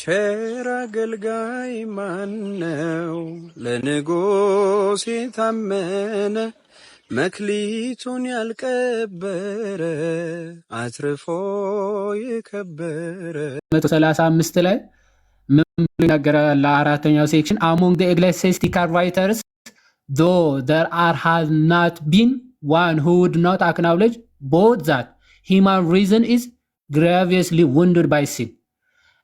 ቸር አገልጋይ ማነው? ለንጉሥ የታመነ መክሊቱን ያልቀበረ አትርፎ የከበረ 135 ላይ ምን ብሎ ይናገራል? ለአራተኛው ሴክሽን among the ecclesiastical writers though there has not been one who would not acknowledge both that human reason is grievously wounded by sin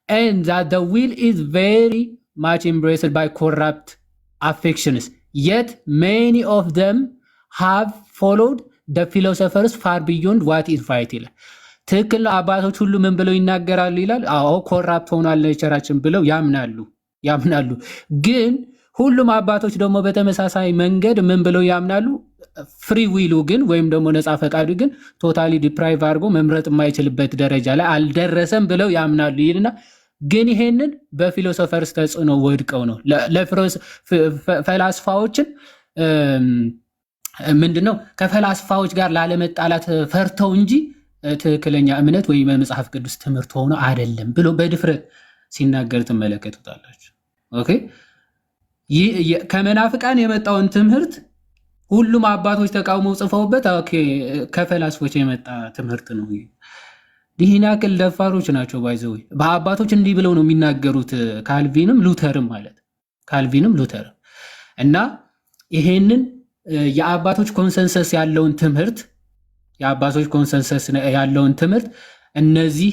and that the will is very much embraced by corrupt affections, yet many of them have followed the philosophers far beyond what is right ይላል። ትክክል አባቶች ሁሉ ምን ብለው ይናገራሉ ይላል? አዎ ኮራፕት ሆኗል ኔቸራችን ብለው ያምናሉ። ግን ሁሉም አባቶች ደግሞ በተመሳሳይ መንገድ ምን ብለው ያምናሉ? ፍሪ ዊሉ ግን ወይም ደግሞ ነፃ ፈቃዱ ግን ቶታሊ ዲፕራይቭ አድርጎ መምረጥ የማይችልበት ደረጃ ላይ አልደረሰም ብለው ያምናሉ ይልና ግን ይሄንን በፊሎሶፈርስ ተጽዕኖ ወድቀው ነው ፈላስፋዎችን ምንድነው ከፈላስፋዎች ጋር ላለመጣላት ፈርተው እንጂ ትክክለኛ እምነት ወይ መጽሐፍ ቅዱስ ትምህርት ሆኖ አይደለም ብሎ በድፍረት ሲናገር ትመለከቱታላችሁ። ኦኬ ከመናፍቃን የመጣውን ትምህርት ሁሉም አባቶች ተቃውመው ጽፈውበት ኦኬ ከፈላስፎች የመጣ ትምህርት ነው። ይህን ያክል ደፋሮች ናቸው። ባይዘው በአባቶች እንዲህ ብለው ነው የሚናገሩት። ካልቪንም ሉተርም እና ይሄንን የአባቶች ኮንሰንሰስ ያለውን ትምህርት እነዚህ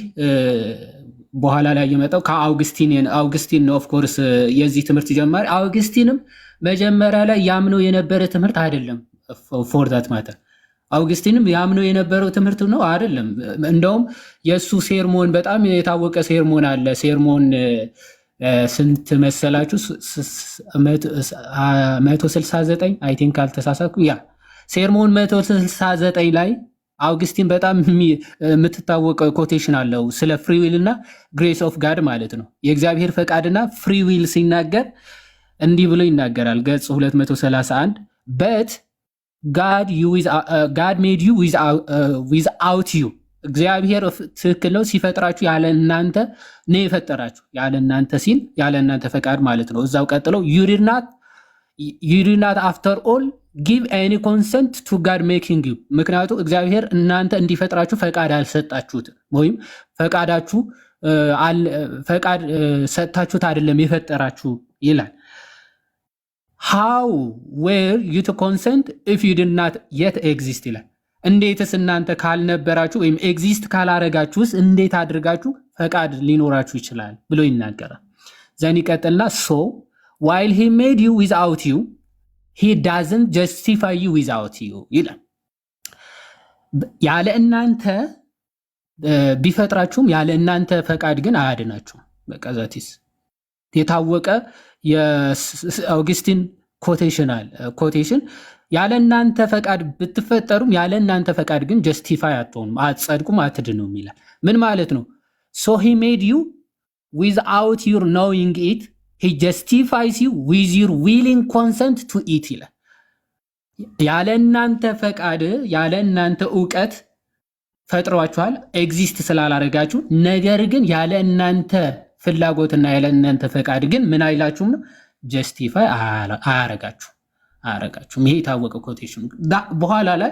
በኋላ ላይ የመጣው ከአውግስቲን ነው። ኦፍ ኮርስ የዚህ ትምህርት ጀማሪ አውግስቲንም መጀመሪያ ላይ ያምነው የነበረ ትምህርት አይደለም። ፎር ዳት ማተር አውግስቲንም ያምነው የነበረው ትምህርት ነው አይደለም። እንደውም የሱ ሴርሞን በጣም የታወቀ ሴርሞን አለ። ሴርሞን ስንት መሰላችሁ? 169 አይ ቲንክ አልተሳሳትኩ። ያ ሴርሞን 169 ላይ አውግስቲን በጣም የምትታወቀው ኮቴሽን አለው ስለ ፍሪ ዊል እና ግሬስ ኦፍ ጋድ ማለት ነው። የእግዚአብሔር ፈቃድና ፍሪ ዊል ሲናገር እንዲህ ብሎ ይናገራል። ገጽ 231 በት God made you without you እግዚአብሔር ትክክል ነው ሲፈጥራችሁ ያለ እናንተ ነው የፈጠራችሁ። ያለ እናንተ ሲል ያለ እናንተ ፈቃድ ማለት ነው። እዛው ቀጥለው you did not after all give any consent to God making you ምክንያቱም እግዚአብሔር እናንተ እንዲፈጥራችሁ ፈቃድ አልሰጣችሁትም ወይም ፈቃድ ሰጣችሁት አይደለም የፈጠራችሁ ይላል። how were you to consent if you did not yet exist ይላል። እንዴትስ እናንተ ካልነበራችሁ ወይም ኤግዚስት ካላረጋችሁስ እንዴት አድርጋችሁ ፈቃድ ሊኖራችሁ ይችላል ብሎ ይናገራል። ዘን ይቀጥልና so while he made you without you he doesn't justify you without you ይላል። ያለ እናንተ ቢፈጥራችሁም ያለ እናንተ ፈቃድ ግን አያድናችሁም። በቃ ዛቲስ የታወቀ የአውግስቲን ኮቴሽን ያለ እናንተ ፈቃድ ብትፈጠሩም ያለ እናንተ ፈቃድ ግን ጀስቲፋይ አትሆኑም፣ አትጸድቁም፣ አትድኑም ይላል። ምን ማለት ነው? so he made you without your knowing it he justifies you with your willing consent to it ይላል። ያለ እናንተ ፈቃድ ያለ እናንተ ዕውቀት ፈጥሯችኋል ኤግዚስት ስላላረጋችሁ፣ ነገር ግን ያለ እናንተ ፍላጎትና ያለ እናንተ ፈቃድ ግን ምን አይላችሁም ነው ጀስቲፋይ አያረጋችሁም። ይሄ የታወቀ ኮቴሽን። በኋላ ላይ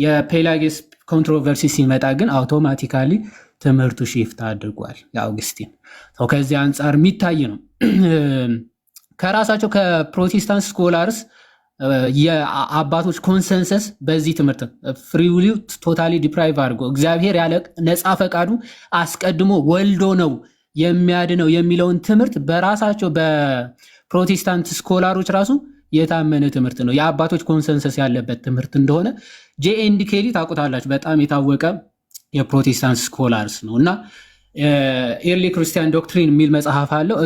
የፔላጊየስ ኮንትሮቨርሲ ሲመጣ ግን አውቶማቲካሊ ትምህርቱ ሺፍት አድርጓል የአውግስቲን። ከዚህ አንጻር የሚታይ ነው። ከራሳቸው ከፕሮቴስታንት ስኮላርስ የአባቶች ኮንሰንሰስ በዚህ ትምህርት ፍሪ ዊል ቶታሊ ዲፕራይቭ አድርጎ እግዚአብሔር ያለ ነፃ ፈቃዱ አስቀድሞ ወልዶ ነው የሚያድነው የሚለውን ትምህርት በራሳቸው በፕሮቴስታንት ስኮላሮች ራሱ የታመነ ትምህርት ነው። የአባቶች ኮንሰንሰስ ያለበት ትምህርት እንደሆነ ጄኤንዲ ኬሊ ታውቁታላችሁ። በጣም የታወቀ የፕሮቴስታንት ስኮላርስ ነው እና ኤርሊ ክርስቲያን ዶክትሪን የሚል መጽሐፍ አለው።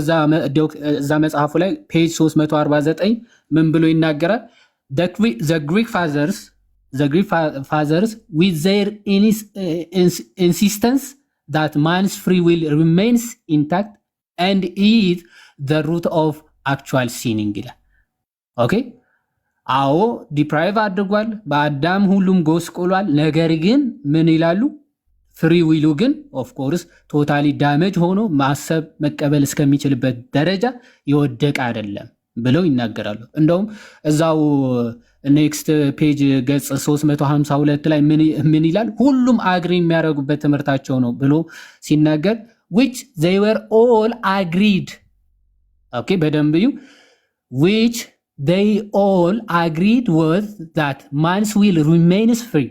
እዛ መጽሐፉ ላይ ፔጅ 349 ምን ብሎ ይናገራል? the Greek fathers with their insistence that man's free will remains intact and is the root of actual sinning ይላል። ኦኬ አዎ ዲፕራይቭ አድርጓል፣ በአዳም ሁሉም ጎስቆሏል። ነገር ግን ምን ይላሉ? ፍሪ ዊሉ ግን ኦፍ ኮርስ ቶታሊ ዳሜጅ ሆኖ ማሰብ መቀበል እስከሚችልበት ደረጃ የወደቀ አይደለም ብለው ይናገራሉ። እንደውም እዛው ኔክስት ፔጅ ገጽ 352 ላይ ምን ይላል? ሁሉም አግሪ የሚያደርጉበት ትምህርታቸው ነው ብሎ ሲናገር which they were all agreed ኦኬ በደንብ እዩ which they all agreed was that man's will remains free.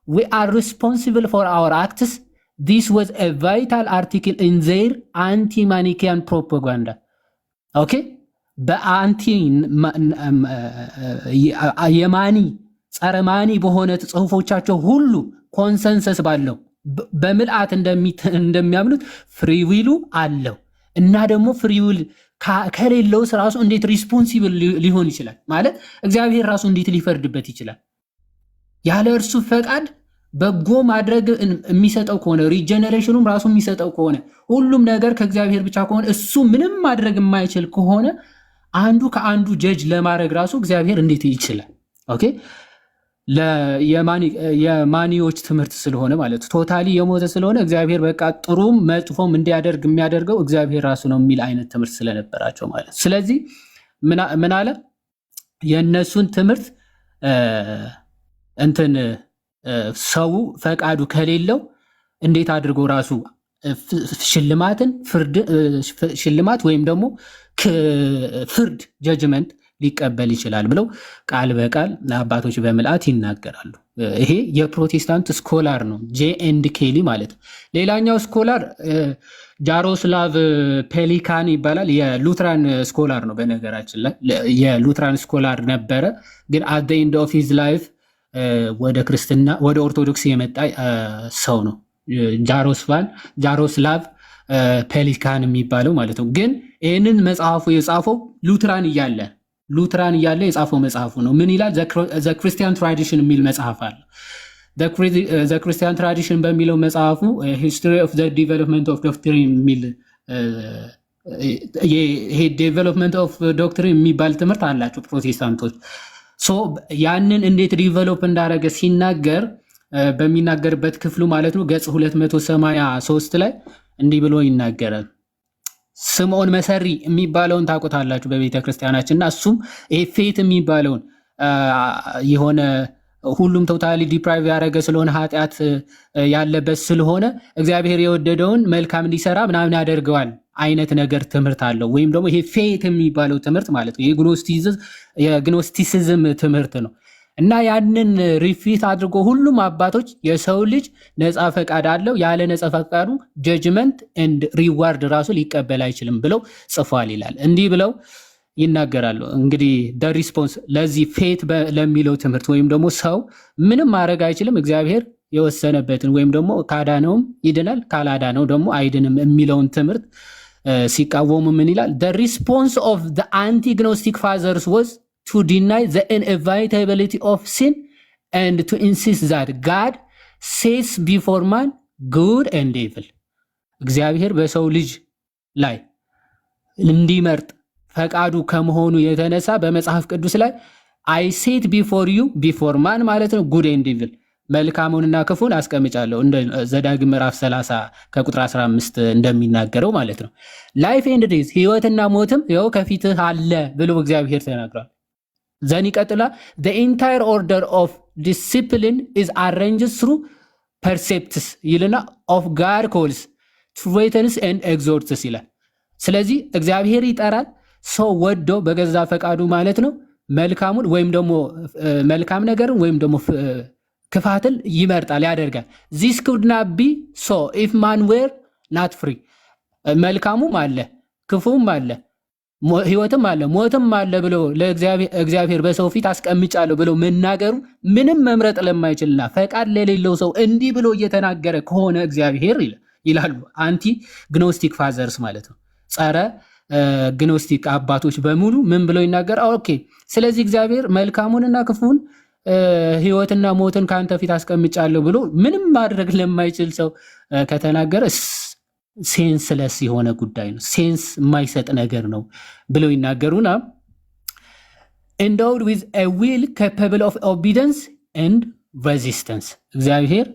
We are responsible for our acts. This was a vital article in their anti-Manichaean propaganda. Okay? በአንቲ የማኒ ጸረ ማኒ በሆነ ጽሁፎቻቸው ሁሉ ኮንሰንሰስ ባለው በምልአት እንደሚያምኑት ፍሪ ዊሉ አለው እና ደግሞ ፍሪ ዊል ከሌለው ራሱ እንዴት ሪስፖንሲብል ሊሆን ይችላል? ማለት እግዚአብሔር ራሱ እንዴት ሊፈርድበት ይችላል? ያለ እርሱ ፈቃድ በጎ ማድረግ የሚሰጠው ከሆነ ሪጀነሬሽኑም ራሱ የሚሰጠው ከሆነ ሁሉም ነገር ከእግዚአብሔር ብቻ ከሆነ እሱ ምንም ማድረግ የማይችል ከሆነ አንዱ ከአንዱ ጀጅ ለማድረግ ራሱ እግዚአብሔር እንዴት ይችላል? ኦኬ የማኒዎች ትምህርት ስለሆነ ማለት ቶታሊ የሞተ ስለሆነ እግዚአብሔር በቃ ጥሩም መጥፎም እንዲያደርግ የሚያደርገው እግዚአብሔር ራሱ ነው የሚል አይነት ትምህርት ስለነበራቸው ማለት። ስለዚህ ምን አለ? የእነሱን ትምህርት እንትን ሰው ፈቃዱ ከሌለው እንዴት አድርጎ ራሱ ሽልማት ወይም ደግሞ ፍርድ ጀጅመንት ሊቀበል ይችላል ብለው ቃል በቃል አባቶች በምልአት ይናገራሉ። ይሄ የፕሮቴስታንት ስኮላር ነው፣ ጄ.ኤንድ ኬሊ ማለት ነው። ሌላኛው ስኮላር ጃሮስላቭ ፔሊካን ይባላል። የሉትራን ስኮላር ነው። በነገራችን ላይ የሉትራን ስኮላር ነበረ፣ ግን አት ዘ ኤንድ ኦፍ ሂዝ ላይፍ ወደ ክርስትና ወደ ኦርቶዶክስ የመጣ ሰው ነው። ጃሮስላቭ ፔሊካን የሚባለው ማለት ነው። ግን ይህንን መጽሐፉ የጻፈው ሉትራን እያለ የጻፈው መጽሐፉ ነው። ምን ይላል? ዘ ክርስቲያን ትራዲሽን የሚል መጽሐፍ አለ። ዘ ክርስቲያን ትራዲሽን በሚለው መጽሐፉ ሂስትሪ ኦፍ ዘ ዲቨሎፕመንት ኦፍ ዶክትሪን የሚል ይሄ ዴቨሎፕመንት ኦፍ ዶክትሪን የሚባል ትምህርት አላቸው ፕሮቴስታንቶች። ያንን እንዴት ዲቨሎፕ እንዳደረገ ሲናገር በሚናገርበት ክፍሉ ማለት ነው ገጽ 283 ላይ እንዲህ ብሎ ይናገራል። ስምዖን መሰሪ የሚባለውን ታውቁታላችሁ በቤተ ክርስቲያናችን እና እሱም ይሄ ፌት የሚባለውን የሆነ ሁሉም ቶታሊ ዲፕራይቭ ያደረገ ስለሆነ ኃጢአት ያለበት ስለሆነ እግዚአብሔር የወደደውን መልካም እንዲሰራ ምናምን ያደርገዋል አይነት ነገር ትምህርት አለው። ወይም ደግሞ ይሄ ፌት የሚባለው ትምህርት ማለት ነው የግኖስቲሲዝም ትምህርት ነው። እና ያንን ሪፊት አድርጎ ሁሉም አባቶች የሰው ልጅ ነፃ ፈቃድ አለው፣ ያለ ነፃ ፈቃዱ ጀጅመንት ኤንድ ሪዋርድ ራሱ ሊቀበል አይችልም ብለው ጽፏል ይላል። እንዲህ ብለው ይናገራሉ። እንግዲህ ደ ሪስፖንስ ለዚህ ፌት ለሚለው ትምህርት ወይም ደግሞ ሰው ምንም ማድረግ አይችልም እግዚአብሔር የወሰነበትን ወይም ደግሞ ካዳነውም ይድናል ካላዳነው ደግሞ አይድንም የሚለውን ትምህርት ሲቃወሙ ምን ይላል? the response of the anti-gnostic fathers was to deny the inevitability of sin and to insist that God sets before man good and evil. እግዚአብሔር በሰው ልጅ ላይ እንዲመርጥ ፈቃዱ ከመሆኑ የተነሳ በመጽሐፍ ቅዱስ ላይ I set before you before man ማለት ነው good and evil መልካሙንና ክፉን አስቀምጫለሁ እንደ ዘዳግም ምዕራፍ 30 ከቁጥር 15 እንደሚናገረው ማለት ነው። ላይፍ ኤንድ ዴዝ ህይወትና ሞትም ይኸው ከፊትህ አለ ብሎ እግዚአብሔር ተናግሯል። ዘን ይቀጥላል the entire order of discipline is arranged through precepts ይልና of God calls threatens and exhorts ይላል። ስለዚህ እግዚአብሔር ይጠራል ሰው ወዶ በገዛ ፈቃዱ ማለት ነው መልካሙን ወይም ደግሞ መልካም ነገርን ወይም ደግሞ ክፋትን ይመርጣል ያደርጋል። this could not be so if man were not free መልካሙም አለ ክፉም አለ ህይወትም አለ ሞትም አለ ብሎ ለእግዚአብሔር በሰው ፊት አስቀምጫለሁ ብሎ መናገሩ ምንም መምረጥ ለማይችልና ፈቃድ ለሌለው ሰው እንዲህ ብሎ እየተናገረ ከሆነ እግዚአብሔር ይላሉ አንቲ ግኖስቲክ ፋዘርስ ማለት ነው። ጸረ ግኖስቲክ አባቶች በሙሉ ምን ብሎ ይናገር? ኦኬ ስለዚህ እግዚአብሔር መልካሙንና ክፉን ህይወትና ሞትን ካንተ ፊት አስቀምጫለሁ ብሎ ምንም ማድረግ ለማይችል ሰው ከተናገረ ሴንስለስ የሆነ ጉዳይ ነው፣ ሴንስ የማይሰጥ ነገር ነው ብለው ይናገሩና endowed with a will capable of obedience and resistance እግዚአብሔር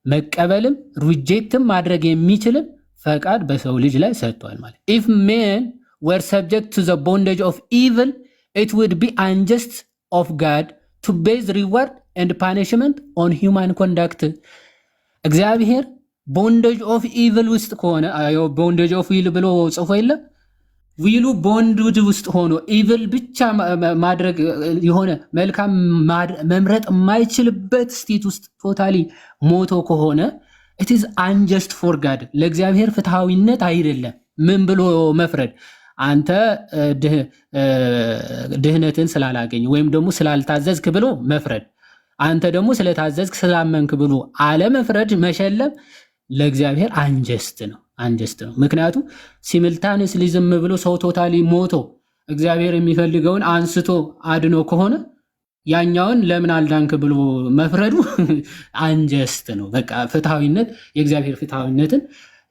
መቀበልም ሪጀክትም ማድረግ የሚችልም ፈቃድ በሰው ልጅ ላይ ሰጥቷል ማለት። if men were subject to the bondage of evil it would be unjust of God to base reward and punishment on human conduct. እግዚአብሔር ቦንዴጅ ኦፍ ኢቪል ውስጥ ከሆነ ቦንዴጅ ኦፍ ዊል ብሎ ጽፎ የለ ዊሉ ቦንዴጅ ውስጥ ሆኖ ኢቪል ብቻ ማድረግ የሆነ መልካም መምረጥ የማይችልበት ስቴት ውስጥ ቶታሊ ሞቶ ከሆነ it is unjust for God ለእግዚአብሔር ፍትሃዊነት አይደለም። ምን ብሎ መፍረድ? አንተ ድህነትን ስላላገኝ ወይም ደግሞ ስላልታዘዝክ ብሎ መፍረድ፣ አንተ ደግሞ ስለታዘዝክ ስላመንክ ብሎ አለመፍረድ መሸለም ለእግዚአብሔር አንጀስት ነው። ምክንያቱም ሲምልታኒስሊ ዝም ብሎ ሰው ቶታሊ ሞቶ እግዚአብሔር የሚፈልገውን አንስቶ አድኖ ከሆነ ያኛውን ለምን አልዳንክ ብሎ መፍረዱ አንጀስት ነው። በቃ ፍትሃዊነት የእግዚአብሔር ፍትሃዊነትን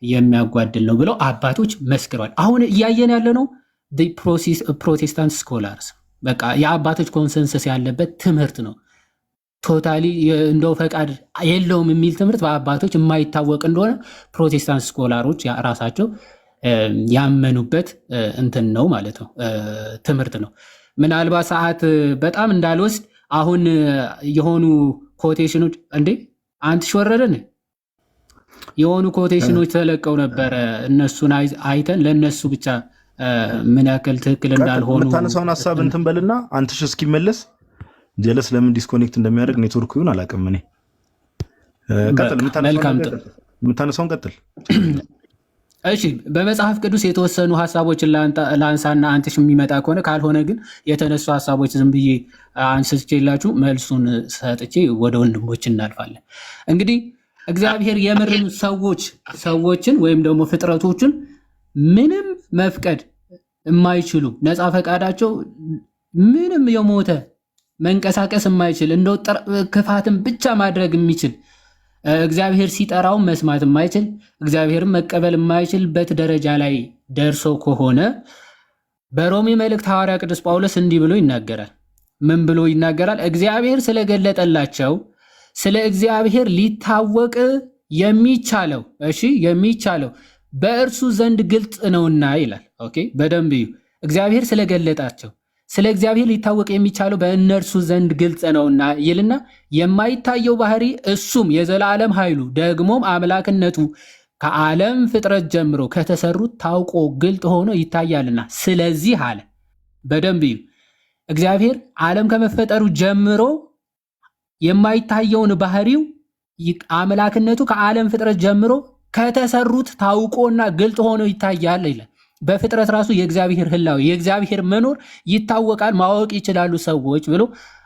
የሚያጓድል ነው ብለው አባቶች መስክረዋል። አሁን እያየን ያለ ነው ፕሮቴስታንት ስኮላርስ በቃ የአባቶች ኮንሰንሰስ ያለበት ትምህርት ነው። ቶታሊ እንደው ፈቃድ የለውም የሚል ትምህርት በአባቶች የማይታወቅ እንደሆነ ፕሮቴስታንት ስኮላሮች ራሳቸው ያመኑበት እንትን ነው ማለት ነው፣ ትምህርት ነው። ምናልባት ሰዓት በጣም እንዳልወስድ አሁን የሆኑ ኮቴሽኖች እንዴ አንተ ሾረረን የሆኑ ኮቴሽኖች ተለቀው ነበረ። እነሱን አይተን ለነሱ ብቻ ምን ያክል ትክክል እንዳልሆኑ የምታነሳውን ሀሳብ እንትን በልና አንተሽ እስኪመለስ ጀለስ ለምን ዲስኮኔክት እንደሚያደርግ ኔትወርኩ ይሁን አላውቅም። እኔ ቀጥል፣ የምታነሳውን ቀጥል። እሺ በመጽሐፍ ቅዱስ የተወሰኑ ሀሳቦችን ላንሳና አንተሽ የሚመጣ ከሆነ ካልሆነ ግን የተነሱ ሀሳቦች ዝም ብዬ አንስቼላችሁ መልሱን ሰጥቼ ወደ ወንድሞች እናልፋለን። እንግዲህ እግዚአብሔር የምርን ሰዎችን ወይም ደግሞ ፍጥረቶችን ምንም መፍቀድ የማይችሉ ነፃ ፈቃዳቸው ምንም የሞተ መንቀሳቀስ የማይችል እንደው ክፋትን ብቻ ማድረግ የሚችል እግዚአብሔር ሲጠራውን መስማት የማይችል እግዚአብሔርን መቀበል የማይችልበት ደረጃ ላይ ደርሶ ከሆነ በሮሜ መልእክት ሐዋርያ ቅዱስ ጳውሎስ እንዲህ ብሎ ይናገራል። ምን ብሎ ይናገራል? እግዚአብሔር ስለገለጠላቸው ስለ እግዚአብሔር ሊታወቅ የሚቻለው የሚቻለው በእርሱ ዘንድ ግልጽ ነውና ይላል። ኦኬ በደንብ እዩ። እግዚአብሔር ስለገለጣቸው ስለ እግዚአብሔር ሊታወቅ የሚቻለው በእነርሱ ዘንድ ግልጽ ነውና ይልና የማይታየው ባህሪ እሱም የዘላለም ኃይሉ ደግሞም አምላክነቱ ከዓለም ፍጥረት ጀምሮ ከተሰሩት ታውቆ ግልጥ ሆኖ ይታያልና ስለዚህ አለ። በደንብ እዩ። እግዚአብሔር ዓለም ከመፈጠሩ ጀምሮ የማይታየውን ባህሪው አምላክነቱ ከዓለም ፍጥረት ጀምሮ ከተሰሩት ታውቆና ግልጥ ሆኖ ይታያል ይላል። በፍጥረት ራሱ የእግዚአብሔር ህላዊ የእግዚአብሔር መኖር ይታወቃል፣ ማወቅ ይችላሉ ሰዎች ብሎ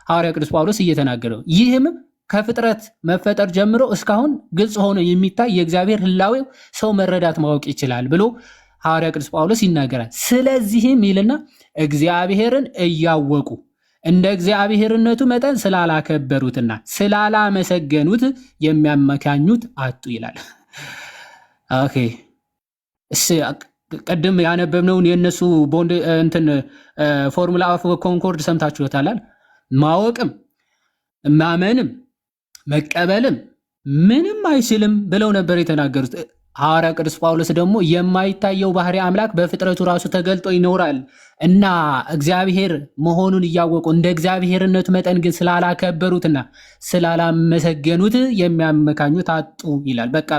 ሐዋርያ ቅዱስ ጳውሎስ እየተናገረው፣ ይህም ከፍጥረት መፈጠር ጀምሮ እስካሁን ግልጽ ሆኖ የሚታይ የእግዚአብሔር ህላዊው ሰው መረዳት ማወቅ ይችላል ብሎ ሐዋርያ ቅዱስ ጳውሎስ ይናገራል። ስለዚህም ይልና እግዚአብሔርን እያወቁ እንደ እግዚአብሔርነቱ መጠን ስላላከበሩትና ስላላመሰገኑት የሚያመካኙት አጡ ይላል። ኦኬ ቀደም ያነበብነውን የነሱ ቦንድ እንትን ፎርሙላ ኦፍ ኮንኮርድ ሰምታችሁታል። ማወቅም ማመንም መቀበልም ምንም አይችልም ብለው ነበር የተናገሩት። ሐዋርያ ቅዱስ ጳውሎስ ደግሞ የማይታየው ባህሪ አምላክ በፍጥረቱ ራሱ ተገልጦ ይኖራል እና እግዚአብሔር መሆኑን እያወቁ እንደ እግዚአብሔርነቱ መጠን ግን ስላላከበሩትና ስላላመሰገኑት የሚያመካኙት አጡ ይላል። በቃ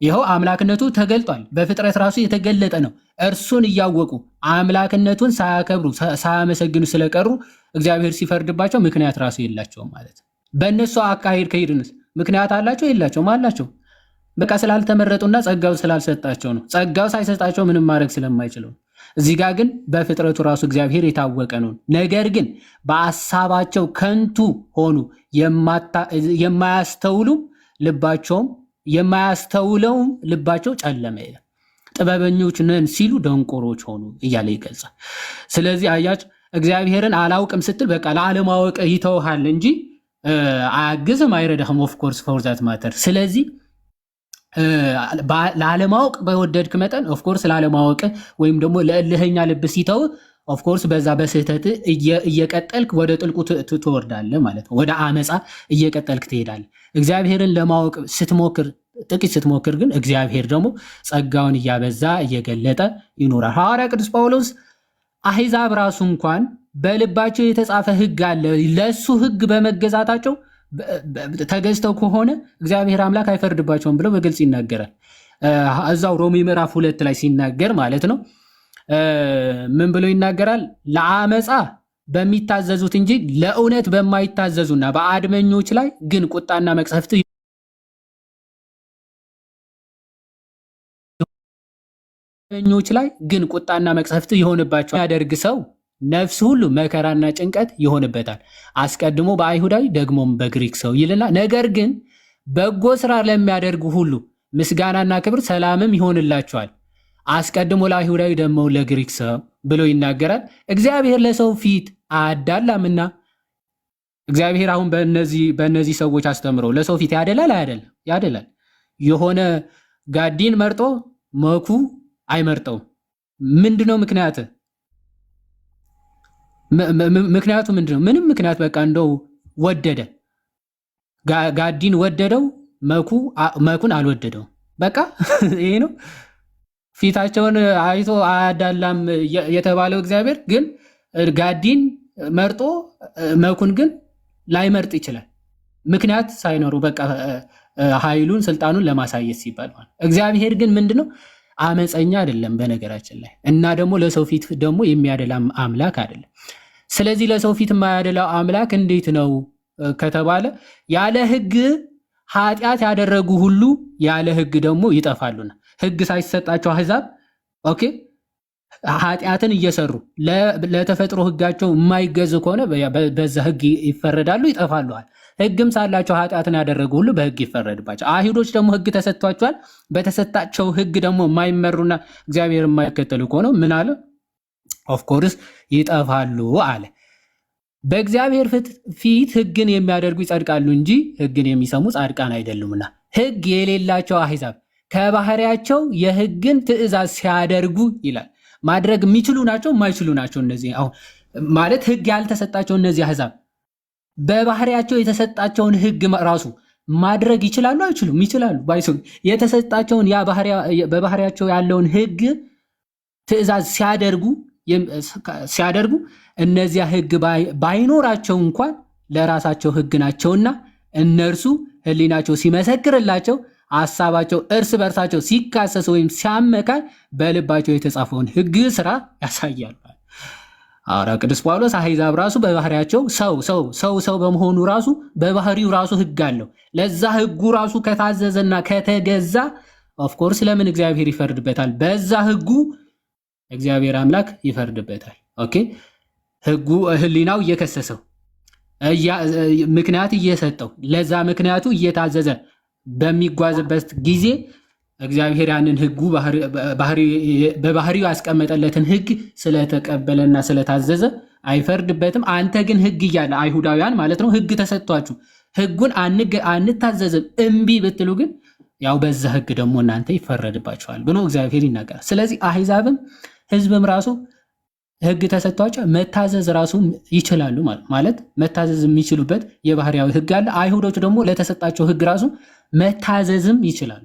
ይኸው አምላክነቱ ተገልጧል፣ በፍጥረት ራሱ የተገለጠ ነው። እርሱን እያወቁ አምላክነቱን ሳያከብሩ ሳያመሰግኑ ስለቀሩ እግዚአብሔር ሲፈርድባቸው ምክንያት ራሱ የላቸውም ማለት። በእነሱ አካሄድ ከሄድንስ ምክንያት አላቸው የላቸውም? አላቸው። በቃ ስላልተመረጡና ጸጋው ስላልሰጣቸው ነው። ጸጋው ሳይሰጣቸው ምንም ማድረግ ስለማይችለው። እዚህ ጋር ግን በፍጥረቱ ራሱ እግዚአብሔር የታወቀ ነው። ነገር ግን በአሳባቸው ከንቱ ሆኑ፣ የማያስተውሉም ልባቸውም የማያስተውለውም ልባቸው ጨለመ ይላል። ጥበበኞች ነን ሲሉ ደንቆሮች ሆኑ እያለ ይገልጻል። ስለዚህ አያች እግዚአብሔርን አላውቅም ስትል በቃ ለአለማወቅ ይተውሃል እንጂ አያግዝም፣ አይረዳህም። ኦፍኮርስ ፎር ዛት ማተር። ስለዚህ ለአለማወቅ በወደድክ መጠን ኦፍኮርስ ለአለማወቅ ወይም ደግሞ ለእልህኛ ልብ ሲተው ኦፍ ኮርስ በዛ በስህተት እየቀጠልክ ወደ ጥልቁ ትወርዳለህ ማለት ነው። ወደ አመፃ እየቀጠልክ ትሄዳለህ። እግዚአብሔርን ለማወቅ ስትሞክር ጥቂት ስትሞክር ግን እግዚአብሔር ደግሞ ጸጋውን እያበዛ እየገለጠ ይኖራል። ሐዋርያ ቅዱስ ጳውሎስ አሕዛብ ራሱ እንኳን በልባቸው የተጻፈ ሕግ አለ፣ ለሱ ሕግ በመገዛታቸው ተገዝተው ከሆነ እግዚአብሔር አምላክ አይፈርድባቸውም ብለው በግልጽ ይናገራል። እዛው ሮሜ ምዕራፍ 2 ላይ ሲናገር ማለት ነው ምን ብሎ ይናገራል? ለአመፃ በሚታዘዙት እንጂ ለእውነት በማይታዘዙና በአድመኞች ላይ ግን ቁጣና መቅሰፍት ኞች ላይ ግን ቁጣና መቅሰፍት ይሆንባቸዋል። ያደርግ ሰው ነፍስ ሁሉ መከራና ጭንቀት ይሆንበታል፣ አስቀድሞ በአይሁዳዊ ደግሞም በግሪክ ሰው ይልና፣ ነገር ግን በጎ ስራ ለሚያደርጉ ሁሉ ምስጋናና ክብር ሰላምም ይሆንላቸዋል፣ አስቀድሞ ለአይሁዳዊ ደግሞ ለግሪክ ሰው ብሎ ይናገራል። እግዚአብሔር ለሰው ፊት አያዳላምና እግዚአብሔር አሁን በእነዚህ ሰዎች አስተምረው ለሰው ፊት ያደላል አይደለም? ያደላል። የሆነ ጋዲን መርጦ መኩ አይመርጠውም። ምንድነው ምክንያቱ? ምክንያቱ ምንድነው? ምንም ምክንያት በቃ እንደው ወደደ፣ ጋዲን ወደደው፣ መኩን አልወደደው። በቃ ይሄ ነው። ፊታቸውን አይቶ አያዳላም የተባለው እግዚአብሔር ግን ጋዲን መርጦ መኩን ግን ላይመርጥ ይችላል። ምክንያት ሳይኖሩ በቃ ኃይሉን ስልጣኑን ለማሳየት ሲባል ማለት። እግዚአብሔር ግን ምንድነው? አመፀኛ አይደለም በነገራችን ላይ እና ደግሞ ለሰው ፊት ደግሞ የሚያደላ አምላክ አይደለም። ስለዚህ ለሰው ፊት የማያደላው አምላክ እንዴት ነው ከተባለ ያለ ሕግ ኃጢአት ያደረጉ ሁሉ ያለ ሕግ ደግሞ ይጠፋሉና ሕግ ሳይሰጣቸው አሕዛብ ኦኬ ኃጢአትን እየሰሩ ለተፈጥሮ ሕጋቸው የማይገዙ ከሆነ በዛ ሕግ ይፈረዳሉ፣ ይጠፋሉዋል። ሕግም ሳላቸው ኃጢአትን ያደረጉ ሁሉ በሕግ ይፈረድባቸው። አይሁዶች ደግሞ ሕግ ተሰጥቷቸዋል። በተሰጣቸው ሕግ ደግሞ የማይመሩና እግዚአብሔር የማይከተሉ ከሆነ ምን አለ? ኦፍኮርስ ይጠፋሉ አለ። በእግዚአብሔር ፊት ሕግን የሚያደርጉ ይጸድቃሉ እንጂ ሕግን የሚሰሙ ጻድቃን አይደሉምና። ሕግ የሌላቸው አሕዛብ ከባህሪያቸው የሕግን ትእዛዝ ሲያደርጉ ይላል። ማድረግ የሚችሉ ናቸው የማይችሉ ናቸው? እነዚህ አሁን ማለት ሕግ ያልተሰጣቸው እነዚህ አሕዛብ በባህሪያቸው የተሰጣቸውን ሕግ ራሱ ማድረግ ይችላሉ አይችሉም? ይችላሉ። ባይሰው የተሰጣቸውን ያ በባህሪያቸው ያለውን ሕግ ትእዛዝ ሲያደርጉ እነዚያ ሕግ ባይኖራቸው እንኳን ለራሳቸው ሕግ ናቸውና እነርሱ ሕሊናቸው ሲመሰክርላቸው ሐሳባቸው እርስ በርሳቸው ሲካሰስ ወይም ሲያመካኝ በልባቸው የተጻፈውን ሕግ ስራ ያሳያሉ። ሐዋርያ ቅዱስ ጳውሎስ አሕዛብ ራሱ በባህሪያቸው ሰው በመሆኑ ራሱ በባህሪው ራሱ ሕግ አለው። ለዛ ሕጉ ራሱ ከታዘዘና ከተገዛ ኦፍኮርስ ለምን እግዚአብሔር ይፈርድበታል? በዛ ሕጉ እግዚአብሔር አምላክ ይፈርድበታል። ኦኬ ሕጉ ሕሊናው እየከሰሰው ምክንያት እየሰጠው ለዛ ምክንያቱ እየታዘዘ በሚጓዝበት ጊዜ እግዚአብሔር ያንን ሕጉ በባህሪው ያስቀመጠለትን ሕግ ስለተቀበለና ስለታዘዘ አይፈርድበትም። አንተ ግን ሕግ እያለ አይሁዳውያን ማለት ነው ሕግ ተሰጥቷችሁ ሕጉን አንታዘዝም እምቢ ብትሉ ግን ያው በዛ ሕግ ደግሞ እናንተ ይፈረድባችኋል ብሎ እግዚአብሔር ይናገራል። ስለዚህ አሕዛብም ሕዝብም ራሱ ሕግ ተሰጥቷቸው መታዘዝ ራሱ ይችላሉ ማለት መታዘዝ የሚችሉበት የባህሪያዊ ሕግ አለ። አይሁዶች ደግሞ ለተሰጣቸው ሕግ ራሱ መታዘዝም ይችላሉ።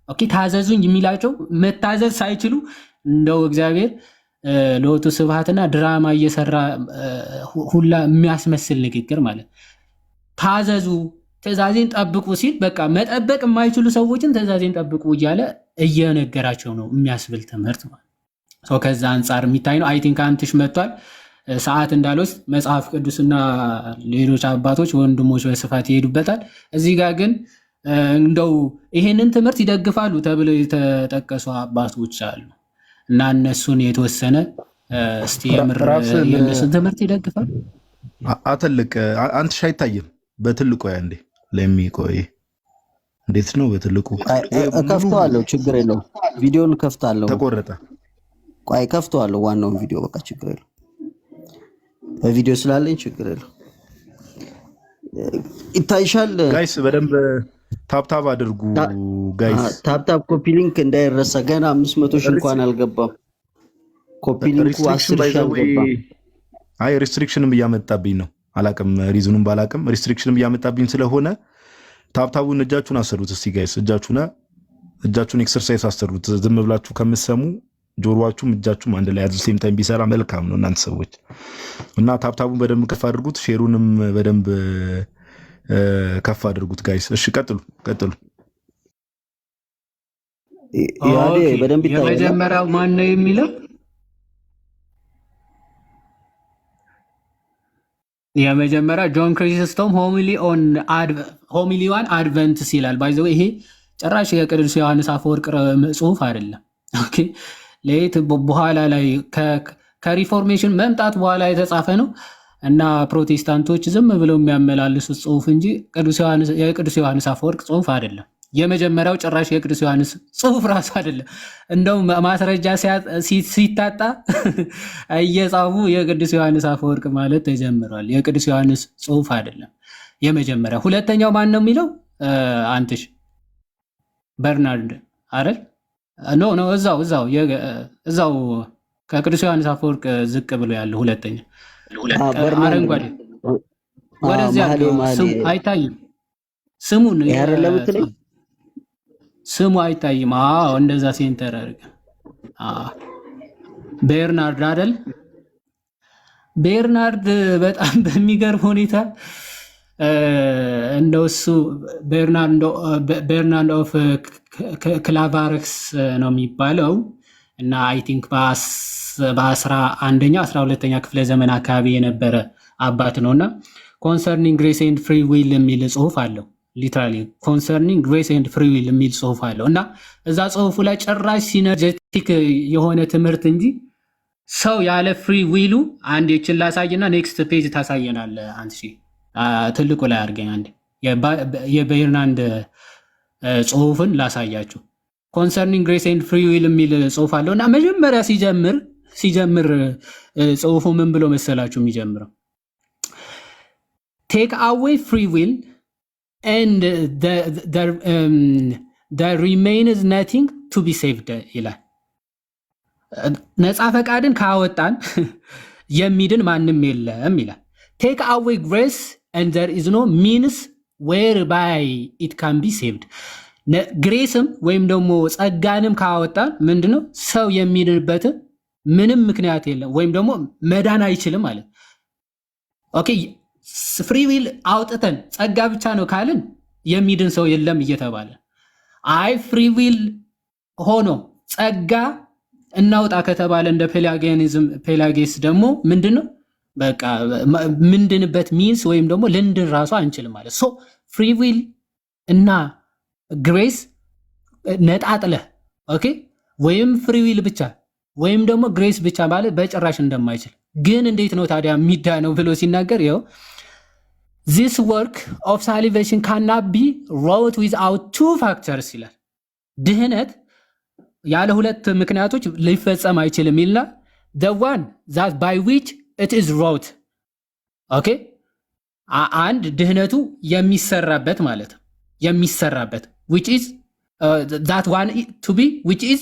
ኦኬ ታዘዙኝ የሚላቸው መታዘዝ ሳይችሉ እንደው እግዚአብሔር ለወቱ ስብሐትና ድራማ እየሰራ ሁላ የሚያስመስል ንግግር ማለት ታዘዙ ትእዛዜን ጠብቁ ሲል በቃ መጠበቅ የማይችሉ ሰዎችን ትእዛዜን ጠብቁ እያለ እየነገራቸው ነው የሚያስብል ትምህርት ማለት ነው። ከዛ አንጻር የሚታይ ነው። አይ ቲንክ አንትሽ መጥቷል። ሰዓት እንዳልወስድ መጽሐፍ ቅዱስና ሌሎች አባቶች ወንድሞች በስፋት ይሄዱበታል። እዚህ ጋር ግን እንደው ይሄንን ትምህርት ይደግፋሉ ተብለው የተጠቀሱ አባቶች አሉ እና እነሱን የተወሰነ እስቲ የእነሱን ትምህርት ይደግፋሉ። አተልቅ አንትሽ አይታይም። በትልቁ ያንዴ ለሚቆይ እንዴት ነው? በትልቁ ከፍተዋለሁ፣ ችግር የለውም። ቪዲዮን ከፍታለሁ። ተቆረጠ። ቆይ ከፍተዋለሁ፣ ዋናውን ቪዲዮ በቃ ችግር የለውም። በቪዲዮ ስላለኝ ችግር የለውም። ይታይሻል ጋይስ፣ በደንብ ታፕታፕ አድርጉ ጋይስ። ታፕታፕ ኮፒ ሊንክ እንዳይረሳ። ገና 500 ሺህ እንኳን አልገባም። ኮፒ ሊንኩ 10 ሺህ አልገባም። አይ ሪስትሪክሽንም እያመጣብኝ ነው። አላቅም ሪዝኑን ባላቅም ሪስትሪክሽንም እያመጣብኝ ስለሆነ ታብታቡን እጃችሁን አሰሩት እስቲ ጋይስ፣ እጃችሁን ኤክሰርሳይዝ አሰሩት። ዝም ብላችሁ ከምትሰሙ ጆሮአችሁም እጃችሁም አንድ ላይ አት ሴም ታይም ቢሰራ መልካም ነው እናንተ ሰዎች። እና ታብታቡን በደንብ ከፍ አድርጉት፣ ሼሩንም በደንብ ከፍ አድርጉት ጋይስ። እሺ ቀጥሉ። ያዴ በደንብ ይታያል። የመጀመሪያው ማን ነው የሚለው? የመጀመሪያ ጆን ክሪስቶም ሆሚሊ ዋን አድቨንትስ ይላል። ባይ ዘ ወይ ይሄ ጭራሽ የቅዱስ ዮሐንስ አፈወርቅ ጽሑፍ አይደለም። ኦኬ ለየት በኋላ ላይ ከሪፎርሜሽን መምጣት በኋላ የተጻፈ ነው እና ፕሮቴስታንቶች ዝም ብለው የሚያመላልሱት ጽሑፍ እንጂ የቅዱስ ዮሐንስ አፈወርቅ ጽሑፍ አይደለም። የመጀመሪያው ጭራሽ የቅዱስ ዮሐንስ ጽሑፍ ራሱ አይደለም። እንደው ማስረጃ ሲታጣ እየጻፉ የቅዱስ ዮሐንስ አፈወርቅ ማለት ተጀምሯል። የቅዱስ ዮሐንስ ጽሑፍ አይደለም የመጀመሪያው። ሁለተኛው ማን ነው የሚለው? አንትሽ በርናርድ አይደል? ኖ እዛው ከቅዱስ ዮሐንስ አፈወርቅ ዝቅ ብሎ ያለው ሁለተኛ አረንጓዴ ወደዚያ አይታይም። ስሙን ስሙ አይታይም። አዎ እንደዛ ሴንተር አድርገ ቤርናርድ አይደል? ቤርናርድ በጣም በሚገርም ሁኔታ እንደው እሱ ቤርናርድ ኦፍ ክላቫረክስ ነው የሚባለው እና አይ ቲንክ በ11ኛ 12ኛ ክፍለ ዘመን አካባቢ የነበረ አባት ነውና ኮንሰርኒንግ ግሬስ ኤንድ ፍሪ ዊል የሚል ጽሑፍ አለው። ሊትራሊ ኮንሰርኒንግ ግሬስ ኤንድ ፍሪ ዊል የሚል ጽሑፍ አለው እና እዛ ጽሑፉ ላይ ጭራሽ ሲነርጀቲክ የሆነ ትምህርት እንጂ ሰው ያለ ፍሪ ዊሉ አንድ የችን ላሳይና ኔክስት ፔጅ ታሳየናል። አንቺ ትልቁ ላይ አድርገኝ አንድ የቤርናርድ ጽሑፍን ላሳያችሁ። ኮንሰርኒንግ ግሬስ ኤንድ ፍሪ ዊል የሚል ጽሑፍ አለው እና መጀመሪያ ሲጀምር ጽሑፉ ምን ብሎ መሰላችሁ የሚጀምረው? ቴክ አዌይ ፍሪ ዊል and there remains nothing to be saved ይላል። ነፃ ፈቃድን ካወጣን የሚድን ማንም የለም ይላል። take away grace and there is no means whereby it can be saved። ግሬስም ወይም ደግሞ ጸጋንም ካወጣን ምንድነው ሰው የሚድንበት ምንም ምክንያት የለም ወይም ደግሞ መዳን አይችልም ማለት። ኦኬ ፍሪ ዊል አውጥተን ጸጋ ብቻ ነው ካልን የሚድን ሰው የለም እየተባለ፣ አይ ፍሪ ዊል ሆኖ ጸጋ እናውጣ ከተባለ እንደ ፔላጌስ ደግሞ ምንድነው በቃ ምንድንበት ሚንስ ወይም ደግሞ ልንድን ራሱ አንችልም ማለት። ሶ ፍሪ ዊል እና ግሬስ ነጣጥለህ ኦኬ ወይም ፍሪ ዊል ብቻ ወይም ደግሞ ግሬስ ብቻ ማለት በጭራሽ እንደማይችል ግን እንዴት ነው ታዲያ የሚዳነው ብሎ ሲናገር ይኸው this work of salvation cannot be wrought without two factors ይላል። ድህነት ያለ ሁለት ምክንያቶች ሊፈጸም አይችልም ይልና the one that by which it is wrought ኦኬ አንድ ድህነቱ የሚሰራበት ማለት የሚሰራበት which is that one to be which is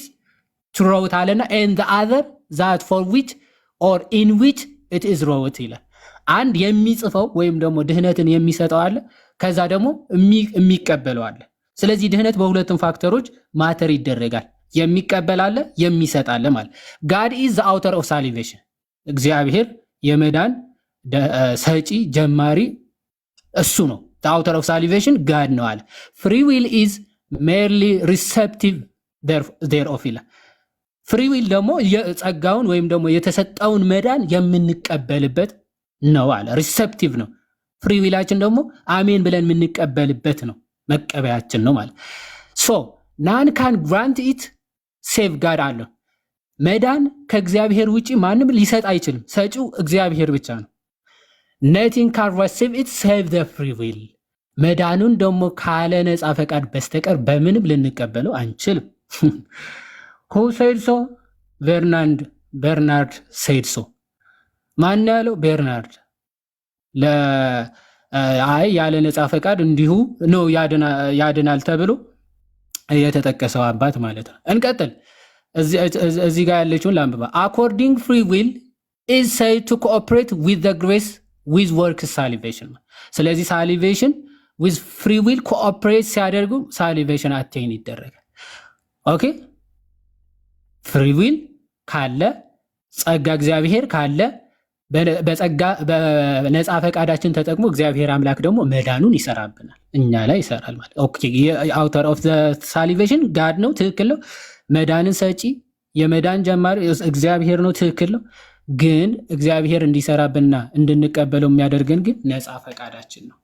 to wrought አለና and the other that for which or in which it is wrought ይላል። አንድ የሚጽፈው ወይም ደግሞ ድህነትን የሚሰጠው አለ፣ ከዛ ደግሞ የሚቀበለው አለ። ስለዚህ ድህነት በሁለቱም ፋክተሮች ማተር ይደረጋል። የሚቀበል አለ፣ የሚሰጥ አለ ማለት። God is the author of salvation እግዚአብሔር የመዳን ሰጪ ጀማሪ እሱ ነው። the author of salvation God ነው አለ። free will is merely receptive thereof ይላል። ፍሪ ዊል ደግሞ የጸጋውን ወይም ደግሞ የተሰጠውን መዳን የምንቀበልበት ነው አለ። ሪሴፕቲቭ ነው። ፍሪ ዊላችን ደግሞ አሜን ብለን የምንቀበልበት ነው፣ መቀበያችን ነው ማለት። ሶ ናን ካን ግራንት ኢት ሴቭ ጋድ አለ። መዳን ከእግዚአብሔር ውጪ ማንም ሊሰጥ አይችልም። ሰጪው እግዚአብሔር ብቻ ነው። ነቲንግ ካን ሪሲቭ ኢት ሴቭ ዘ ፍሪ ዊል። መዳኑን ደግሞ ካለ ነፃ ፈቃድ በስተቀር በምንም ልንቀበለው አንችልም። who said so? Bernard said so። ማን ያለው? ቤርናርድ። አይ ያለ ነፃ ፈቃድ እንዲሁ ነው ያድናል ተብሎ የተጠቀሰው አባት ማለት ነው። እንቀጥል። እዚህ ጋር ያለችውን ላንብባ። አኮርዲንግ ፍሪ ዊል ኢዝ ሴድ ቱ ኮኦፕሬት ዊዝ ዘ ግሬስ ዊዝ ወርክስ ሳሊቬሽን። ስለዚህ ሳሊቬሽን ዊዝ ፍሪ ዊል ኮኦፕሬት ሲያደርጉ ሳሊቬሽን አቴን ይደረጋል። ኦኬ ፍሪ ዊል ካለ ጸጋ እግዚአብሔር ካለ በነፃ ፈቃዳችን ተጠቅሞ እግዚአብሔር አምላክ ደግሞ መዳኑን ይሰራብናል፣ እኛ ላይ ይሰራል ማለት ኦኬ። አውተር ኦፍ ዘ ሳሊቬሽን ጋድ ነው፣ ትክክል ነው። መዳንን ሰጪ የመዳን ጀማሪ እግዚአብሔር ነው፣ ትክክል ነው። ግን እግዚአብሔር እንዲሰራብንና እንድንቀበለው የሚያደርገን ግን ነፃ ፈቃዳችን ነው።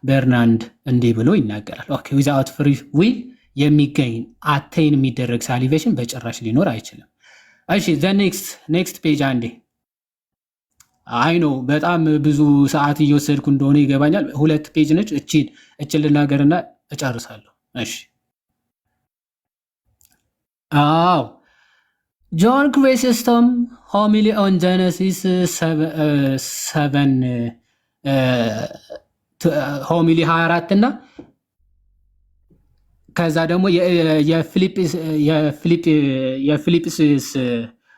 በርናንድ እንዲህ ብሎ ይናገራል። ኦኬ ዊዛውት ፍሪ ዊል የሚገኝ አቴን የሚደረግ ሳሊቬሽን በጭራሽ ሊኖር አይችልም። እሺ ዘ ኔክስት ፔጅ አንዴ። አይ ነው በጣም ብዙ ሰዓት እየወሰድኩ እንደሆነ ይገባኛል። 2 ፔጅ ነች። እችን ልናገርና እጨርሳለሁ። እሺ አዎ ጆን ክሪሶስቶም ሆሚሊ ኦን ጀነሲስ 7 ሆሚሊ 24 እና ከዛ ደግሞ የፊልጵስዩስ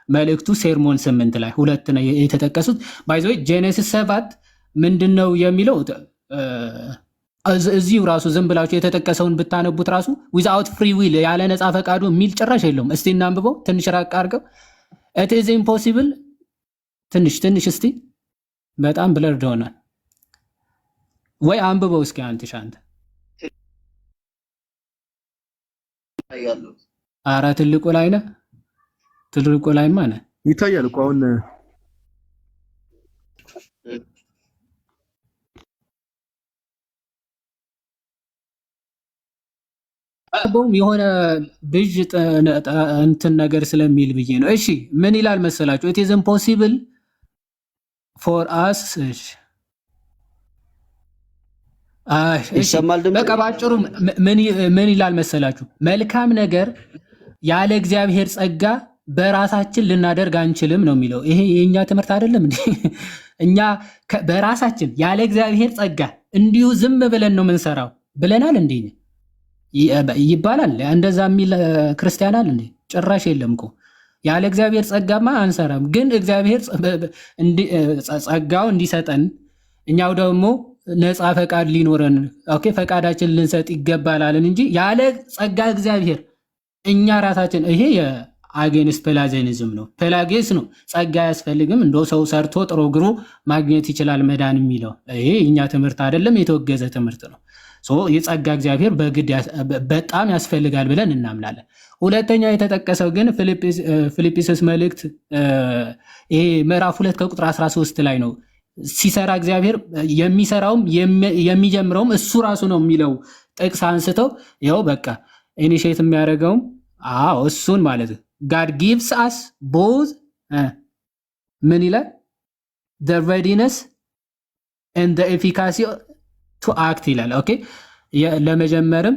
መልእክቱ ሴርሞን 8 ላይ 2 ነው የተጠቀሱት። ባይ ዘ ወይ ጄኔሲስ 7 ምንድነው የሚለው እዚሁ ራሱ ዝም ብላችሁ የተጠቀሰውን ብታነቡት ራሱ ዊዛውት ፍሪ ዊል ያለ ነፃ ፈቃዱ የሚል ጭራሽ የለውም። እስቲ እናንብበው ትንሽ ራቅ አድርገው። ኢት ኢዝ ኢምፖሲብል ትንሽ እስቲ በጣም ብለርድ ሆኗል ወይ አንብበው እስኪ አንተ። ኧረ ትልቁ ላይ ነህ፣ ትልቁ ላይማ ነህ። ይታያል እኮ አሁን የሆነ ብዥ እንትን ነገር ስለሚል ብዬ ነው። እሺ ምን ይላል መሰላችሁ? it is impossible for us በቃ ባጭሩ ምን ይላል መሰላችሁ? መልካም ነገር ያለ እግዚአብሔር ጸጋ በራሳችን ልናደርግ አንችልም ነው የሚለው። ይሄ የኛ ትምህርት አይደለም እንዴ? እኛ በራሳችን ያለ እግዚአብሔር ጸጋ እንዲሁ ዝም ብለን ነው የምንሰራው ብለናል እንዴ? ይባላል እንደዛ የሚል ክርስቲያን አለ እንዴ? ጭራሽ የለም እኮ። ያለ እግዚአብሔር ጸጋማ አንሰራም። ግን እግዚአብሔር ጸጋው እንዲሰጠን እኛው ደግሞ ነፃ ፈቃድ ሊኖረን ኦኬ ፈቃዳችን ልንሰጥ ይገባላልን እንጂ ያለ ጸጋ እግዚአብሔር እኛ ራሳችን ይሄ የአጌንስት ፔላጊያኒዝም ነው። ፔላጊስ ነው ጸጋ አያስፈልግም እንደው ሰው ሰርቶ ጥሮ ግሮ ማግኘት ይችላል መዳን የሚለው ይሄ እኛ ትምህርት አይደለም፣ የተወገዘ ትምህርት ነው። የጸጋ እግዚአብሔር በግድ በጣም ያስፈልጋል ብለን እናምናለን። ሁለተኛ የተጠቀሰው ግን ፊልጵስዩስ መልእክት ይሄ ምዕራፍ 2 ከቁጥር 13 ላይ ነው። ሲሰራ እግዚአብሔር የሚሰራውም የሚጀምረውም እሱ ራሱ ነው የሚለው ጥቅስ አንስተው ይኸው በቃ ኢኒሼት የሚያደርገውም እሱን ማለት God gives us both ምን ይላል the readiness and the efficacy to act ይላል። ኦኬ ለመጀመርም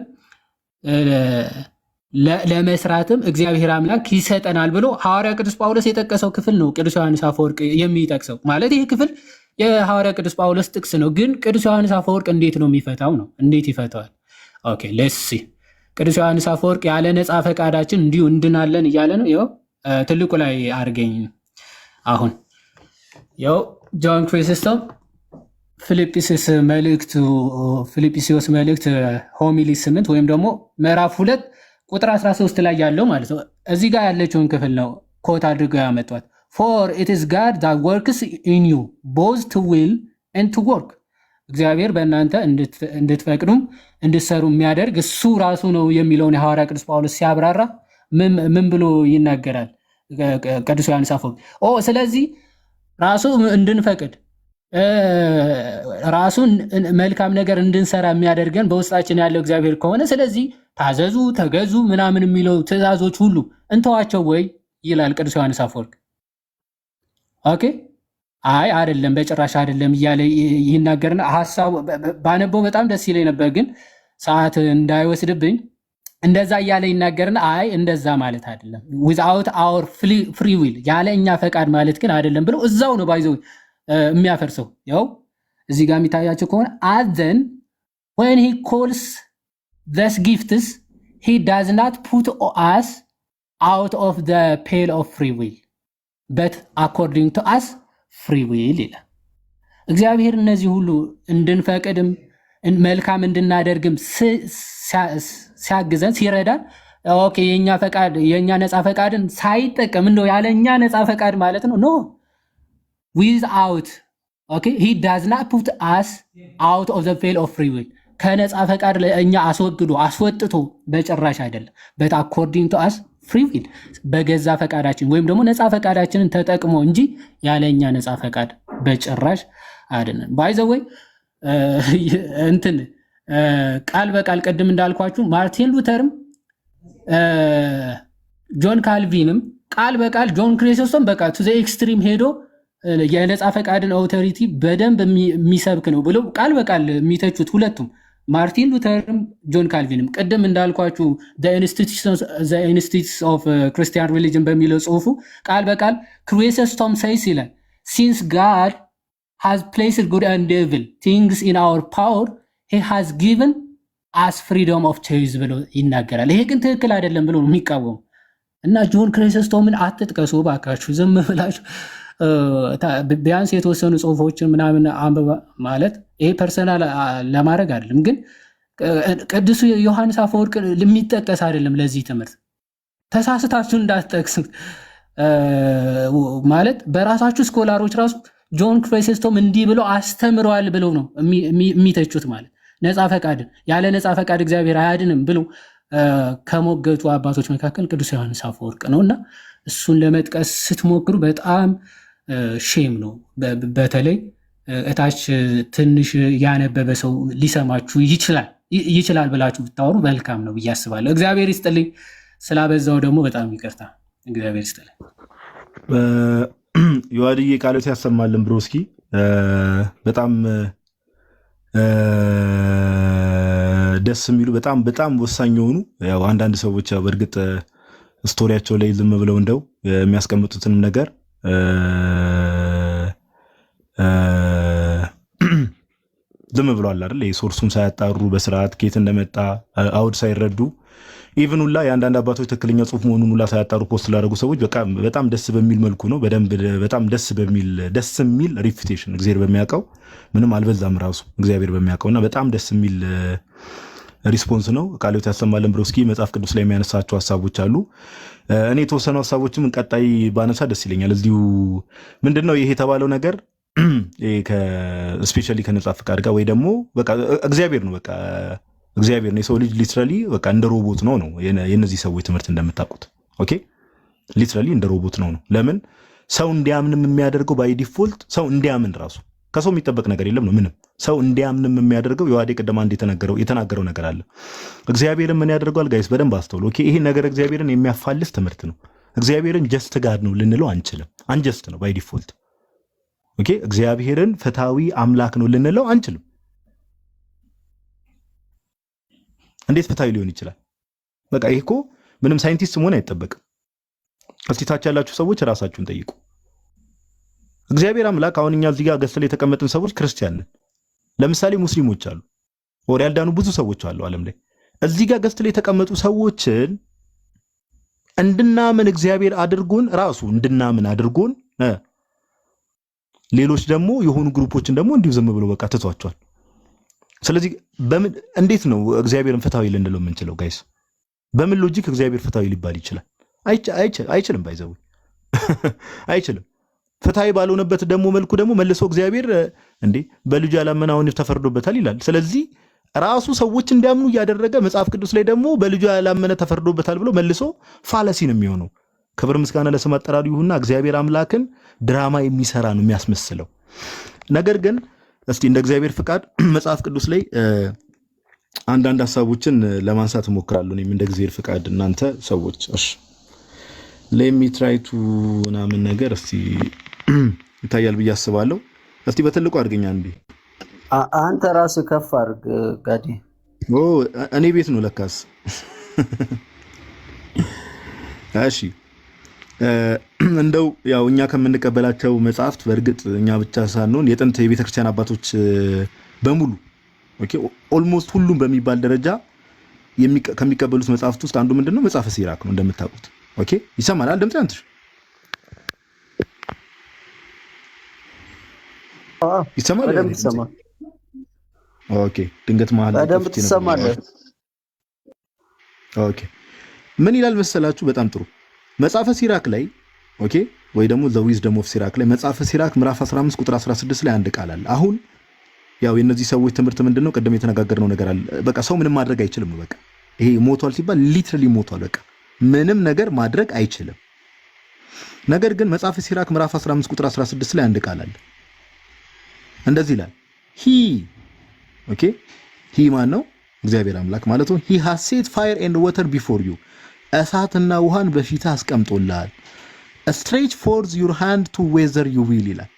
ለመስራትም እግዚአብሔር አምላክ ይሰጠናል ብሎ ሐዋርያ ቅዱስ ጳውሎስ የጠቀሰው ክፍል ነው። ቅዱስ ዮሐንስ አፈወርቅ የሚጠቅሰው ማለት ይህ ክፍል የሐዋርያ ቅዱስ ጳውሎስ ጥቅስ ነው። ግን ቅዱስ ዮሐንስ አፈወርቅ እንዴት ነው የሚፈታው ነው? እንዴት ይፈታዋል? ኦኬ ሌትስ ሲ። ቅዱስ ዮሐንስ አፈወርቅ ያለ ነፃ ፈቃዳችን እንዲሁ እንድናለን እያለ ነው። ይኸው ትልቁ ላይ አድርገኝ። አሁን ይኸው ጆን ክሪሶስቶም ፊልጵስዩስ መልእክት ሆሚሊ 8 ወይም ደግሞ ምዕራፍ 2 ቁጥር 13 ላይ ያለው ማለት ነው። እዚህ ጋር ያለችውን ክፍል ነው ኮት አድርገው ያመጧት። for it is God that works in you both to will and to work እግዚአብሔር በእናንተ እንድትፈቅዱም እንድትሰሩ የሚያደርግ እሱ ራሱ ነው የሚለውን የሐዋርያ ቅዱስ ጳውሎስ ሲያብራራ ምን ብሎ ይናገራል? ቅዱስ ዮሐንስ አፈወርቅ ስለዚህ ራሱ እንድንፈቅድ ራሱን መልካም ነገር እንድንሰራ የሚያደርገን በውስጣችን ያለው እግዚአብሔር ከሆነ ስለዚህ ታዘዙ፣ ተገዙ ምናምን የሚለው ትእዛዞች ሁሉ እንተዋቸው ወይ ይላል ቅዱስ ዮሐንስ አፈወርቅ። ኦኬ አይደለም በጭራሽ አይደለም እያለ ይናገርና ሐሳቡ ባነበው በጣም ደስ ይለኝ ነበር፣ ግን ሰዓት እንዳይወስድብኝ እንደዛ እያለ ይናገርና እንደዛ ማለት አይደለም without our free will ያለ እኛ ፈቃድ ማለት ግን አይደለም ብሎ እዛው ነው ባይዘው የሚያፈርሰው። ያው እዚህ ጋር የሚታያቸው ከሆነ then when he calls these gifts he does not put us out of the pale of free will but according to us free will ይላል። እግዚአብሔር እነዚህ ሁሉ እንድንፈቅድም መልካም እንድናደርግም ሲያግዘን ሲረዳን ኦኬ የኛ ነፃ ፈቃድን ሳይጠቀም እንደው ያለኛ ነፃ ፈቃድ ማለት ነው ኖ without okay he does not put us out of the veil of free will ከነፃ ፈቃድ ለኛ አስወጥቶ በጭራሽ አይደለም but according to us free will በገዛ ፈቃዳችን ወይም ደግሞ ነፃ ፈቃዳችንን ተጠቅሞ እንጂ ያለኛ ነፃ ፈቃድ በጭራሽ አይደለም by the way እንትን ቃል በቃል ቀድም እንዳልኳችሁ ማርቲን ሉተርም ጆን ካልቪንም ቃል በቃል ጆን ክሪስቶስም በቃ to the extreme ሄዶ የነፃ ፈቃድን አውቶሪቲ በደንብ የሚሰብክ ነው ብለው ቃል በቃል የሚተቹት ሁለቱም ማርቲን ሉተርም ጆን ካልቪንም ቀደም እንዳልኳችሁ the institutes of Christian religion በሚለው ጽሁፉ ቃል በቃል ክሪስቶስም says ይላል since God has placed good and evil things in our power he has given us freedom of choice ብሎ ይናገራል። ይሄ ግን ትክክል አይደለም ብሎ ነው የሚቃወሙ እና ጆን ክሪስቶስምን አትጥቀሱ ባካችሁ ዝም ብላችሁ ቢያንስ የተወሰኑ ጽሁፎችን ምናምን አንበባ ማለት ይሄ ፐርሰናል ለማድረግ አይደለም ግን ቅዱስ ዮሐንስ አፈወርቅ ለሚጠቀስ አይደለም ለዚህ ትምህርት ተሳስታችሁ እንዳትጠቅሱ ማለት በራሳችሁ ስኮላሮች ራሱ ጆን ክሪስቶስም እንዲህ ብሎ አስተምሯል ብለው ነው የሚተቹት ማለት ነፃ ፈቃድ ያለ ነፃ ፈቃድ እግዚአብሔር አያድንም ብሎ ከሞገቱ አባቶች መካከል ቅዱስ ዮሐንስ አፈወርቅ ነውና እሱን ለመጥቀስ ስትሞክሩ በጣም ሼም ነው በተለይ እታች ትንሽ ያነበበ ሰው ሊሰማችሁ ይችላል ብላችሁ ብታወሩ መልካም ነው ብያስባለሁ እግዚአብሔር ይስጥልኝ ስላበዛው ደግሞ በጣም ይቅርታ እግዚአብሔር ይስጥልኝ ዮሐንስ ቃሎት ያሰማልን ብሮስኪ በጣም ደስ የሚሉ በጣም ወሳኝ የሆኑ ያው አንዳንድ ሰዎች በእርግጥ ስቶሪያቸው ላይ ዝም ብለው እንደው የሚያስቀምጡትን ነገር ዝም ብለዋል አይደል የሶርሱን ሳያጣሩ በስርዓት ከየት እንደመጣ አውድ ሳይረዱ ኢቭን ሁላ የአንዳንድ አባቶች ትክክለኛ ጽሁፍ መሆኑን ሁላ ሳያጣሩ ፖስት ላደረጉ ሰዎች በጣም ደስ በሚል መልኩ ነው በጣም ደስ የሚል ሪፒቴሽን እግዚአብሔር በሚያውቀው ምንም አልበዛም ራሱ እግዚአብሔር በሚያውቀውና በጣም ደስ የሚል ሪስፖንስ ነው ቃሎት ያሰማልን ብሮስኪ መጽሐፍ ቅዱስ ላይ የሚያነሳቸው ሐሳቦች አሉ እኔ የተወሰኑ ሐሳቦችም ቀጣይ ባነሳ ደስ ይለኛል እዚሁ ምንድነው ይሄ የተባለው ነገር ስፔሻሊ ከነጻ ፈቃድ ጋር ወይ ደግሞ በቃ እግዚአብሔር ነው የሰው ልጅ ሊትራሊ በቃ እንደ ሮቦት ነው የነዚህ ሰዎች ትምህርት እንደምታውቁት ኦኬ ሊትራሊ እንደ ሮቦት ነው ለምን ሰው እንዲያምንም የሚያደርገው ባይ ዲፎልት ሰው እንዲያምን ራሱ ከሰው የሚጠበቅ ነገር የለም ነው ምንም ሰው እንዲያምንም የሚያደርገው የዋዴ ቀደም አንድ የተናገረው ነገር አለ እግዚአብሔርን ምን ያደርጋል ጋይስ በደንብ አስተውሉ ኦኬ ይሄ ነገር እግዚአብሔርን የሚያፋልስ ትምህርት ነው እግዚአብሔርን ጀስት ጋድ ነው ልንለው አንችልም አንጀስት ነው ባይ ዲፎልት ኦኬ እግዚአብሔርን ፍትሃዊ አምላክ ነው ልንለው አንችልም እንዴት ፍትሃዊ ሊሆን ይችላል በቃ ይሄ እኮ ምንም ሳይንቲስት መሆን አይጠበቅም እስቲ ታች ያላችሁ ሰዎች ራሳችሁን ጠይቁ እግዚአብሔር አምላክ አሁን እኛ እዚህ ጋር ገስለ የተቀመጥን ሰዎች ክርስቲያን ነን ለምሳሌ ሙስሊሞች አሉ ወር ያልዳኑ ብዙ ሰዎች አሉ ዓለም ላይ እዚህ ጋር ገስለ የተቀመጡ ሰዎችን እንድናምን እግዚአብሔር አድርጎን ራሱ እንድናምን አድርጎን ሌሎች ደግሞ የሆኑ ግሩፖችን ደግሞ እንዲሁ ዝም ብሎ በቃ ተቷቸዋል ስለዚህ በምን እንዴት ነው እግዚአብሔርን ፍትሃዊ ልንለው የምንችለው ጋይስ በምን ሎጂክ እግዚአብሔር ፍትሃዊ ሊባል ይችላል አይችልም ባይዘው አይችልም ፍትሃዊ ባልሆነበት ደግሞ መልኩ ደግሞ መልሶ እግዚአብሔር እንዴ በልጁ ያላመነውን ተፈርዶበታል ይላል ስለዚህ ራሱ ሰዎች እንዲያምኑ ያደረገ መጽሐፍ ቅዱስ ላይ ደግሞ በልጁ ያላመነ ተፈርዶበታል ብሎ መልሶ ፋለሲ ነው የሚሆነው ክብር ምስጋና ለስም አጠራሩ ይሁንና እግዚአብሔር አምላክን ድራማ የሚሰራ ነው የሚያስመስለው ነገር ግን እስቲ እንደ እግዚአብሔር ፍቃድ መጽሐፍ ቅዱስ ላይ አንዳንድ ሐሳቦችን ለማንሳት እሞክራለሁ እኔም እንደ እግዚአብሔር ፍቃድ እናንተ ሰዎች እሺ let me try to ናምን ነገር እስቲ ይታያል ብዬ አስባለሁ እስቲ በትልቁ አድርገኛ እንዴ አንተ ራስ ከፍ አድርግ ጋዲ እኔ ቤት ነው ለካስ እሺ እንደው ያው እኛ ከምንቀበላቸው መጽሐፍት በእርግጥ እኛ ብቻ ሳንሆን የጥንት የቤተክርስቲያን አባቶች በሙሉ ኦኬ ኦልሞስት ሁሉም በሚባል ደረጃ ከሚቀበሉት መጽሐፍት ውስጥ አንዱ ምንድነው መጽሐፈ ሲራክ ነው እንደምታውቁት ኦኬ ይሰማል ድምጽ አንተ ይሰማል በደንብ ይሰማል። ኦኬ ድንገት መሀል በደንብ ትሰማለህ። ኦኬ ምን ይላል መሰላችሁ? በጣም ጥሩ መጽሐፈ ሲራክ ላይ ኦኬ ወይ ደግሞ ዘ ዊዝደም ኦፍ ሲራክ ላይ መጽሐፈ ሲራክ ምዕራፍ 15 ቁጥር 16 ላይ አንድ ቃል አለ። አሁን ያው የነዚህ ሰዎች ትምህርት ምንድነው? ቀደም የተነጋገርነው ነገር አለ። በቃ ሰው ምንም ማድረግ አይችልም። በቃ ይሄ ሞቷል ሲባል ሊትራሊ ሞቷል። በቃ ምንም ነገር ማድረግ አይችልም። ነገር ግን መጽሐፈ ሲራክ ምዕራፍ 15 ቁጥር 16 ላይ አንድ ቃል አለ። እንደዚህ ይላል ሂ ኦኬ ሂ ማን ነው? እግዚአብሔር አምላክ ማለት ነው። ሂ ሃዝ ሴት ፋየር ኤንድ ዋተር ቢፎር ዩ እሳትና ውሃን በፊትህ አስቀምጦልሃል። ስትሬች ፎርዝ ዩር ሃንድ ቱ ዌዘር ዩ ዊል ይላል።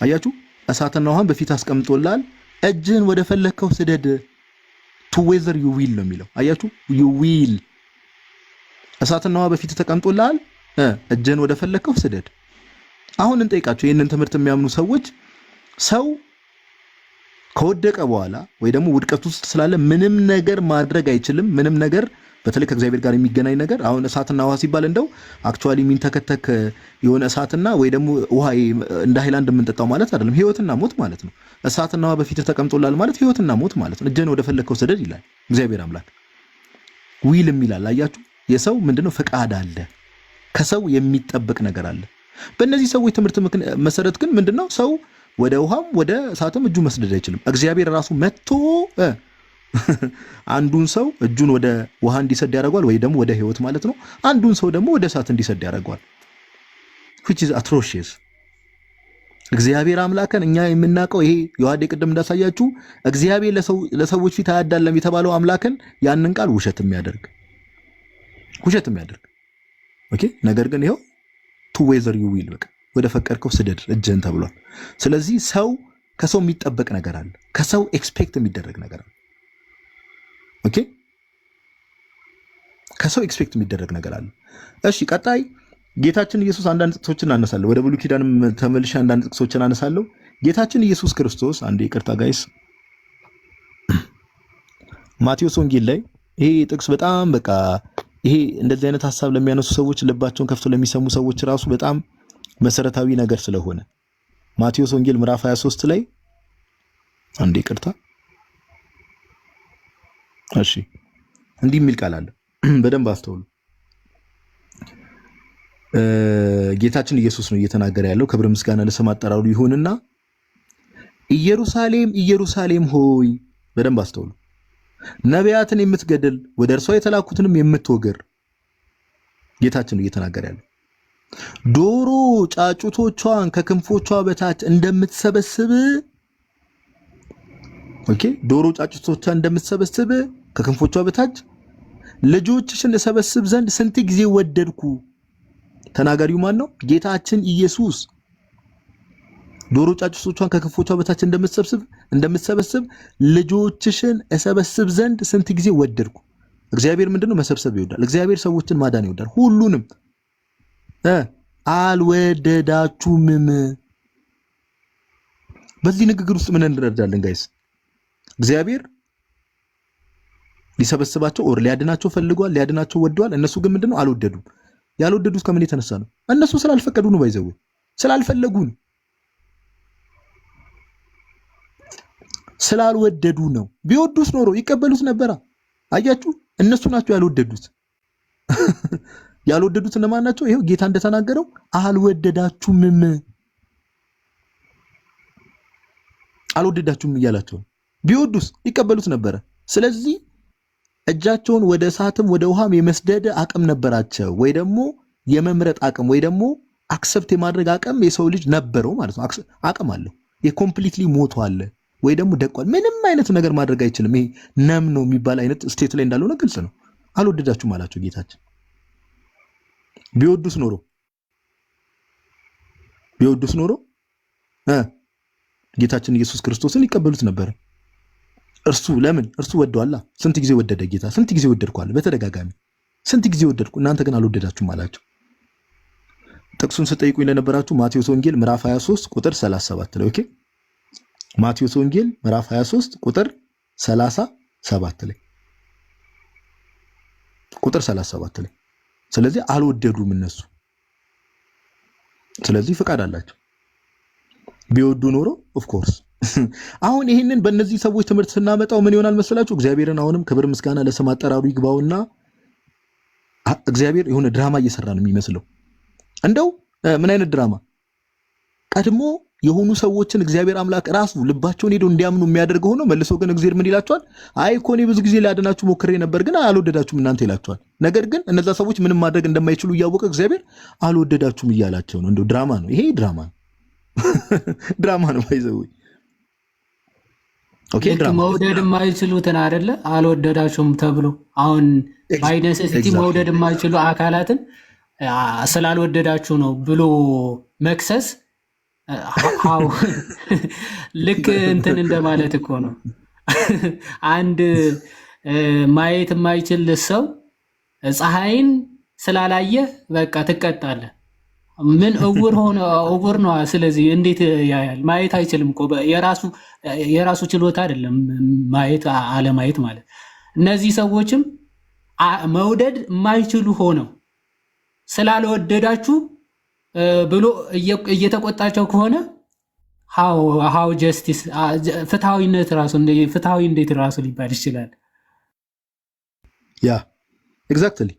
አያችሁ እሳትና ውሃን በፊትህ አስቀምጦልሃል፣ እጅህን ወደ ፈለከው ስደድ። ቱ ዌዘር ዩ ዊል ነው የሚለው። አያችሁ ዩ ዊል እሳትና ውሃ በፊትህ ተቀምጦልሃል፣ እጅህን ወደ ፈለከው ስደድ። አሁን እንጠይቃቸው ይህንን ትምህርት የሚያምኑ ሰዎች ሰው ከወደቀ በኋላ ወይ ደግሞ ውድቀት ውስጥ ስላለ ምንም ነገር ማድረግ አይችልም። ምንም ነገር በተለይ ከእግዚአብሔር ጋር የሚገናኝ ነገር አሁን እሳትና ውሃ ሲባል እንደው አክቹአሊ የሚንተከተክ የሆነ እሳትና ወይ ደግሞ ውሃ እንደ ሃይላንድ የምንጠጣው ማለት አይደለም። ህይወትና ሞት ማለት ነው። እሳትና ውሃ በፊት ተቀምጦላል ማለት ህይወትና ሞት ማለት ነው። እጅን ወደ ፈለከው ስደድ ይላል እግዚአብሔር አምላክ። ዊልም ይላል። አያችሁ የሰው ምንድነው ፈቃድ አለ፣ ከሰው የሚጠበቅ ነገር አለ። በእነዚህ ሰዎች ትምህርት መሰረት ግን ምንድነው ሰው ወደ ውሃም ወደ እሳትም እጁ መስደድ አይችልም። እግዚአብሔር ራሱ መጥቶ አንዱን ሰው እጁን ወደ ውሃ እንዲሰድ ያደርገዋል፣ ወይ ደግሞ ወደ ህይወት ማለት ነው። አንዱን ሰው ደግሞ ወደ እሳት እንዲሰድ ያደርገዋል። which is atrocious። እግዚአብሔር አምላክን እኛ የምናውቀው ይሄ ዮሐዴ ቅድም እንዳሳያችሁ እግዚአብሔር ለሰዎች ፊት አያዳለም የተባለው አምላክን ያንን ቃል ውሸት የሚያደርግ ኦኬ። ነገር ግን ይሄው ቱ ዌዘር ዩ ዊል በቃ ወደ ፈቀድከው ስደድ እጅህን ተብሏል። ስለዚህ ሰው ከሰው የሚጠበቅ ነገር አለ፣ ከሰው ኤክስፔክት የሚደረግ ነገር አለ። ኦኬ ከሰው ኤክስፔክት የሚደረግ ነገር አለ። እሺ ቀጣይ ጌታችን ኢየሱስ አንዳንድ ጥቅሶችን አነሳለሁ። ወደ ብሉይ ኪዳንም ተመልሼ አንዳንድ ጥቅሶችን አነሳለሁ። ጌታችን ኢየሱስ ክርስቶስ አንዴ ይቅርታ ጋይስ፣ ማቴዎስ ወንጌል ላይ ይሄ ጥቅስ በጣም በቃ ይሄ እንደዚህ አይነት ሐሳብ ለሚያነሱ ሰዎች ልባቸውን ከፍቶ ለሚሰሙ ሰዎች ራሱ በጣም መሰረታዊ ነገር ስለሆነ ማቴዎስ ወንጌል ምዕራፍ 23 ላይ አንዴ ይቅርታ እሺ እንዲህ የሚል ቃል አለ። በደንብ አስተውሉ። ጌታችን ኢየሱስ ነው እየተናገረ ያለው። ክብር ምስጋና ለስም አጠራሩ ይሁንና ኢየሩሳሌም ኢየሩሳሌም ሆይ፣ በደንብ አስተውሉ፣ ነቢያትን የምትገድል ወደ እርሷ የተላኩትንም የምትወግር ጌታችን ነው እየተናገረ ያለው። ዶሮ ጫጩቶቿን ከክንፎቿ በታች እንደምትሰበስብ ኦኬ፣ ዶሮ ጫጩቶቿን እንደምትሰበስብ ከክንፎቿ በታች ልጆችሽን እሰበስብ ዘንድ ስንት ጊዜ ወደድኩ። ተናጋሪው ማን ነው? ጌታችን ኢየሱስ። ዶሮ ጫጩቶቿን ከክንፎቿ በታች እንደምትሰበስብ ልጆችሽን እሰበስብ ዘንድ ስንት ጊዜ ወደድኩ። እግዚአብሔር ምንድነው? መሰብሰብ ይወዳል። እግዚአብሔር ሰዎችን ማዳን ይወዳል። ሁሉንም አልወደዳችሁምም። በዚህ ንግግር ውስጥ ምን እንረዳለን ጋይስ? እግዚአብሔር ሊሰበስባቸው ኦር ሊያድናቸው ፈልጓል፣ ሊያድናቸው ወደዋል። እነሱ ግን ምንድነው? አልወደዱም። ያልወደዱት ከምን የተነሳ ነው? እነሱ ስላልፈቀዱ ነው። ባይዘው ስላልፈለጉ ነው፣ ስላልወደዱ ነው። ቢወዱስ ኖሮ ይቀበሉት ነበር። አያችሁ፣ እነሱ ናቸው ያልወደዱት። ያልወደዱት እነማን ናቸው? ይሄው ጌታ እንደተናገረው አልወደዳችሁምም፣ አልወደዳችሁም እያላቸው። ቢወዱስ ይቀበሉት ነበረ። ስለዚህ እጃቸውን ወደ እሳትም ወደ ውሃም የመስደድ አቅም ነበራቸው፣ ወይ ደግሞ የመምረጥ አቅም ወይ ደግሞ አክሰፕት የማድረግ አቅም የሰው ልጅ ነበረው ማለት ነው። አቅም አለው። የኮምፕሊትሊ ሞቷል ወይ ደግሞ ደቋል። ምንም አይነት ነገር ማድረግ አይችልም። ይሄ ነም ነው የሚባል አይነት ስቴት ላይ እንዳልሆነ ግልጽ ነው። አልወደዳችሁም አላቸው ጌታችን። ቢወዱስ ኖሮ ጌታችን ኢየሱስ ክርስቶስን ይቀበሉት ነበር። ለምን? እርሱ ወደዋላ። ስንት ጊዜ ወደደ ጌታ? ስንት ጊዜ ወደድኩ አለ በተደጋጋሚ። ስንት ጊዜ ወደድኩ፣ እናንተ ግን አልወደዳችሁም አላቸው። ጥቅሱን ስጠይቁኝ ለነበራችሁ ማቴዎስ ወንጌል ምዕራፍ 23 ቁጥር 37 ላይ ኦኬ። ማቴዎስ ወንጌል ምዕራፍ 23 ቁጥር 37 ላይ ቁጥር 37 ላይ። ስለዚህ አልወደዱም እነሱ። ስለዚህ ፍቃድ አላቸው። ቢወዱ ኖሮ ኦፍ ኮርስ አሁን ይህንን በእነዚህ ሰዎች ትምህርት ስናመጣው ምን ይሆናል መሰላችሁ? እግዚአብሔርን አሁንም ክብር ምስጋና ለስም አጠራሩ ይግባውና እግዚአብሔር የሆነ ድራማ እየሰራ ነው የሚመስለው። እንደው ምን አይነት ድራማ? ቀድሞ የሆኑ ሰዎችን እግዚአብሔር አምላክ ራሱ ልባቸውን ሄዶ እንዲያምኑ የሚያደርገው ሆኖ መልሶ ግን እግዚአብሔር ምን ይላቸዋል? አይ እኮ እኔ ብዙ ጊዜ ላድናችሁ ሞክሬ ነበር ግን አልወደዳችሁም እናንተ ይላቸዋል። ነገር ግን እነዛ ሰዎች ምንም ማድረግ እንደማይችሉ እያወቀ እግዚአብሔር አልወደዳችሁም እያላቸው ነው። እንደው ድራማ ነው ይሄ፣ ድራማ ነው ድራማ ነው ባይዘው። ኦኬ ድራማ መውደድ የማይችሉትን አይደለ አልወደዳችሁም ተብሎ አሁን ባይነሲቲ መውደድ የማይችሉ አካላትን ስላልወደዳችሁ ነው ብሎ መክሰስ አው ልክ እንትን እንደማለት እኮ ነው። አንድ ማየት የማይችል ሰው ፀሐይን ስላላየ በቃ ትቀጣለህ። ምን እውር ነው። ስለዚህ እንዴት ያያል? ማየት አይችልም እኮ የራሱ ችሎታ አይደለም ማየት አለማየት ማለት። እነዚህ ሰዎችም መውደድ የማይችሉ ሆነው ስላልወደዳችሁ ብሎ እየተቆጣቸው ከሆነ ሃው ጀስቲስ ፍትሃዊነት ራሱ ፍትሃዊ እንዴት ራሱ ሊባል ይችላል? ያ ኤግዛክትሊ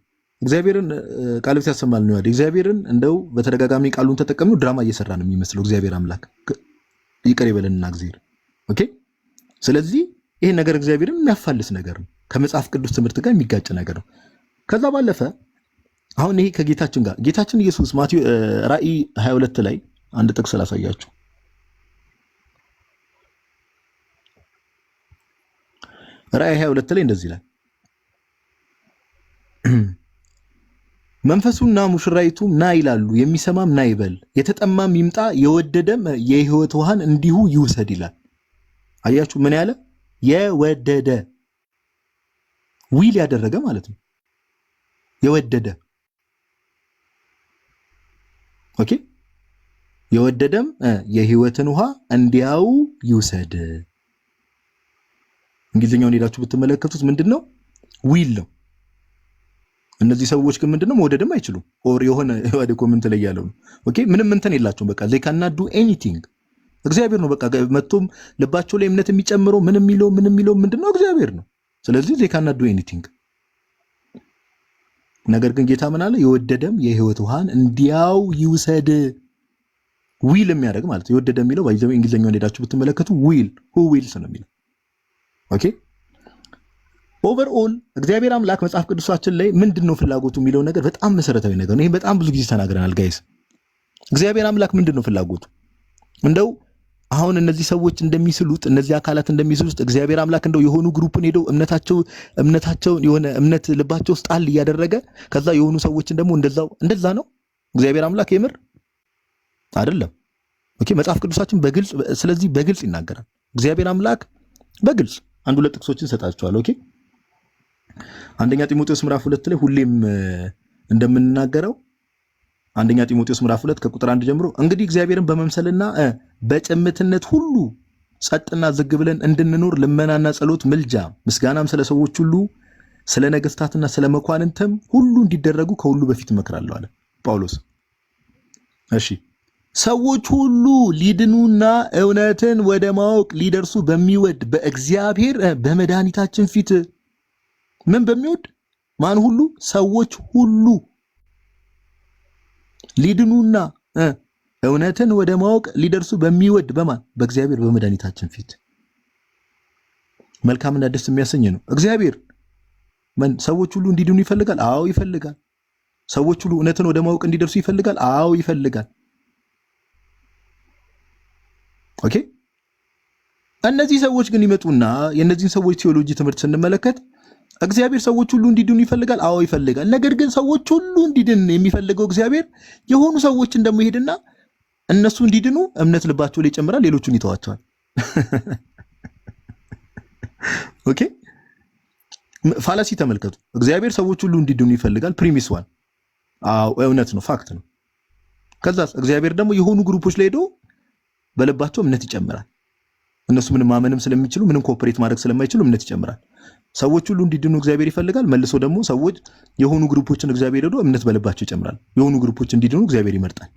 እግዚአብሔርን ቃል ብቻ ያሰማል ነው ያለው። እግዚአብሔርን እንደው በተደጋጋሚ ቃሉን ተጠቀምነው ድራማ እየሰራ ነው የሚመስለው። እግዚአብሔር አምላክ ይቅር ይበለንና እግዚአብሔር ኦኬ። ስለዚህ ይሄ ነገር እግዚአብሔርን የሚያፋልስ ነገር ነው፣ ከመጽሐፍ ቅዱስ ትምህርት ጋር የሚጋጭ ነገር ነው። ከዛ ባለፈ አሁን ይሄ ከጌታችን ጋር ጌታችን ኢየሱስ ራእይ 22 ላይ አንድ ጥቅስ ላሳያችሁ። ራእይ 22 ላይ እንደዚህ ይላል፣ መንፈሱና ሙሽራይቱም ና ይላሉ፣ የሚሰማም ና ይበል፣ የተጠማም ይምጣ፣ የወደደም የሕይወት ውሃን እንዲሁ ይውሰድ ይላል። አያችሁ ምን ያለ? የወደደ ዊል ያደረገ ማለት ነው። የወደደ ኦኬ፣ የወደደም የሕይወትን ውሃ እንዲያው ይውሰድ። እንግሊዝኛውን ሄዳችሁ ብትመለከቱት ምንድነው? ዊል ነው። እነዚህ ሰዎች ግን ምንድነው መውደድም አይችሉም። ኦር የሆነ ወደ ኮሜንት ላይ ያለው ነው ኦኬ፣ ምንም እንትን የላቸውም። በቃ they cannot do anything። እግዚአብሔር ነው በቃ መጥቶም ልባቸው ላይ እምነት የሚጨምረው ምን የሚለው ምንድነው? እግዚአብሔር ነው። ስለዚህ they cannot do anything። ነገር ግን ጌታ ምን አለ? የወደደም የሕይወት ውሃን እንዲያው ይውሰድ። ዊል የሚያደርግ ማለት የወደደ የሚለው ባይዘው እንግሊዝኛውን ሄዳችሁ ብትመለከቱ ዊል who wills ነው የሚለው ኦኬ። ኦቨርኦል እግዚአብሔር አምላክ መጽሐፍ ቅዱሳችን ላይ ምንድነው ፍላጎቱ የሚለው ነገር በጣም መሰረታዊ ነገር ነው። ይሄ በጣም ብዙ ጊዜ ተናግረናል ጋይስ። እግዚአብሔር አምላክ ምንድነው ፍላጎቱ? እንደው አሁን እነዚህ ሰዎች እንደሚስሉት እነዚህ አካላት እንደሚስሉት እግዚአብሔር አምላክ እንደው የሆኑ ግሩፕን ሄደው እምነታቸው የሆነ እምነት ልባቸው ውስጥ ጣል እያደረገ ከዛ የሆኑ ሰዎችን ደግሞ እንደዛ ነው እግዚአብሔር አምላክ የምር አይደለም። ኦኬ መጽሐፍ ቅዱሳችን በግልጽ ስለዚህ በግልጽ ይናገራል። እግዚአብሔር አምላክ በግልጽ አንድ ሁለት ጥቅሶችን ሰጣችኋለሁ። ኦኬ አንደኛ ጢሞቴዎስ ምዕራፍ 2 ላይ ሁሌም እንደምንናገረው አንደኛ ጢሞቴዎስ ምዕራፍ 2 ከቁጥር 1 ጀምሮ እንግዲህ እግዚአብሔርን በመምሰልና በጭምትነት ሁሉ ጸጥና ዝግ ብለን እንድንኖር ልመናና ጸሎት፣ ምልጃ፣ ምስጋናም ስለ ሰዎች ሁሉ ስለ ነገስታትና ስለ መኳንንትም ሁሉ እንዲደረጉ ከሁሉ በፊት እመክራለሁ አለ ጳውሎስ። እሺ ሰዎች ሁሉ ሊድኑና እውነትን ወደ ማወቅ ሊደርሱ በሚወድ በእግዚአብሔር በመድኃኒታችን ፊት ምን በሚወድ ማን ሁሉ? ሰዎች ሁሉ ሊድኑና እውነትን ወደ ማወቅ ሊደርሱ በሚወድ በማን? በእግዚአብሔር በመድኃኒታችን ፊት። መልካምና ደስ የሚያሰኝ ነው። እግዚአብሔር ሰዎች ሁሉ እንዲድኑ ይፈልጋል። አዎ ይፈልጋል። ሰዎች ሁሉ እውነትን ወደ ማወቅ እንዲደርሱ ይፈልጋል። አዎ ይፈልጋል። ኦኬ እነዚህ ሰዎች ግን ይመጡና የእነዚህን ሰዎች ቴዎሎጂ ትምህርት ስንመለከት እግዚአብሔር ሰዎች ሁሉ እንዲድኑ ይፈልጋል። አዎ ይፈልጋል። ነገር ግን ሰዎች ሁሉ እንዲድን የሚፈልገው እግዚአብሔር የሆኑ ሰዎችን ደግሞ ይሄድና እነሱ እንዲድኑ እምነት ልባቸው ላይ ይጨምራል፣ ሌሎቹን ይተዋቸዋል። ኦኬ ፋላሲ ተመልከቱ። እግዚአብሔር ሰዎች ሁሉ እንዲድኑ ይፈልጋል። ፕሪሚስ ዋን አዎ እውነት ነው፣ ፋክት ነው። ከዛ እግዚአብሔር ደግሞ የሆኑ ግሩፖች ላይ ሄዶ በልባቸው እምነት ይጨምራል። እነሱ ምንም ማመንም ስለሚችሉ ምንም ኮኦፐሬት ማድረግ ስለማይችሉ እምነት ይጨምራል። ሰዎች ሁሉ እንዲድኑ እግዚአብሔር ይፈልጋል። መልሶ ደግሞ ሰዎች የሆኑ ግሩፖችን እግዚአብሔር ሄዶ እምነት በልባቸው ይጨምራል። የሆኑ ግሩፖች እንዲድኑ እግዚአብሔር ይመርጣል።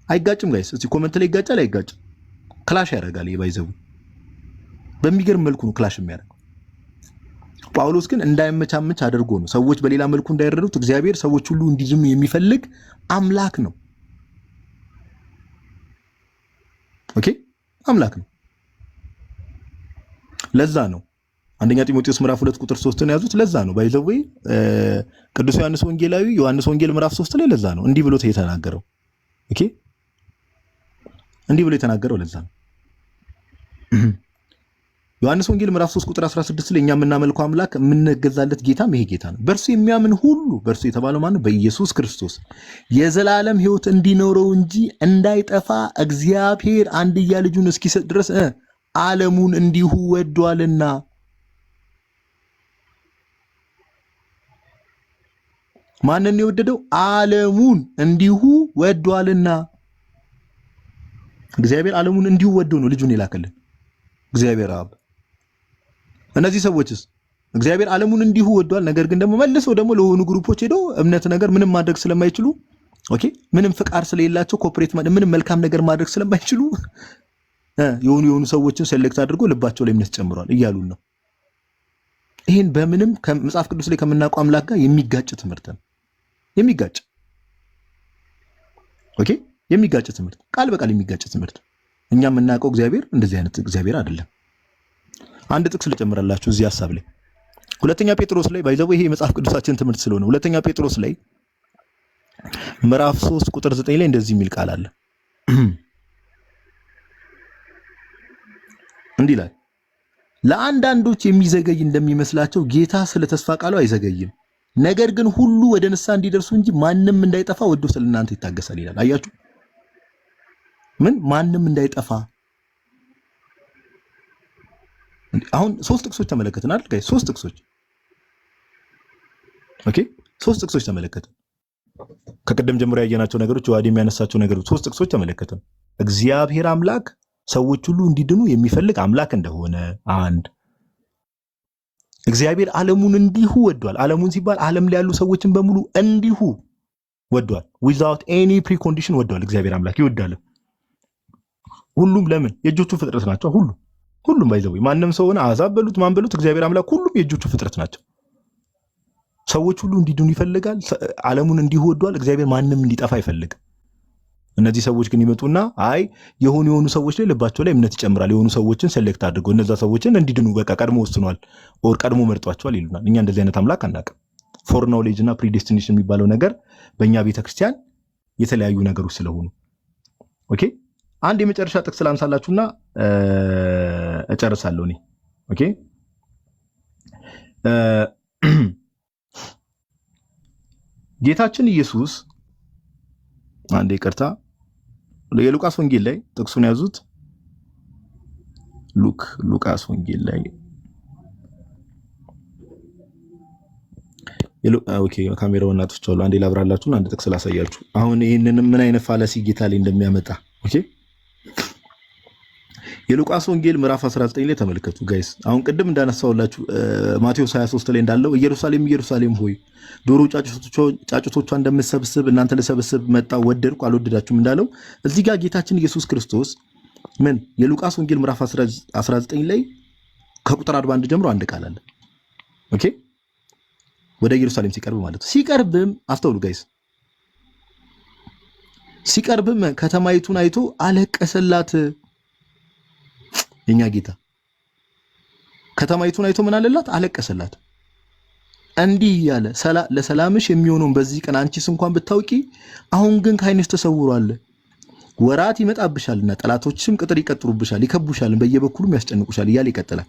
አይጋጭም ጋይስ? እስቲ ኮመንት ላይ ይጋጫል አይጋጭም? ክላሽ ያደርጋል። ይባይዘው በሚገርም መልኩ ነው ክላሽ የሚያደርገው። ጳውሎስ ግን እንዳይመቻመች አድርጎ ነው ሰዎች በሌላ መልኩ እንዳይረዱት። እግዚአብሔር ሰዎች ሁሉ እንዲድኑ የሚፈልግ አምላክ ነው። ኦኬ አምላክ ነው። ለዛ ነው አንደኛ ጢሞቴዎስ ምዕራፍ 2 ቁጥር 3 ነው ያዙት። ለዛ ነው ባይዘው ቅዱስ ዮሐንስ ወንጌላዊ ዮሐንስ ወንጌል ምዕራፍ 3 ላይ ለዛ ነው እንዲህ ብሎ የተናገረው። ኦኬ እንዲህ ብሎ የተናገረው ለዛ ነው። ዮሐንስ ወንጌል ምዕራፍ 3 ቁጥር 16 ላይ እኛ የምናመልከው አምላክ የምንገዛለት ጌታም ይሄ ጌታ ነው። በእርሱ የሚያምን ሁሉ በእርሱ የተባለው ማን ነው? በኢየሱስ ክርስቶስ የዘላለም ሕይወት እንዲኖረው እንጂ እንዳይጠፋ እግዚአብሔር አንድያ ልጁን እስኪሰጥ ድረስ ዓለሙን እንዲሁ ወዷልና። ማንን የወደደው? ዓለሙን እንዲሁ ወዷልና። እግዚአብሔር ዓለሙን እንዲሁ ወዶ ነው ልጁን የላከልን እግዚአብሔር አብ። እነዚህ ሰዎችስ እግዚአብሔር ዓለሙን እንዲሁ ወዷል። ነገር ግን ደግሞ መልሰው ደግሞ ለሆኑ ግሩፖች ሄደው እምነት ነገር ምንም ማድረግ ስለማይችሉ ኦኬ ምንም ፍቃድ ስለሌላቸው ኮርፖሬት ምንም መልካም ነገር ማድረግ ስለማይችሉ የሆኑ ሰዎችን ሴሌክት አድርጎ ልባቸው ላይ እምነት ጨምሯል እያሉን ነው። ይሄን በምንም ከመጽሐፍ ቅዱስ ላይ ከምናውቀው አምላክ ጋር የሚጋጭ ትምህርት ነው። የሚጋጭ ኦኬ የሚጋጭ ትምህርት፣ ቃል በቃል የሚጋጭ ትምህርት። እኛ የምናውቀው እግዚአብሔር እንደዚህ አይነት እግዚአብሔር አይደለም። አንድ ጥቅስ ልጨምራላችሁ እዚህ ሐሳብ ላይ ሁለተኛ ጴጥሮስ ላይ ባይዘው ይሄ የመጽሐፍ ቅዱሳችን ትምህርት ስለሆነ ሁለተኛ ጴጥሮስ ላይ ምዕራፍ 3 ቁጥር 9 ላይ እንደዚህ የሚል ቃል አለ። እንዲህ ላይ ለአንዳንዶች የሚዘገይ እንደሚመስላቸው ጌታ ስለ ተስፋ ቃሉ አይዘገይም፣ ነገር ግን ሁሉ ወደ ንስሐ እንዲደርሱ እንጂ ማንም እንዳይጠፋ ወዶ ስለእናንተ ይታገሳል ይላል። አያችሁ ምን ማንም እንዳይጠፋ። አሁን 3 ጥቅሶች ተመለከትን አይደል ጋይስ? 3 ጥቅሶች ኦኬ 3 ጥቅሶች ተመለከትን። ከቀደም ጀምሮ ያየናቸው ነገሮች ዋዲ የሚያነሳቸው ነገሮች 3 ጥቅሶች ተመለከትን። እግዚአብሔር አምላክ ሰዎች ሁሉ እንዲድኑ የሚፈልግ አምላክ እንደሆነ አንድ፣ እግዚአብሔር ዓለሙን እንዲሁ ወዷል። ዓለሙን ሲባል ዓለም ላይ ያሉ ሰዎችን በሙሉ እንዲሁ ወዷል። without any precondition ወዷል። እግዚአብሔር አምላክ ይወዳል ሁሉም። ለምን? የእጆቹ ፍጥረት ናቸው። ሁሉም ባይዘው ማንም ሰው ሆነ አሕዛብ በሉት ማን በሉት እግዚአብሔር አምላክ ሁሉም የእጆቹ ፍጥረት ናቸው። ሰዎች ሁሉ እንዲድኑ ይፈልጋል። ዓለሙን እንዲሁ ወዷል። እግዚአብሔር ማንም እንዲጠፋ አይፈልግም። እነዚህ ሰዎች ግን ይመጡና አይ የሆኑ ሰዎች ላይ ልባቸው ላይ እምነት ይጨምራል። የሆኑ ሰዎችን ሴሌክት አድርገው እነዛ ሰዎችን እንዲድኑ በቃ ቀድሞ ወስኗል ኦር ቀድሞ መርጧቸዋል ይሉናል። እኛ እንደዚህ አይነት አምላክ አናውቅም። ፎር ኖሌጅ እና ፕሪዴስቲኔሽን የሚባለው ነገር በእኛ ቤተክርስቲያን የተለያዩ ነገሮች ስለሆኑ ኦኬ አንድ የመጨረሻ ጥቅስ ላንሳላችሁና እጨርሳለሁ እኔ ኦኬ ጌታችን ኢየሱስ አንዴ ይቅርታ የሉቃስ ወንጌል ላይ ጥቅሱን ያዙት። ሉቃስ ወንጌል ላይ ኦኬ ካሜራውን አጥፍቻለሁ። አንዴ ላብራላችሁና አንድ ጥቅስ ላሳያችሁ። አሁን ይሄንን ምን አይነት ፋላሲ ጌታ ላይ እንደሚያመጣ ኦኬ የሉቃስ ወንጌል ምዕራፍ 19 ላይ ተመልከቱ ጋይስ። አሁን ቅድም እንዳነሳውላችሁ ማቴዎስ 23 ላይ እንዳለው ኢየሩሳሌም ሆይ ዶሮ ጫጩቶቿ እንደምትሰበስብ እናንተ ልሰበስብ መጣሁ፣ ወደድኩ አልወደዳችሁም እንዳለው እዚህ ጋር ጌታችን ኢየሱስ ክርስቶስ ምን የሉቃስ ወንጌል ምዕራፍ 19 ላይ ከቁጥር 41 ጀምሮ አንድ ቃል አለ ኦኬ ወደ ኢየሩሳሌም ሲቀርብ ማለት ነው። ሲቀርብም አስተውሉ ጋይስ፣ ሲቀርብም ከተማይቱን አይቶ አለቀሰላት። የኛ ጌታ ከተማይቱን አይቶ ምን አለላት? አለቀሰላት። እንዲህ ያለ ለሰላምሽ የሚሆነውን በዚህ ቀን አንቺስ እንኳን ብታውቂ፣ አሁን ግን ከዓይንሽ ተሰውሯል። ወራት ይመጣብሻልና ጠላቶችሽም ቅጥር ይቀጥሩብሻል፣ ይከቡሻል፣ በየበኩሉም ያስጨንቁሻል እያለ ይቀጥላል።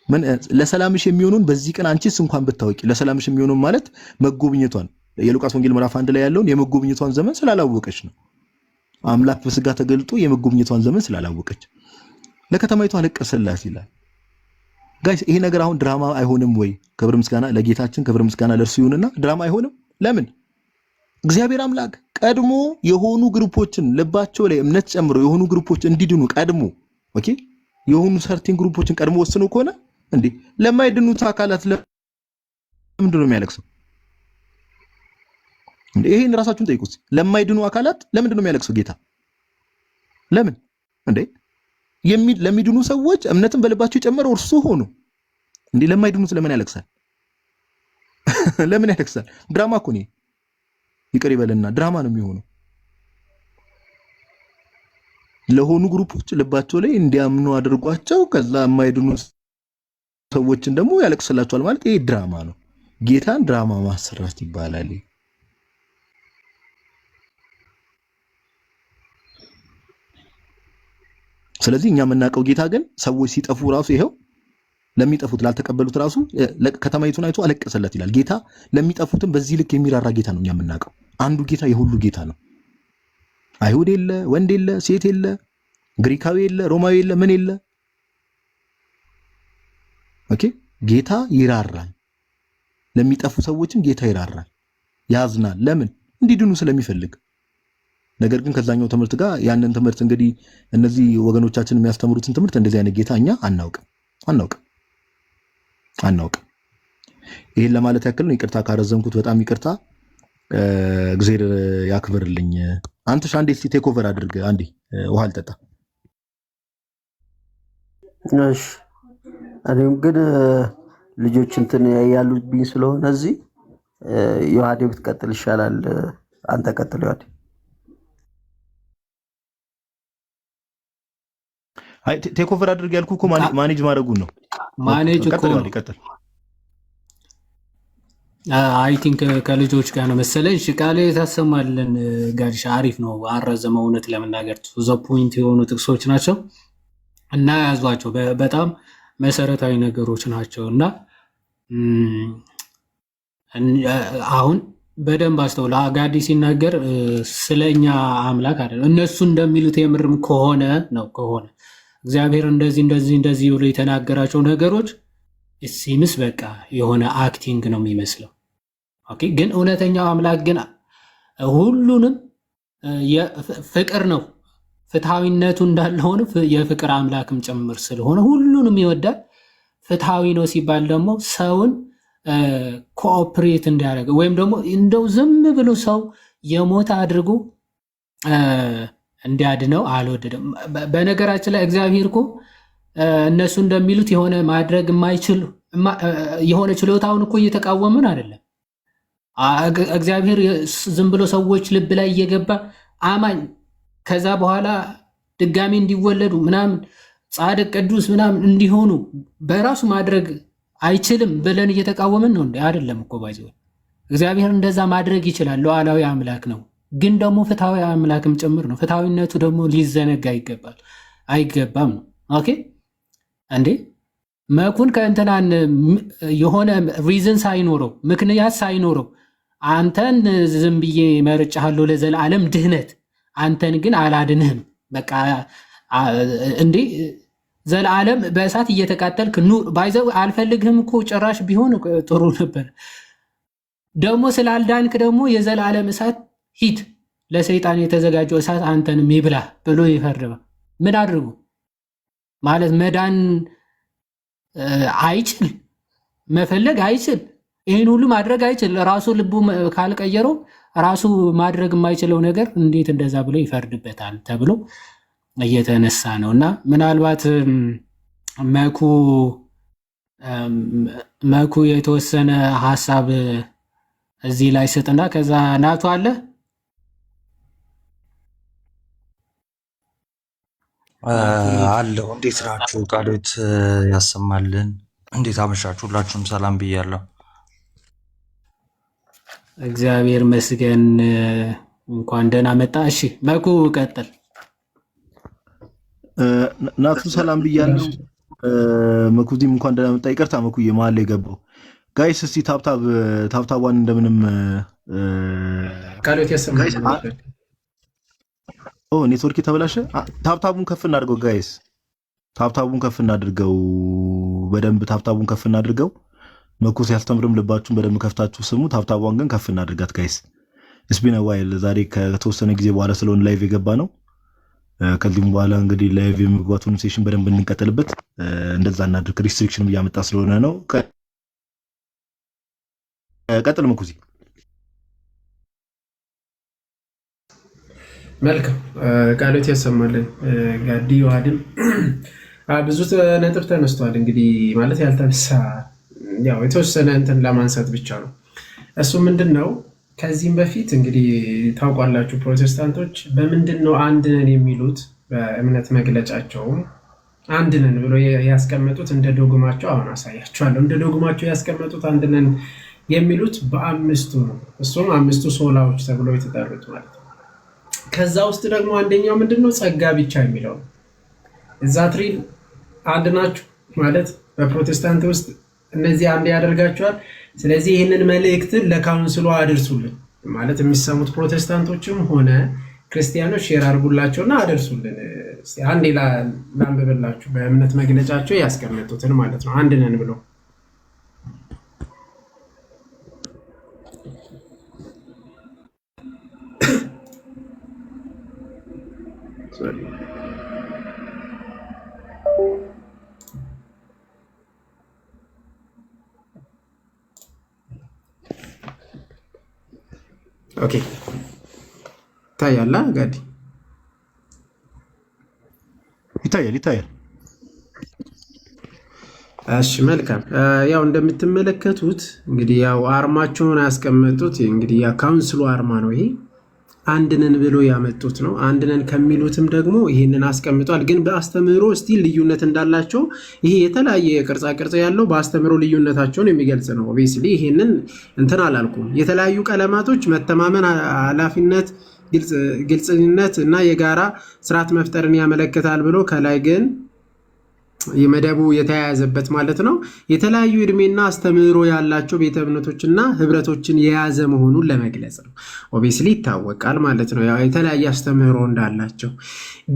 ምን ለሰላምሽ የሚሆነውን በዚህ ቀን አንቺስ እንኳን ብታውቂ። ለሰላምሽ የሚሆነውን ማለት መጎብኘቷን የሉቃስ ወንጌል ምዕራፍ 1 ላይ ያለውን የመጎብኘቷን ዘመን ስላላወቀች ነው። አምላክ በስጋ ተገልጦ የመጎብኘቷን ዘመን ስላላወቀች ለከተማይቱ አለቀሰላት ይላል። ጋይስ ይሄ ነገር አሁን ድራማ አይሆንም ወይ? ክብር ምስጋና ለጌታችን፣ ክብር ምስጋና ለእርሱ ይሁንና ድራማ አይሆንም። ለምን? እግዚአብሔር አምላክ ቀድሞ የሆኑ ግሩፖችን ልባቸው ላይ እምነት ጨምሮ የሆኑ ግሩፖች እንዲድኑ ቀድሞ ኦኬ የሆኑ ሰርቲን ግሩፖችን ቀድሞ ወስኖ ከሆነ እንዴ ለማይድኑት አካላት ለምንድን ነው የሚያለቅሰው? እንዴ ይሄን ራሳችሁን ጠይቁት። ለማይድኑ አካላት ለምንድን ነው የሚያለቅሰው ጌታ? ለምን እንዴ ለሚድኑ ሰዎች እምነትን በልባቸው የጨመረው እርሱ ሆኖ እንዴ ለማይድኑት ለምን ያለቅሳል? ለምን ያለቅሳል? ድራማ እኮ ነው። ይቅር ይበልና ድራማ ነው የሚሆነው። ለሆኑ ግሩፖች ልባቸው ላይ እንዲያምኑ አድርጓቸው ከዛ የማይድኑ ሰዎችን ደግሞ ያለቅስላቸዋል ማለት ይሄ ድራማ ነው። ጌታን ድራማ ማሰራት ይባላል። ስለዚህ እኛ የምናውቀው ጌታ ግን ሰዎች ሲጠፉ ራሱ ይሄው ለሚጠፉት ላልተቀበሉት ራሱ ከተማይቱን አይቶ አለቀሰለት ይላል። ጌታ ለሚጠፉትም በዚህ ልክ የሚራራ ጌታ ነው እኛ የምናውቀው። አንዱ ጌታ የሁሉ ጌታ ነው። አይሁድ የለ፣ ወንድ የለ፣ ሴት የለ፣ ግሪካዊ የለ፣ ሮማዊ የለ፣ ምን የለ። ኦኬ ጌታ ይራራል። ለሚጠፉ ሰዎችም ጌታ ይራራል፣ ያዝናል። ለምን? እንዲድኑ ስለሚፈልግ። ነገር ግን ከዛኛው ትምህርት ጋር ያንን ትምህርት እንግዲህ እነዚህ ወገኖቻችን የሚያስተምሩትን ትምህርት እንደዚህ አይነት ጌታ እኛ አናውቅም። ይሄን ለማለት ያክል ነው። ይቅርታ ካረዘምኩት በጣም ይቅርታ። እግዚአብሔር ያክብርልኝ። አንተሽ አንዴ እስቲ ቴክ ኦቨር አድርግ። አንዴ ውሃ አልጠጣ። እሺ እኔም ግን ልጆች እንትን ያሉብኝ ስለሆነ እዚህ ዮሐዴ ብትቀጥል ይሻላል። አንተ ቀጥል ዮሐዴ። አይ ቴክ ኦቨር አድርግ ያልኩህ እኮ ማኔጅ ማድረጉን ነው። ማኔጅ እኮ ቀጥል። አይ ቲንክ ከልጆች ጋር ነው መሰለኝ። እሺ ቃሌ ታሰማልን ጋዲሻ። አሪፍ ነው። አረዘመው። እውነት ለመናገር ቱ ፖይንት የሆኑ ጥቅሶች ናቸው እና ያዟቸው። በጣም መሰረታዊ ነገሮች ናቸው እና አሁን በደንብ አስተውላ ጋዲ ሲናገር ስለኛ አምላክ አይደለም። እነሱ እንደሚሉት የምርም ከሆነ እግዚአብሔር እንደዚህ ብሎ የተናገራቸው ነገሮች ሲምስ በቃ የሆነ አክቲንግ ነው የሚመስለው። ኦኬ ግን እውነተኛው አምላክ ግን ሁሉንም ፍቅር ነው። ፍትሃዊነቱ እንዳለ ሆኖ የፍቅር አምላክም ጭምር ስለሆነ ሁሉንም ይወዳል። ፍትሃዊ ነው ሲባል ደግሞ ሰውን ኮኦፕሬት እንዲያደርግ ወይም ደግሞ እንደው ዝም ብሎ ሰው የሞተ አድርጎ እንዲያድነው አልወደደም። በነገራችን ላይ እግዚአብሔር እኮ እነሱ እንደሚሉት የሆነ ማድረግ የማይችል የሆነ ችሎታውን እኮ እየተቃወምን አይደለም። እግዚአብሔር ዝም ብሎ ሰዎች ልብ ላይ እየገባ አማኝ ከዛ በኋላ ድጋሚ እንዲወለዱ ምናምን ጻድቅ ቅዱስ ምናምን እንዲሆኑ በራሱ ማድረግ አይችልም ብለን እየተቃወምን ነው እንዴ? አይደለም እኮ ባይዘው እግዚአብሔር እንደዛ ማድረግ ይችላል። ሉዓላዊ አምላክ ነው፣ ግን ደግሞ ፍትሃዊ አምላክም ጭምር ነው። ፍትሃዊነቱ ደግሞ ሊዘነጋ አይገባም ነው። ኦኬ እንዴ መኩን ከእንትናን የሆነ ሪዝን ሳይኖረው ምክንያት ሳይኖረው አንተን ዝም ብዬ መርጫለሁ ለዘላለም ድህነት አንተን ግን አላድንህም በቃ እንዴ ዘላለም በእሳት እየተቃጠልክ ኑር ባይዘው አልፈልግህም እኮ ጭራሽ ቢሆን ጥሩ ነበር። ደግሞ ስላልዳንክ ደግሞ የዘላለም እሳት ሂድ ለሰይጣን የተዘጋጀው እሳት አንተንም ይብላ ብሎ ይፈርባ። ምን አድርጉ ማለት መዳን አይችል መፈለግ አይችል ይህን ሁሉ ማድረግ አይችል ራሱ ልቡ ካልቀየረው ራሱ ማድረግ የማይችለው ነገር እንዴት እንደዛ ብሎ ይፈርድበታል ተብሎ እየተነሳ ነው። እና ምናልባት መኩ የተወሰነ ሀሳብ እዚህ ላይ ስጥና ከዛ ናቱ አለ አለው። እንዴት ናችሁ? ቃሎት ያሰማልን። እንዴት አመሻችሁ? ሁላችሁም ሰላም ብያለሁ። እግዚአብሔር መስገን። እንኳን ደህና መጣ። እሺ መኩ ቀጥል። ናቱ ሰላም ብያለሁ። መኩዚም እንኳን ደህና መጣ። ይቅርታ መኩዬ መሀል ላይ ገባው። ጋይስ እስቲ ታብታቧን እንደምንም ቃሎት ያሰማልን። ኔትወርክ የተበላሸ ታብታቡን ከፍ እናድርገው ጋይስ፣ ታብታቡን ከፍ እናድርገው በደንብ ታብታቡን ከፍ እናድርገው። መኩ ሲያስተምርም ልባችሁን በደንብ ከፍታችሁ ስሙ። ታብታቧን ግን ከፍ እናድርጋት ጋይስ። እስቢነ ዋይል ዛሬ ከተወሰነ ጊዜ በኋላ ስለሆነ ላይቭ የገባ ነው። ከዚህም በኋላ እንግዲህ ላይቭ የመግባቱን ሴሽን በደንብ እንቀጥልበት። እንደዛ እናድርግ። ሪስትሪክሽን እያመጣ ስለሆነ ነው። ቀጥል መኩዚ። መልካም ቃሎት ያሰማልን። ጋዲ ዋድም ብዙ ነጥብ ተነስቷል። እንግዲህ ማለት ያልተነሳ ያው የተወሰነ እንትን ለማንሳት ብቻ ነው። እሱ ምንድን ነው? ከዚህም በፊት እንግዲህ ታውቋላችሁ ፕሮቴስታንቶች በምንድን ነው አንድ ነን የሚሉት? በእምነት መግለጫቸውም አንድ ነን ብሎ ያስቀመጡት እንደ ዶግማቸው አሁን አሳያችኋለሁ። እንደ ዶግማቸው ያስቀመጡት አንድ ነን የሚሉት በአምስቱ ነው። እሱም አምስቱ ሶላዎች ተብለው የተጠሩት ማለት ነው። ከዛ ውስጥ ደግሞ አንደኛው ምንድን ነው? ጸጋ ብቻ የሚለው ነው። እዛ ትሪል አንድ ናችሁ ማለት በፕሮቴስታንት ውስጥ እነዚህ አንድ ያደርጋቸዋል። ስለዚህ ይህንን መልእክትን ለካውንስሉ አድርሱልን ማለት የሚሰሙት ፕሮቴስታንቶችም ሆነ ክርስቲያኖች ሼር አድርጉላቸውና አድርሱልን። አንዴ ላንብብላችሁ በእምነት መግለጫቸው ያስቀመጡትን ማለት ነው። አንድ ነን ብሎ ኦኬ ታያላ ጋዲ ይታያል። እሺ መልካም። ያው እንደምትመለከቱት እንግዲህ ያው አርማቸውን ያስቀመጡት እንግዲህ የካውንስሉ አርማ ነው። ይሄ አንድ ነን ብሎ ያመጡት ነው። አንድ ነን ከሚሉትም ደግሞ ይህንን አስቀምጧል። ግን በአስተምህሮ ስቲል ልዩነት እንዳላቸው ይሄ የተለያየ ቅርጻ ቅርጽ ያለው በአስተምህሮ ልዩነታቸውን የሚገልጽ ነው። ኦብቪየስሊ ይሄንን እንትን አላልኩም። የተለያዩ ቀለማቶች መተማመን፣ ኃላፊነት፣ ግልጽነት እና የጋራ ስርዓት መፍጠርን ያመለክታል ብሎ ከላይ ግን የመደቡ የተያያዘበት ማለት ነው የተለያዩ እድሜና አስተምህሮ ያላቸው ቤተ እምነቶችና ህብረቶችን የያዘ መሆኑን ለመግለጽ ነው። ኦብቪየስሊ ይታወቃል ማለት ነው የተለያየ አስተምህሮ እንዳላቸው።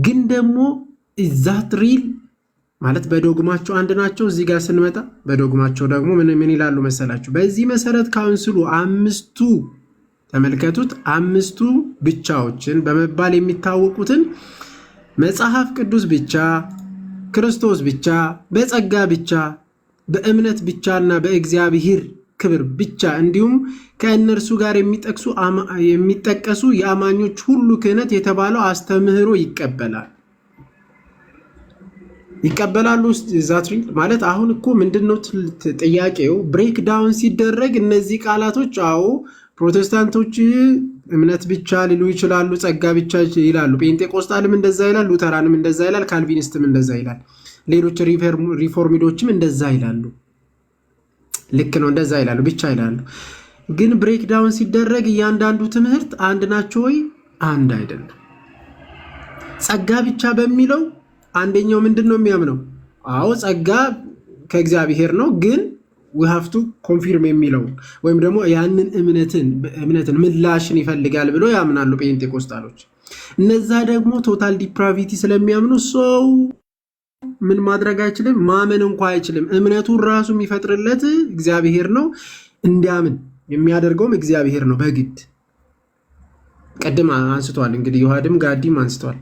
ግን ደግሞ ዛት ሪል ማለት በዶግማቸው አንድ ናቸው። እዚህ ጋር ስንመጣ በዶግማቸው ደግሞ ምን ይላሉ መሰላችሁ? በዚህ መሰረት ካውንስሉ አምስቱ ተመልከቱት፣ አምስቱ ብቻዎችን በመባል የሚታወቁትን መጽሐፍ ቅዱስ ብቻ፣ ክርስቶስ ብቻ፣ በጸጋ ብቻ፣ በእምነት ብቻና በእግዚአብሔር ክብር ብቻ እንዲሁም ከእነርሱ ጋር የሚጠቀሱ የአማኞች ሁሉ ክህነት የተባለው አስተምህሮ ይቀበላሉ። ዛትሪ ማለት አሁን እኮ ምንድነው ጥያቄው? ብሬክ ዳውን ሲደረግ እነዚህ ቃላቶች አዎ ፕሮቴስታንቶች እምነት ብቻ ሊሉ ይችላሉ፣ ጸጋ ብቻ ይላሉ። ጴንጤቆስጣልም እንደዛ ይላል፣ ሉተራንም እንደዛ ይላል፣ ካልቪኒስትም እንደዛ ይላል፣ ሌሎች ሪፎርሚዶችም እንደዛ ይላሉ። ልክ ነው፣ እንደዛ ይላሉ፣ ብቻ ይላሉ። ግን ብሬክዳውን ሲደረግ እያንዳንዱ ትምህርት አንድ ናቸው ወይ? አንድ አይደለም። ጸጋ ብቻ በሚለው አንደኛው ምንድን ነው የሚያምነው? አዎ ጸጋ ከእግዚአብሔር ነው፣ ግን we have to confirm የሚለው ወይም ደግሞ ያንን እምነትን ምላሽን ይፈልጋል ብሎ ያምናሉ ጴንጤቆስጣሎች። እነዛ ደግሞ ቶታል ዲፕራቪቲ ስለሚያምኑ ሰው ምን ማድረግ አይችልም፣ ማመን እንኳን አይችልም። እምነቱን ራሱ የሚፈጥርለት እግዚአብሔር ነው፣ እንዲያምን የሚያደርገውም እግዚአብሔር ነው በግድ። ቀድም አንስቷል እንግዲህ ዮሐድም ጋዲም አንስቷል።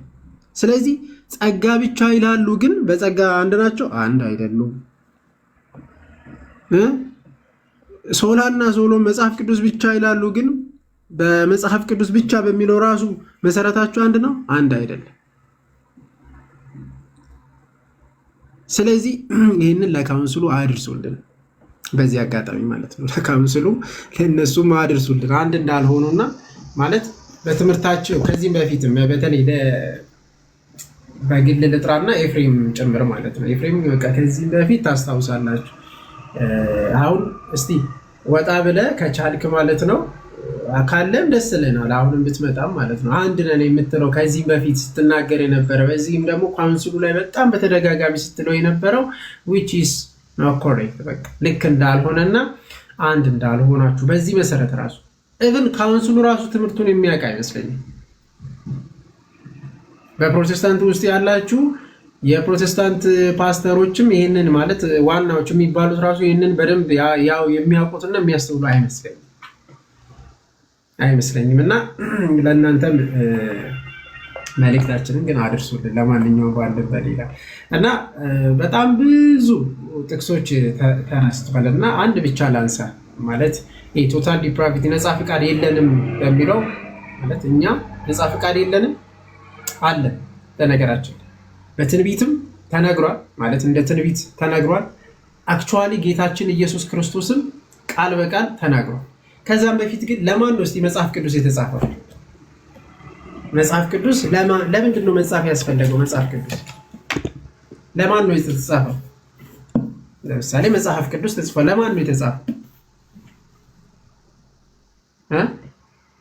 ስለዚህ ጸጋ ብቻ ይላሉ፣ ግን በጸጋ አንድ ናቸው? አንድ አይደሉም። ሶላና ሶሎም መጽሐፍ ቅዱስ ብቻ ይላሉ፣ ግን በመጽሐፍ ቅዱስ ብቻ በሚለው ራሱ መሰረታቸው አንድ ነው? አንድ አይደለም። ስለዚህ ይህንን ለካውንስሉ አድርሱልን፣ በዚህ አጋጣሚ ማለት ነው ለካውንስሉ ለእነሱም አድርሱልን አንድ እንዳልሆኑና ማለት በትምህርታቸው ከዚህም በፊትም በተለይ በግል ልጥራና ኤፍሬም ጭምር ማለት ነው። ኤፍሬም ከዚህም በፊት ታስታውሳላችሁ። አሁን እስቲ ወጣ ብለህ ከቻልክ ማለት ነው ካለም ደስ ይለናል፣ አሁንም ብትመጣም ማለት ነው አንድ ነን የምትለው ከዚህም በፊት ስትናገር የነበረ በዚህም ደግሞ ካውንስሉ ላይ በጣም በተደጋጋሚ ስትለው የነበረው which is not correct በቃ ልክ እንዳልሆነና አንድ እንዳልሆናችሁ በዚህ መሰረት ራሱ even ካውንስሉ ራሱ ትምህርቱን የሚያውቅ አይመስለኝም። በፕሮቴስታንት ውስጥ ያላችሁ የፕሮቴስታንት ፓስተሮችም ይሄንን ማለት ዋናዎች የሚባሉት ራሱ ይሄንን በደንብ ያው የሚያውቁትና የሚያስተውሉ አይመስለኝም እና ለእናንተም መልእክታችንን ግን አድርሱልን። ለማንኛውም ባለበት ይላል እና በጣም ብዙ ጥቅሶች ተነስተዋል እና አንድ ብቻ ላንሳ። ማለት ቶታል ዲፕራቪቲ ነፃ ፍቃድ የለንም በሚለው ማለት እኛ ነፃ ፍቃድ የለንም አለ። በነገራችን በትንቢትም ተነግሯል። ማለት እንደ ትንቢት ተነግሯል። አክቹዋሊ ጌታችን ኢየሱስ ክርስቶስም ቃል በቃል ተናግሯል። ከዛም በፊት ግን ለማን ነው እስቲ መጽሐፍ ቅዱስ የተጻፈው? መጽሐፍ ቅዱስ ለምንድን ነው መጽሐፍ ያስፈለገው? መጽሐፍ ቅዱስ ለማን ነው የተጻፈው? ለምሳሌ መጽሐፍ ቅዱስ ተጽፏል፣ ለማን ነው የተጻፈው?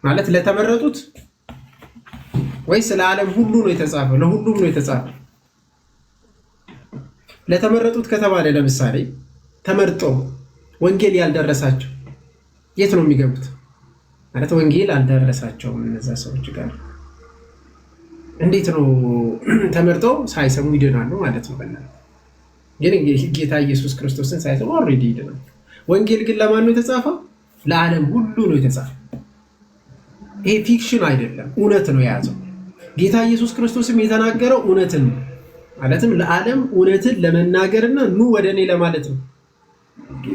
ማለት ለተመረጡት ወይስ ለዓለም ሁሉ ነው የተጻፈው? ለሁሉም ነው የተጻፈው። ለተመረጡት ከተባለ ለምሳሌ ተመርጠው ወንጌል ያልደረሳቸው የት ነው የሚገቡት? ማለት ወንጌል አልደረሳቸውም እነዛ ሰዎች ጋር እንዴት ነው ተመርጠው ሳይሰሙ ይድናሉ ማለት ነው? ግን ጌታ ኢየሱስ ክርስቶስን ሳይሰሙ ኦልሬዲ ይድናሉ። ወንጌል ግን ለማን ነው የተጻፈው? ለዓለም ሁሉ ነው የተጻፈው። ይሄ ፊክሽን አይደለም፣ እውነት ነው የያዘው። ጌታ ኢየሱስ ክርስቶስም የተናገረው እውነትን ነው። ማለትም ለዓለም እውነትን ለመናገርና ኑ ወደ እኔ ለማለት ነው።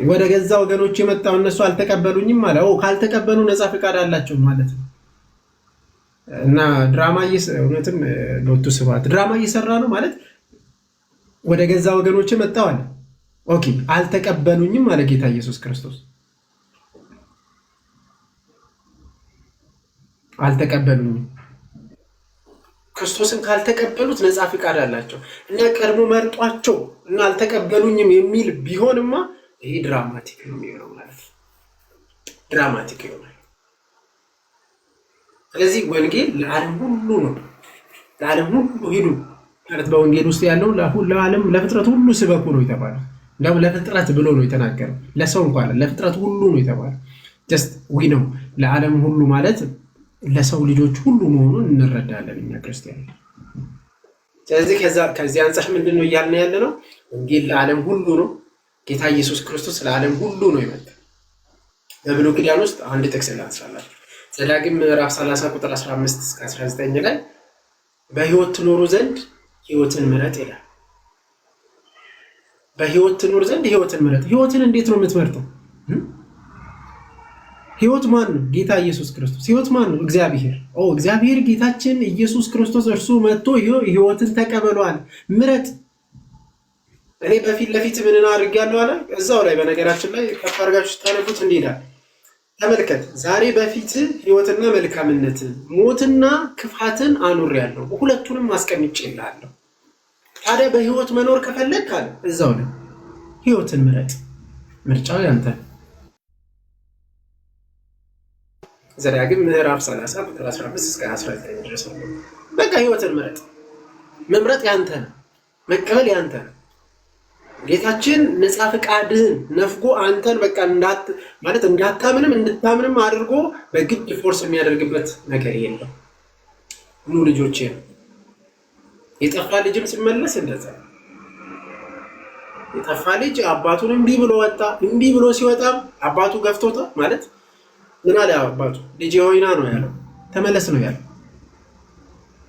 ወደ ገዛ ወገኖች የመጣው እነሱ አልተቀበሉኝም አለ። ካልተቀበሉ ነፃ ፍቃድ አላቸው ማለት ነው። እና ድራማ እውነትም ሎቱ ስብሐት ድራማ እየሰራ ነው ማለት ወደ ገዛ ወገኖች መጣው አለ። ኦኬ አልተቀበሉኝም አለ ጌታ ኢየሱስ ክርስቶስ። አልተቀበሉኝም። ክርስቶስን ካልተቀበሉት ነፃ ፍቃድ አላቸው እና ቀድሞ መርጧቸው እና አልተቀበሉኝም የሚል ቢሆንማ ይሄ ድራማቲክ ነው የሚሆነው ማለት ነው። ድራማቲክ ይሆናል። ስለዚህ ወንጌል ለዓለም ሁሉ ነው። ለዓለም ሁሉ ሂዱ ማለት በወንጌል ውስጥ ያለው ለዓለም ለፍጥረት ሁሉ ስበኩ ነው የተባለው። እንደውም ለፍጥረት ብሎ ነው የተናገረው። ለሰው እንኳን ለፍጥረት ሁሉ ነው የተባለው። ጀስት ዊ ነው ለዓለም ሁሉ ማለት ለሰው ልጆች ሁሉ መሆኑን እንረዳለን እኛ ክርስቲያን። ስለዚህ ከዚህ አንጻር ምንድነው እያልን ያለ ነው? ወንጌል ለዓለም ሁሉ ነው። ጌታ ኢየሱስ ክርስቶስ ለዓለም ሁሉ ነው የመጣው። በብሉይ ኪዳን ውስጥ አንድ ጥቅስ ላንሳላችሁ። ዘዳግም ምዕራፍ 30 ቁጥር 15 እስከ 19 ላይ በሕይወት ትኖሩ ዘንድ ሕይወትን ምረጥ ይላል። በሕይወት ትኖር ዘንድ ሕይወትን ምረጥ። ሕይወትን እንዴት ነው የምትመርጠው? ሕይወት ማን ነው? ጌታ ኢየሱስ ክርስቶስ። ሕይወት ማን ነው? እግዚአብሔር። እግዚአብሔር ጌታችን ኢየሱስ ክርስቶስ እርሱ መጥቶ ሕይወትን ተቀበሏል። ምረጥ። እኔ በፊት ለፊት ምን አድርጌያለሁ አለ። እዛው ላይ በነገራችን ላይ ከፍ አድርጋችሁ ታነቡት እንዲህ ይላል። ተመልከት፣ ዛሬ በፊት ሕይወትና መልካምነትን ሞትና ክፋትን አኑሬያለሁ፣ ሁለቱንም አስቀምጬልሃለሁ። ታዲያ በሕይወት መኖር ከፈለግ አለ እዛው ላይ ሕይወትን ምረጥ። ምርጫው ያንተ። ዘዳግም ምዕራፍ 30 ቁጥር 15 እስከ 19 ድረስ ነው። በቃ ሕይወትን ምረጥ። መምረጥ ያንተ ነው፣ መቀበል ያንተ ነው። ጌታችን ነፃ ፍቃድህን ነፍጎ አንተን በቃ ማለት እንዳታምንም እንድታምንም አድርጎ በግድ ፎርስ የሚያደርግበት ነገር የለም። ኑ ልጆቼ ነው። የጠፋ ልጅም ሲመለስ እንደዛ የጠፋ ልጅ አባቱን እምቢ ብሎ ወጣ። እምቢ ብሎ ሲወጣም አባቱ ገፍቶታ ማለት ምን አለ አባቱ? ልጅ ሆይና ነው ያለው፣ ተመለስ ነው ያለው።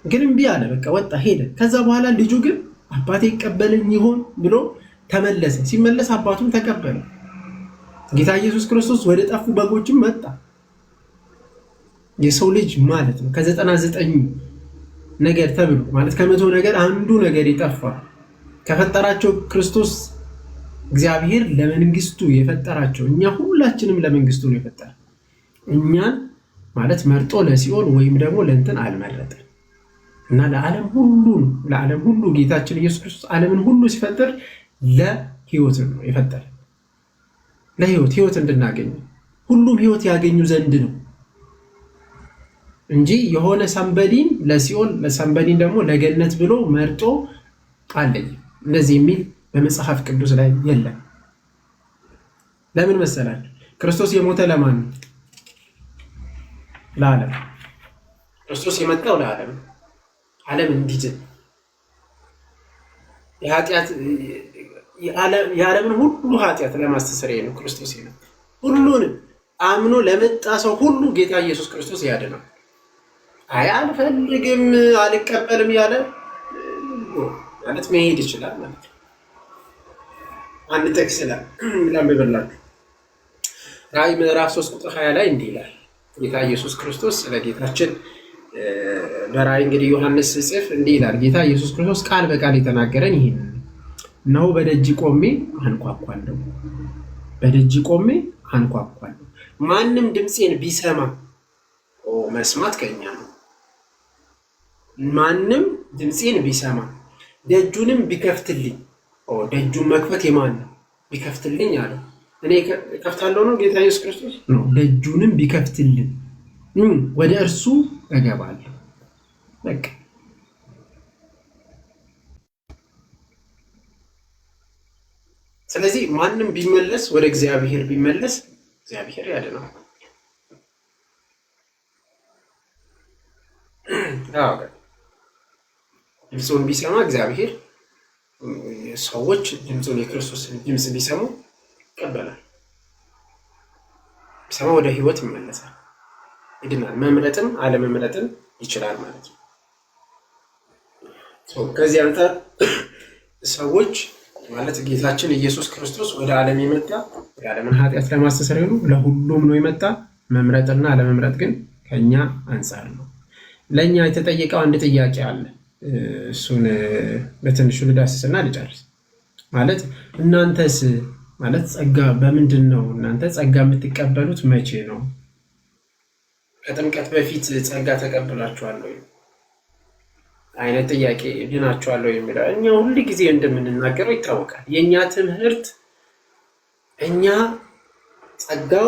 ግን እምቢ አለ፣ በቃ ወጣ ሄደ። ከዛ በኋላ ልጁ ግን አባቴ ይቀበለኝ ይሆን ብሎ ተመለሰ። ሲመለስ አባቱም ተቀበለ። ጌታ ኢየሱስ ክርስቶስ ወደ ጠፉ በጎችም መጣ። የሰው ልጅ ማለት ነው ከ99 ነገር ተብሎ ማለት ከመቶ ነገር አንዱ ነገር የጠፋ ከፈጠራቸው ክርስቶስ እግዚአብሔር ለመንግስቱ የፈጠራቸው እኛ ሁላችንም ለመንግስቱ ነው የፈጠረ። እኛን ማለት መርጦ ለሲኦል ወይም ደግሞ ለእንትን አልመረጠም እና ለዓለም ሁሉ ጌታችን ኢየሱስ ክርስቶስ ዓለምን ሁሉ ሲፈጠር ለህይወት ነው የፈጠረ። ለህይወት እንድናገኝ ሁሉም ህይወት ያገኙ ዘንድ ነው እንጂ የሆነ ሰንበዲን ለሲኦል ለሰንበዲን ደግሞ ለገነት ብሎ መርጦ አለኝ እንደዚህ የሚል በመጽሐፍ ቅዱስ ላይ የለም። ለምን መሰላችሁ? ክርስቶስ የሞተ ለማን ነው? ለዓለም። ክርስቶስ የመጣው ለዓለም ዓለም እንዲድን የዓለምን ሁሉ ኃጢአት ለማስተስረይ ነው ክርስቶስ የመጣው። ሁሉንም አምኖ ለመጣ ሰው ሁሉ ጌታ ኢየሱስ ክርስቶስ ያድናል። አይ አልፈልግም አልቀበልም ያለ ማለት መሄድ ይችላል ማለት ነው። አንድ ጥቅስ ላይ ላምብላችሁ። ራዕይ ምዕራፍ 3 ቁጥር 20 ላይ እንዲህ ይላል ጌታ ኢየሱስ ክርስቶስ ስለ ጌታችን በራዕይ እንግዲህ ዮሐንስ ጽፍ እንዲህ ይላል ጌታ ኢየሱስ ክርስቶስ ቃል በቃል የተናገረን ይሄን ነው። በደጅ ቆሜ አንኳኳለሁ፣ በደጅ ቆሜ አንኳኳለሁ። ማንም ድምፄን ቢሰማ መስማት ከኛ ነው። ማንም ድምፄን ቢሰማ ደጁንም ቢከፍትልኝ፣ ደጁን መክፈት የማን ነው? ቢከፍትልኝ አለው። እኔ ከፍታለሁ ነው ጌታ ኢየሱስ ክርስቶስ ነው። ደጁንም ቢከፍትልኝ ወደ እርሱ እገባለሁ። በቃ ስለዚህ ማንም ቢመለስ ወደ እግዚአብሔር ቢመለስ እግዚአብሔር ያድነዋል። ድምፁን ቢሰማ እግዚአብሔር ሰዎች ድምፁን የክርስቶስን ድምፅ ቢሰሙ ይቀበላል። ቢሰማ ወደ ህይወት ይመለሳል፣ ይድናል። መምረጥም አለመምረጥም ይችላል ማለት ነው። ከዚህ አንጻር ሰዎች ማለት ጌታችን ኢየሱስ ክርስቶስ ወደ ዓለም የመጣ የዓለምን ኃጢአት ለማስተሰረይ ነው። ለሁሉም ነው የመጣ። መምረጥና አለመምረጥ ግን ከኛ አንጻር ነው። ለኛ የተጠየቀው አንድ ጥያቄ አለ። እሱን በትንሹ ልዳስስና ልጨርስ። ማለት እናንተስ ማለት ጸጋ በምንድን ነው እናንተ ጸጋ የምትቀበሉት መቼ ነው? ከጥምቀት በፊት ጸጋ ተቀብላችኋል ወይ አይነት ጥያቄ ድናችኋል ወይ የሚለው እኛ ሁሉ ጊዜ እንደምንናገረው ይታወቃል። የኛ ትምህርት እኛ ጸጋው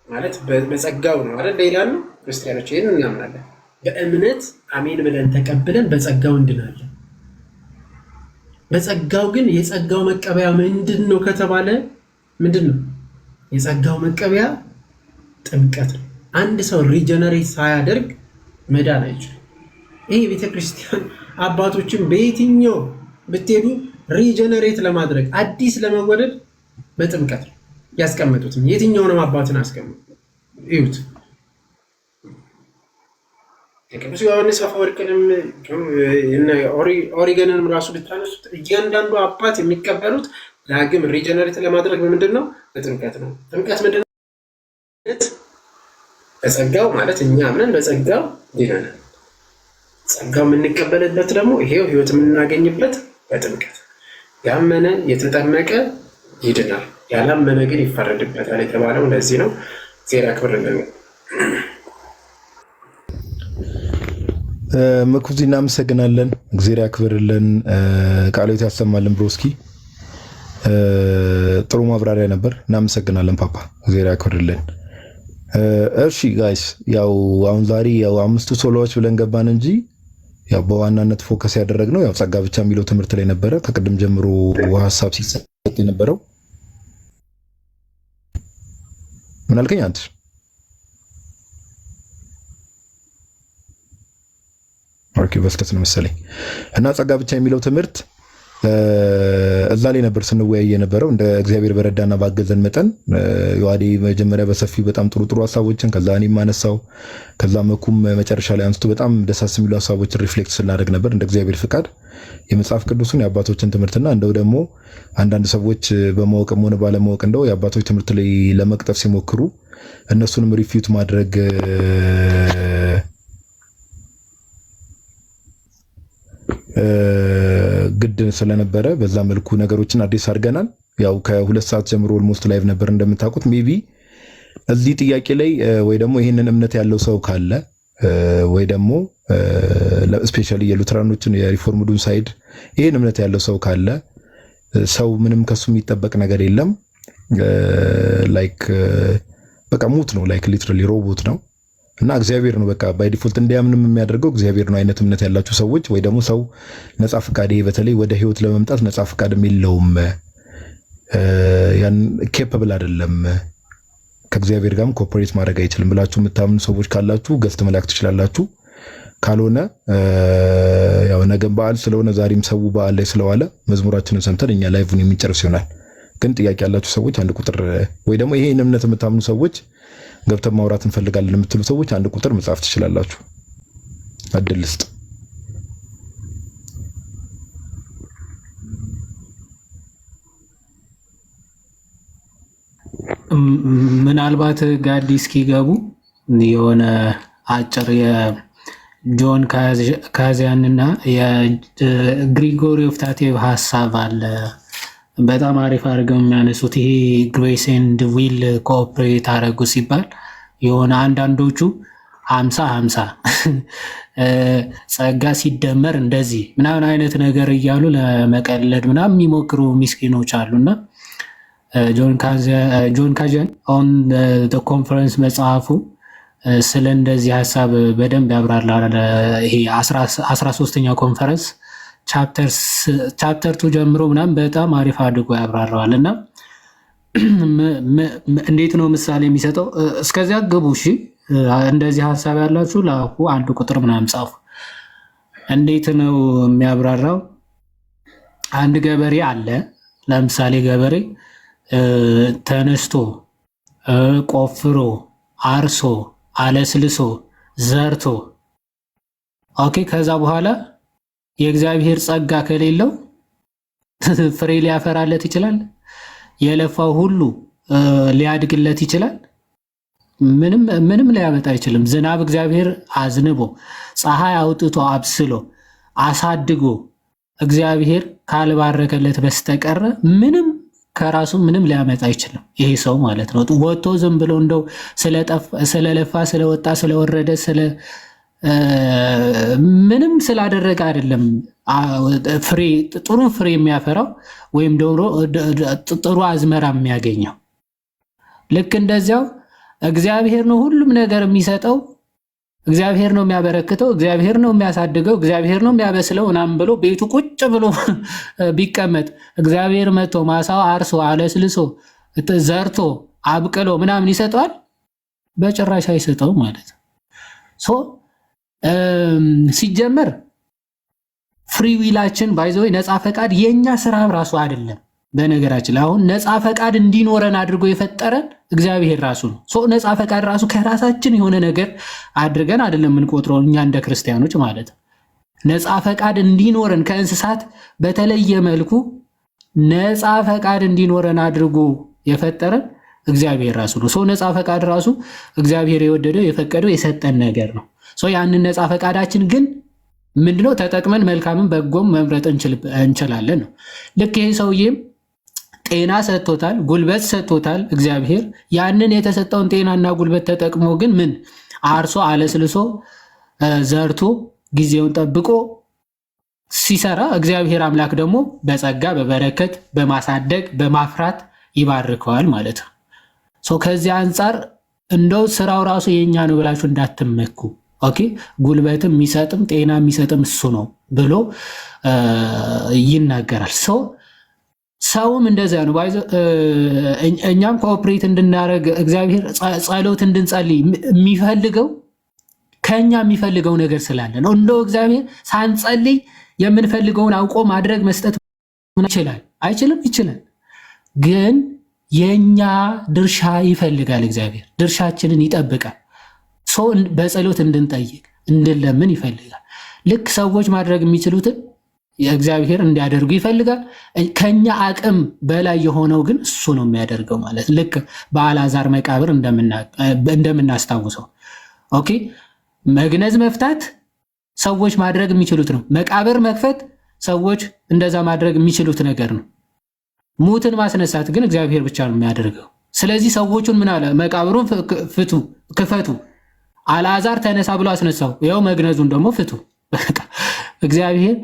ማለት በጸጋው ነው አይደል? ሌላ ነው። ክርስቲያኖች ይሄን እናምናለን። በእምነት አሜን ብለን ተቀብለን በጸጋው እንድናለን። በጸጋው ግን የጸጋው መቀበያ ምንድን ነው ከተባለ ምንድን ነው የጸጋው መቀበያ? ጥምቀት ነው። አንድ ሰው ሪጀነሬት ሳያደርግ መዳን አይችልም። ይሄ ቤተክርስቲያን አባቶችን በየትኛው ብትሄዱ ሪጀነሬት ለማድረግ አዲስ ለመወለድ በጥምቀት ነው ያስቀመጡት። የትኛውንም አባትን አስቀምጡ እዩት። የቅዱስ ዮሐንስ አፈወርቅንም ኦሪገንንም ራሱ ብታነሱት እያንዳንዱ አባት የሚቀበሉት ዳግም ሪጀነሬት ለማድረግ በምንድን ነው? በጥምቀት ነው። ጥምቀት ምንድን ነው? በጸጋው ማለት እኛ አምነን በጸጋው ድነናል። ጸጋው የምንቀበልበት ደግሞ ይሄው ህይወት የምናገኝበት በጥምቀት። ያመነ የተጠመቀ ይድናል፣ ያላመነ ግን ይፈረድበታል የተባለው ለዚህ ነው። ዜና ክብርልን መኩዚ እናመሰግናለን። እግዚአብሔር ያክብርልን፣ ቃሎት ያሰማልን። ብሮስኪ ጥሩ ማብራሪያ ነበር። እናመሰግናለን ፓፓ፣ እግዚአብሔር ያክብርልን። እሺ ጋይስ፣ ያው አሁን ዛሬ ያው 5 ሶሎዎች ብለን ገባን እንጂ ያው በዋናነት ፎከስ ያደረግነው ያው ጸጋ ብቻ የሚለው ትምህርት ላይ ነበረ። ከቅድም ጀምሮ ሐሳብ ሲሰጥ የነበረው ምን አልከኝ አንተ? ኦኬ በስተት ነው መሰለኝ። እና ጸጋ ብቻ የሚለው ትምህርት እዛ ላይ ነበር ስንወያይ የነበረው። እንደ እግዚአብሔር በረዳና ባገዘን መጠን ዮሐዴ መጀመሪያ በሰፊው በጣም ጥሩ ሐሳቦችን ከዛ እኔም አነሳው፣ ከዛ መኩም መጨረሻ ላይ አንስቶ በጣም ደሳስ የሚሉ ሐሳቦችን ሪፍሌክት ስናደርግ ነበር። እንደ እግዚአብሔር ፍቃድ የመጽሐፍ ቅዱስን የአባቶችን ትምህርትና እንደው ደግሞ አንዳንድ ሰዎች በማወቅም ሆነ ባለማወቅ እንደው የአባቶች ትምህርት ላይ ለመቅጠፍ ሲሞክሩ እነሱንም ሪፊዩት ማድረግ ግድ ስለነበረ በዛ መልኩ ነገሮችን አዲስ አድርገናል። ያው ከ2 ሰዓት ጀምሮ ኦልሞስት ላይቭ ነበር እንደምታውቁት። ሜቢ እዚህ ጥያቄ ላይ ወይ ደግሞ ይህንን እምነት ያለው ሰው ካለ ወይ ደግሞ ስፔሻሊ የሉትራኖችን የሪፎርምዱን ሳይድ ይህን እምነት ያለው ሰው ካለ ሰው ምንም ከሱ የሚጠበቅ ነገር የለም። ላይክ በቃ ሙት ነው፣ ላይክ ሊትራሊ ሮቦት ነው እና እግዚአብሔር ነው በቃ ባይ ዲፎልት እንዲያምንም የሚያደርገው እግዚአብሔር ነው። አይነት እምነት ያላችሁ ሰዎች ወይ ደግሞ ሰው ነፃ ፍቃድ በተለይ ወደ ህይወት ለመምጣት ነፃ ፍቃድ የለውም፣ ያን ኬፓብል አይደለም፣ ከእግዚአብሔር ጋርም ኮኦፐሬት ማድረግ አይችልም ብላችሁ የምታምኑ ሰዎች ካላችሁ ገዝት መላክ ትችላላችሁ። ካልሆነ ያው ነገ በዓል ስለሆነ ዛሬም ሰው በዓል ላይ ስለዋለ መዝሙራችንን ሰምተን እኛ ላይቭን የሚጨርስ ይሆናል። ግን ጥያቄ ያላችሁ ሰዎች አንድ ቁጥር ወይ ደግሞ ይሄን እምነት የምታምኑ ሰዎች ገብተን ማውራት እንፈልጋለን የምትሉ ሰዎች አንድ ቁጥር መጻፍ ትችላላችሁ። እድል ስጥ። ምናልባት ጋዲ እስኪገቡ የሆነ አጭር የጆን ካዚያንና የግሪጎሪ ኦፍ ታቴቭ ሀሳብ አለ። በጣም አሪፍ አድርገው የሚያነሱት ይሄ ግሬስ ኤንድ ዊል ኮኦፕሬት አደረጉ ሲባል የሆነ አንዳንዶቹ 50-50 ጸጋ ሲደመር እንደዚህ ምናምን አይነት ነገር እያሉ ለመቀለድ ምናምን የሚሞክሩ ሚስኪኖች አሉና ጆን ካዚያን ኦን ኮንፈረንስ መጽሐፉ ስለ እንደዚህ ሀሳብ በደንብ ያብራራል። ይሄ 13ኛው ኮንፈረንስ ቻፕተር 2 ጀምሮ ምናምን በጣም አሪፍ አድርጎ ያብራራዋል። እና እንዴት ነው ምሳሌ የሚሰጠው? እስከዚያ ግቡ። እሺ እንደዚህ ሀሳብ ያላችሁ ላኩ፣ አንድ ቁጥር ምናምን ጻፉ። እንዴት ነው የሚያብራራው? አንድ ገበሬ አለ። ለምሳሌ ገበሬ ተነስቶ ቆፍሮ አርሶ አለስልሶ ዘርቶ ኦኬ፣ ከዛ በኋላ የእግዚአብሔር ጸጋ ከሌለው ፍሬ ሊያፈራለት ይችላል? የለፋው ሁሉ ሊያድግለት ይችላል? ምንም ሊያመጣ አይችልም። ዝናብ እግዚአብሔር አዝንቦ ፀሐይ አውጥቶ አብስሎ አሳድጎ እግዚአብሔር ካልባረከለት በስተቀረ ምንም ከራሱ ምንም ሊያመጣ አይችልም። ይሄ ሰው ማለት ነው። ወጥቶ ዝም ብሎ እንደው ስለለፋ ስለወጣ ስለወረደ ምንም ስላደረገ አይደለም ጥሩ ፍሬ የሚያፈራው ወይም ደግሞ ጥሩ አዝመራ የሚያገኘው። ልክ እንደዚያው እግዚአብሔር ነው ሁሉም ነገር የሚሰጠው፣ እግዚአብሔር ነው የሚያበረክተው፣ እግዚአብሔር ነው የሚያሳድገው፣ እግዚአብሔር ነው የሚያበስለው ምናምን ብሎ ቤቱ ቁጭ ብሎ ቢቀመጥ እግዚአብሔር መጥቶ ማሳው አርሶ አለስልሶ ዘርቶ አብቅሎ ምናምን ይሰጠዋል? በጭራሽ አይሰጠው ማለት ነው። ሲጀመር ፍሪ ዊላችን ባይዘው ነፃ ፈቃድ የኛ ስራ ራሱ አይደለም። በነገራችን አሁን ነፃ ፈቃድ እንዲኖረን አድርጎ የፈጠረን እግዚአብሔር ራሱ ነው። ነፃ ፈቃድ ራሱ ከራሳችን የሆነ ነገር አድርገን አይደለም የምንቆጥረው እኛ እንደ ክርስቲያኖች ማለት ነው። ነፃ ፈቃድ እንዲኖረን ከእንስሳት በተለየ መልኩ ነፃ ፈቃድ እንዲኖረን አድርጎ የፈጠረን እግዚአብሔር ራሱ ነው። ነፃ ፈቃድ ራሱ እግዚአብሔር የወደደው የፈቀደው የሰጠን ነገር ነው። ያንን ነፃ ፈቃዳችን ግን ምንድነው ተጠቅመን መልካምን በጎም መምረጥ እንችላለን ነው። ልክ ይሄ ሰውዬም ጤና ሰጥቶታል፣ ጉልበት ሰጥቶታል እግዚአብሔር። ያንን የተሰጠውን ጤናና ጉልበት ተጠቅሞ ግን ምን አርሶ አለስልሶ ዘርቶ ጊዜውን ጠብቆ ሲሰራ እግዚአብሔር አምላክ ደግሞ በጸጋ በበረከት በማሳደግ በማፍራት ይባርከዋል ማለት ነው። ከዚህ አንጻር እንደው ስራው ራሱ የኛ ነው ብላችሁ እንዳትመኩ። ኦኬ፣ ጉልበትም የሚሰጥም ጤና የሚሰጥም እሱ ነው ብሎ ይናገራል። ሰውም እንደዚያ ነው። እኛም ኮኦፕሬት እንድናደርግ እግዚአብሔር ጸሎት እንድንጸልይ የሚፈልገው ከኛ የሚፈልገው ነገር ስላለ ነው። እንደው እግዚአብሔር ሳንጸልይ የምንፈልገውን አውቆ ማድረግ መስጠት ይችላል? አይችልም? ይችላል። ግን የኛ ድርሻ ይፈልጋል። እግዚአብሔር ድርሻችንን ይጠብቃል። በጸሎት እንድንጠይቅ እንድንለምን ይፈልጋል። ልክ ሰዎች ማድረግ የሚችሉትን የእግዚአብሔር እንዲያደርጉ ይፈልጋል። ከኛ አቅም በላይ የሆነው ግን እሱ ነው የሚያደርገው ማለት ልክ በአልዓዛር መቃብር እንደምናስታውሰው። ኦኬ፣ መግነዝ መፍታት ሰዎች ማድረግ የሚችሉት ነው። መቃብር መክፈት ሰዎች እንደዛ ማድረግ የሚችሉት ነገር ነው። ሙትን ማስነሳት ግን እግዚአብሔር ብቻ ነው የሚያደርገው። ስለዚህ ሰዎቹን ምን አለ? መቃብሩን ክፈቱ፣ አልዓዛር ተነሳ ብሎ አስነሳው። ያው መግነዙን ደግሞ ፍቱ። እግዚአብሔር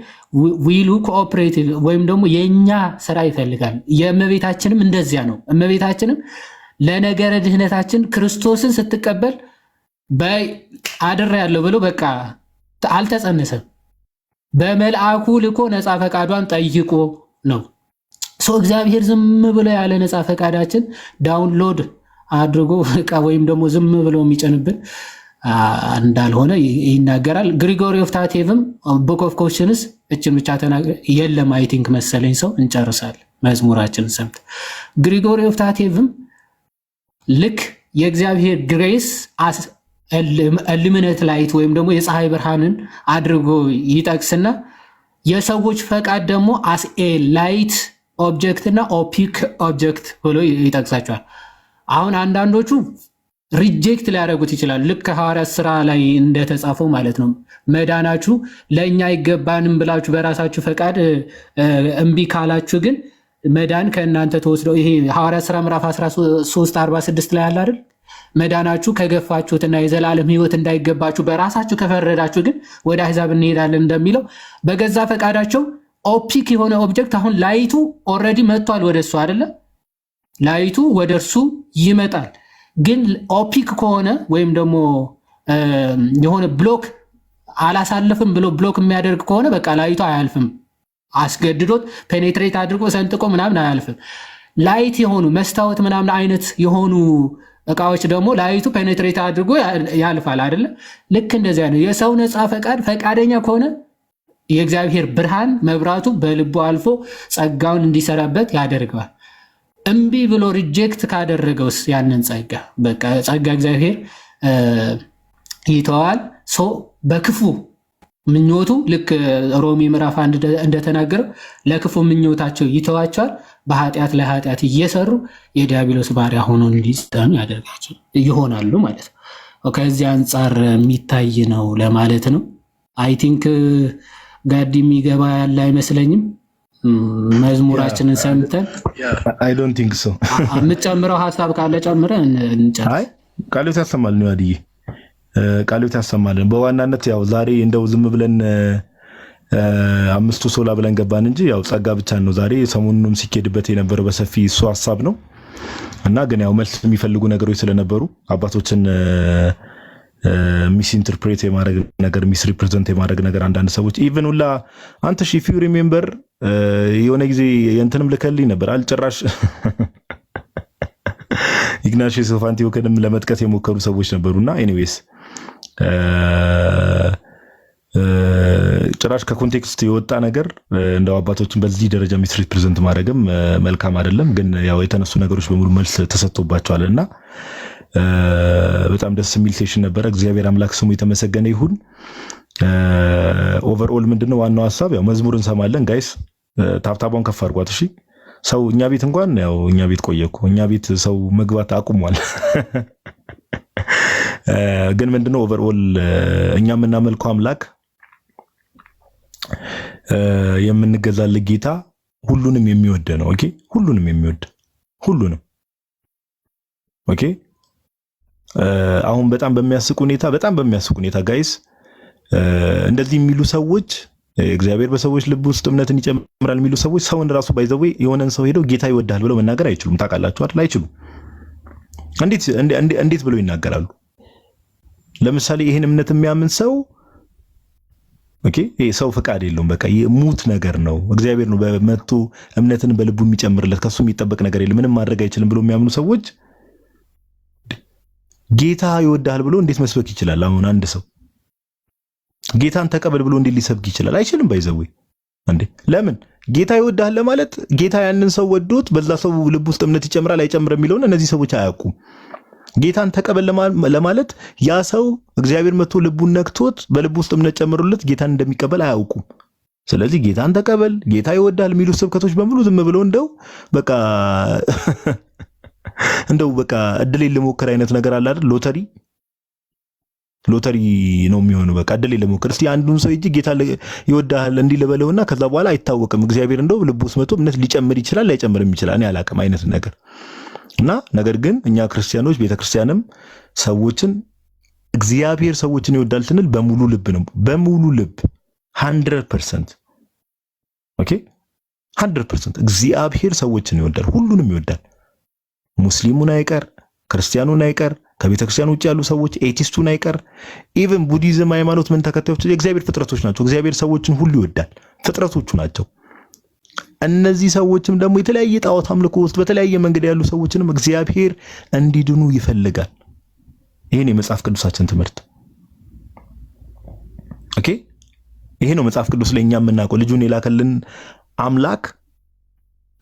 ዊሉ ኮኦፕሬቲቭ ወይም ደግሞ የኛ ስራ ይፈልጋል። የእመቤታችንም እንደዚያ ነው። እመቤታችንም ለነገረ ድህነታችን ክርስቶስን ስትቀበል አድር ያለው ብሎ በቃ አልተጸነሰም። በመልአኩ ልኮ ነፃ ፈቃዷን ጠይቆ ነው። እግዚአብሔር ዝም ብሎ ያለ ነፃ ፈቃዳችን ዳውንሎድ አድርጎ ወይም ደግሞ ዝም ብሎ የሚጨንብን እንዳልሆነ ይናገራል። ግሪጎሪ ኦፍ ታቴቭም ቡክ ኦፍ ኮሽንስ እችን ብቻ ተናግረ የለም አይ ቲንክ መሰለኝ ሰው እንጨርሳለን። መዝሙራችንን ሰምተን ግሪጎሪ ኦፍ ታቴቭም ልክ የእግዚአብሔር ግሬስ ኢሉሚኔት ላይት ወይም ደግሞ የፀሐይ ብርሃንን አድርጎ ይጠቅስና የሰዎች ፈቃድ ደግሞ አስ ኤ ላይት ኦብጀክት እና ኦፒክ ኦብጀክት ብሎ ይጠቅሳቸዋል። አሁን አንዳንዶቹ ሪጀክት ሊያደርጉት ይችላሉ። ልክ ሐዋርያት ሥራ ላይ እንደተጻፈው ማለት ነው። መዳናችሁ ለእኛ አይገባንም ብላችሁ በራሳችሁ ፈቃድ እምቢ ካላችሁ ግን መዳን ከእናንተ ተወስደው ይሄ ሐዋርያት ሥራ ምዕራፍ 13:46 ላይ አለ አይደል? መዳናችሁ ከገፋችሁትና የዘላለም ሕይወት እንዳይገባችሁ በራሳችሁ ከፈረዳችሁ ግን ወደ አሕዛብ እንሄዳለን እንደሚለው በገዛ ፈቃዳቸው ኦፒክ የሆነ ኦብጀክት አሁን ላይቱ ኦልሬዲ መጥቷል ወደ እሱ አይደለ? ላይቱ ወደ እርሱ ይመጣል። ግን ኦፒክ ከሆነ ወይም ደግሞ የሆነ ብሎክ አላሳልፍም ብሎ ብሎክ የሚያደርግ ከሆነ በቃ ላይቱ አያልፍም። አስገድዶት ፔኔትሬት አድርጎ ሰንጥቆ ምናምን አያልፍም። ላይት የሆኑ መስታወት ምናምን አይነት የሆኑ እቃዎች ደግሞ ላይቱ ፔኔትሬት አድርጎ ያልፋል አይደለ? ልክ እንደዚያ ነው። የሰው ነፃ ፈቃደኛ ከሆነ የእግዚአብሔር ብርሃን መብራቱ በልቡ አልፎ ጸጋውን እንዲሰራበት ያደርገዋል። እምቢ ብሎ ሪጀክት ካደረገውስ ያንን ጸጋ በቃ ጸጋ እግዚአብሔር ይተዋል። በክፉ ምኞቱ ልክ ሮሜ ምዕራፍ 1 እንደተናገረው ለክፉ ምኞታቸው ይተዋቸዋል። በኃጢአት ላይ ኃጢአት እየሰሩ የዲያብሎስ ባሪያ ሆኖ እንዲጸኑ ያደርጋቸው ይሆናሉ ማለት ነው። ከዚህ አንጻር የሚታይ ነው ለማለት ነው። አይ ቲንክ ጋዲ የሚገባ ያለ አይመስለኝም። መዝሙራችንን ሰምተን አይ ዶንት ቲንክ ሶ የምትጨምረው ሀሳብ ካለ ጨምረን እንጨርስ። አይ ቃልዮት ያሰማልን ነው አዲዬ ቃልዮት ያሰማልን። በዋናነት ያው ዛሬ እንደው ዝም ብለን አምስቱ ሶላ ብለን ገባን እንጂ ያው ጸጋ ብቻ ነው ዛሬ ሰሞኑንም ሲኬድበት የነበረው በሰፊ እሱ ሐሳብ ነው እና ግን ያው መልስ የሚፈልጉ ነገሮች ስለነበሩ አባቶችን ሚስ ኢንተርፕሬት የማድረግ ነገር ሚስ ሪፕሬዘንት የማድረግ ነገር አንዳንድ ሰዎች ኢቭን ሁላ አንተ ሺ ፊው ሪሜምበር የሆነ ጊዜ የእንትንም ልከልኝ ነበር አልጭራሽ ኢግናሺየስ ኦፍ አንቲዮክንም ለመጥቀስ የሞከሩ ሰዎች ነበሩና ኤኒዌይስ ጭራሽ ከኮንቴክስት የወጣ ነገር እንደው አባቶችን በዚህ ደረጃ ሚስ ሪፕሬዘንት ማድረግም መልካም አይደለም። ግን ያው የተነሱ ነገሮች በሙሉ መልስ ተሰጥቶባቸዋልና በጣም ደስ የሚል ሴሽን ነበረ። እግዚአብሔር አምላክ ስሙ የተመሰገነ ይሁን። ኦቨርኦል ምንድነው ዋናው ሐሳብ ያው መዝሙር እንሰማለን። ጋይስ ታብታቧን ከፍ አድርጓት እሺ። ሰው እኛ ቤት እንኳን ያው እኛ ቤት ቆየኩ እኛ ቤት ሰው መግባት አቁሟል። ግን ምንድነው ኦቨርኦል እኛ የምናመልከው አምላክ የምንገዛለት ጌታ ሁሉንም የሚወድ ነው። ኦኬ ሁሉንም የሚወድ ሁሉንም ኦኬ። አሁን በጣም በሚያስቅ ሁኔታ ጋይስ እንደዚህ የሚሉ ሰዎች እግዚአብሔር በሰዎች ልብ ውስጥ እምነትን ይጨምራል የሚሉ ሰዎች ሰውን ራሱ ባይዘው የሆነን ሰው ሄደው ጌታ ይወዳል ብለው መናገር አይችሉም። ታውቃላችሁ አይደል? አይችሉም። እንዴት ብለው ይናገራሉ? ለምሳሌ ይሄን እምነት የሚያምን ሰው ኦኬ ይሄ ሰው ፈቃድ የለውም። በቃ የሙት ነገር ነው። እግዚአብሔር ነው በመጥቶ እምነትን በልቡ የሚጨምርለት ከሱ የሚጠበቅ ነገር የለም። ምንም ማድረግ አይችልም ብሎ የሚያምኑ ሰዎች ጌታ ይወዳል ብሎ እንዴት መስበክ ይችላል? አሁን አንድ ሰው ጌታን ተቀበል ብሎ እንዴት ሊሰብክ ይችላል? አይችልም። ባይዘው እንዴ ለምን ጌታ ይወዳል ለማለት ጌታ ያንን ሰው ወዶት በዛ ሰው ልብ ውስጥ እምነት ይጨምራል አይጨምርም የሚለውን እነዚህ ሰዎች አያውቁም። ጌታን ተቀበል ለማለት ያ ሰው እግዚአብሔር መጥቶ ልቡን ነክቶት በልቡ ውስጥ እምነት ጨምሮለት ጌታን እንደሚቀበል አያውቁም። ስለዚህ ጌታን ተቀበል ጌታ ይወዳል የሚሉ ስብከቶች በሙሉ ዝም ብለው እንደው በቃ እድል ለሞከር አይነት ነገር አለ አይደል? ሎተሪ ነው የሚሆነው። በቃ እድል ለሞከር እስቲ አንዱን ሰው እጅ ጌታ ይወዳል እንዲህ ልበለውና ከዛ በኋላ አይታወቅም እግዚአብሔር እንደው ልቡ ውስጥ መጥቶ እምነት ሊጨምር ይችላል ላይጨምርም ይችላል። እኔ አላውቅም አይነት ነገር እና ነገር ግን እኛ ክርስቲያኖች ቤተክርስቲያንም ሰዎችን እግዚአብሔር ሰዎችን ይወዳል ስንል በሙሉ ልብ ነው። በሙሉ ልብ 100% ኦኬ 100% እግዚአብሔር ሰዎችን ይወዳል፣ ሁሉንም ይወዳል። ሙስሊሙን አይቀር፣ ክርስቲያኑን አይቀር፣ ከቤተክርስቲያን ውጭ ያሉ ሰዎች ኤቲስቱን አይቀር፣ ኢቭን ቡዲዝም ሃይማኖት ምን ተከታዮች የእግዚአብሔር ፍጥረቶች ናቸው። እግዚአብሔር ሰዎችን ሁሉ ይወዳል፣ ፍጥረቶቹ ናቸው። እነዚህ ሰዎችም ደግሞ የተለያየ ጣዖት አምልኮ ውስጥ በተለያየ መንገድ ያሉ ሰዎችንም እግዚአብሔር እንዲድኑ ይፈልጋል። ይሄን የመጽሐፍ ቅዱሳችን ትምህርት ኦኬ። ይሄ ነው መጽሐፍ ቅዱስ ላይ እኛ የምናውቀው ልጁን የላከልን አምላክ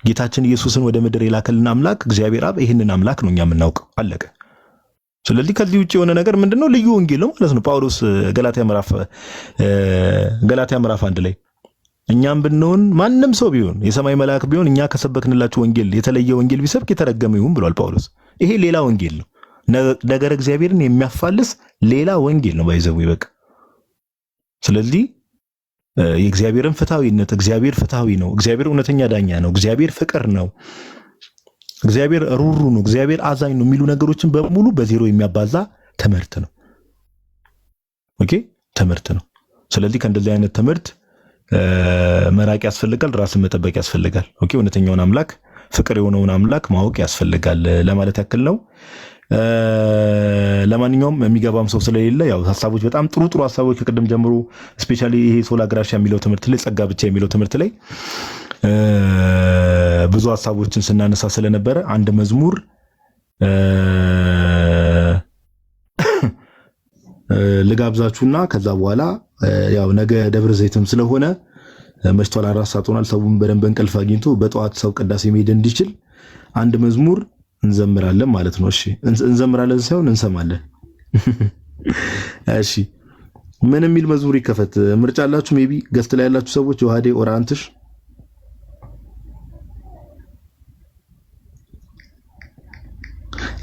ጌታችን ኢየሱስን ወደ ምድር የላከልን አምላክ እግዚአብሔር አብ ይህንን አምላክ ነው እኛ የምናውቀው። አለቀ። ስለዚህ ከዚህ ውጪ የሆነ ነገር ምንድነው? ልዩ ወንጌል ነው ማለት ነው። ጳውሎስ ገላትያ ምዕራፍ 1 ላይ እኛም ብንሆን ማንም ሰው ቢሆን የሰማይ መልአክ ቢሆን እኛ ከሰበክንላችሁ ወንጌል የተለየ ወንጌል ቢሰብክ የተረገመ ይሁን ብሏል ጳውሎስ። ይሄ ሌላ ወንጌል ነው። ነገር እግዚአብሔርን የሚያፋልስ ሌላ ወንጌል ነው ባይዘው ይበቃ። ስለዚህ የእግዚአብሔርን ፍትሃዊነት እግዚአብሔር ፍትሃዊ ነው፣ እግዚአብሔር እውነተኛ ዳኛ ነው፣ እግዚአብሔር ፍቅር ነው፣ እግዚአብሔር ሩሩ ነው፣ እግዚአብሔር አዛኝ ነው የሚሉ ነገሮችን በሙሉ በዜሮ የሚያባዛ ትምህርት ነው። ኦኬ ትምህርት ነው። ስለዚህ ከእንደዚህ አይነት ትምህርት መራቅ ያስፈልጋል፣ ራስን መጠበቅ ያስፈልጋል። ኦኬ እውነተኛውን አምላክ ፍቅር የሆነውን አምላክ ማወቅ ያስፈልጋል ለማለት ያክል ነው። ለማንኛውም የሚገባም ሰው ስለሌለ ያው ሐሳቦች በጣም ጥሩ ሐሳቦች ከቀደም ጀምሮ ስፔሻሊ ይሄ ሶላ ግራሻ የሚለው ትምህርት ላይ ጸጋ ብቻ የሚለው ትምህርት ላይ ብዙ ሐሳቦችን ስናነሳ ስለነበረ አንድ መዝሙር ልጋብዛችሁና ከዛ በኋላ ያው ነገ ደብረ ዘይትም ስለሆነ መሽቷል፣ 4 ሰዓት ሆኗል። ሰውም በደንብ እንቅልፍ አግኝቶ በጠዋት ሰው ቅዳሴ መሄድ እንዲችል አንድ መዝሙር እንዘምራለን ማለት ነው። እሺ እንዘምራለን ሳይሆን እንሰማለን። እሺ ምን የሚል መዝሙር ይከፈት? ምርጫ አላችሁ? ሜቢ ገስት ላይ ያላችሁ ሰዎች ወሃዴ ኦራንትሽ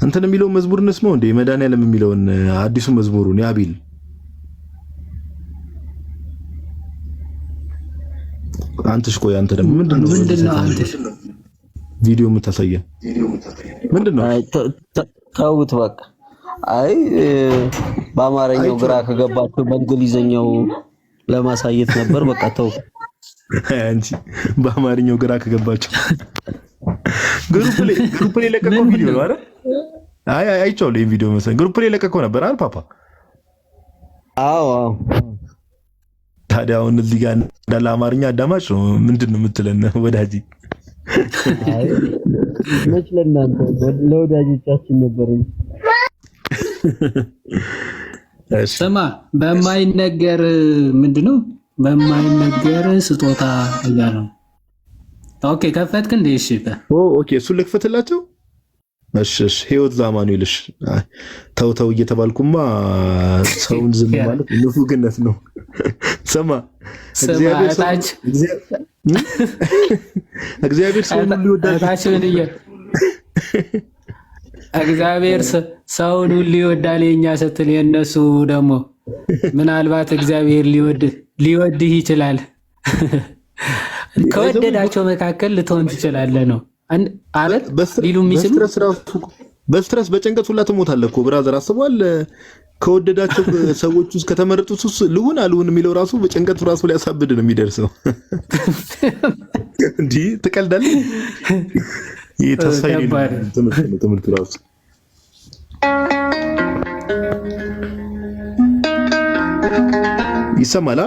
እንትን የሚለው መዝሙር እንስማው እንዴ? መድኃኒዓለም የሚለውን አዲሱ መዝሙሩን ያቢል አንተሽ ቆይ አንተ ደግሞ ምንድነው አንተሽ ቪዲዮ የምታሳየን ምንድነው? ተውት በቃ። አይ በአማርኛው ግራ ከገባችሁ በእንግሊዘኛው ለማሳየት ነበር። በቃ ተው አንቺ በአማርኛው ግራ ከገባችሁ ግሩፕ ላይ ለቀቀው ቪዲዮ ነው አይደል? አይ አይቻለሁ ይሄን ቪዲዮ መሰለኝ ግሩፕ ላይ ለቀቀው ነበር አይደል ፓፓ? አዎ ታዲያ አሁን እዚህ ጋር እንዳለ አማርኛ አዳማጭ ነው ምንድነው የምትለን ወዳጂ? አይ መች ለእናንተ ለወዳጆቻችን ነበር። ስማ በማይነገር ምንድነው በማይነገር ስጦታ እያለ ነው። ኦኬ ከፈትክ እንዴ? እሺ ኦኬ እሱ ልክፈትላቸው። እሺ ህይወት ዛማኑኤልሽ ተው እየተባልኩማ ሰውን ዝም ማለት ንፉግነት ነው። ሰማ እግዚአብሔር ሰውን ሁሉ ይወዳል። እግዚአብሔር ሰውን ሁሉ ይወዳል የኛ ስትል የነሱ ደግሞ ምናልባት እግዚአብሔር ሊወድህ ይችላል። ከወደዳቸው መካከል ልትሆን ትችላለህ ነው አይደል? ሊሉ የሚችሉ በስትረስ በጭንቀት ሁላ ትሞታለህ እኮ ብራዘር። አስቧል ከወደዳቸው ሰዎች ውስጥ ከተመረጡት ውስጥ ልሁን አልሁን የሚለው ራሱ በጭንቀቱ ራሱ ሊያሳብድ ነው የሚደርሰው። እንዴ ትቀልዳለህ? ይሄ ተስፋ የሌለው ትምህርት ራሱ ይሰማል።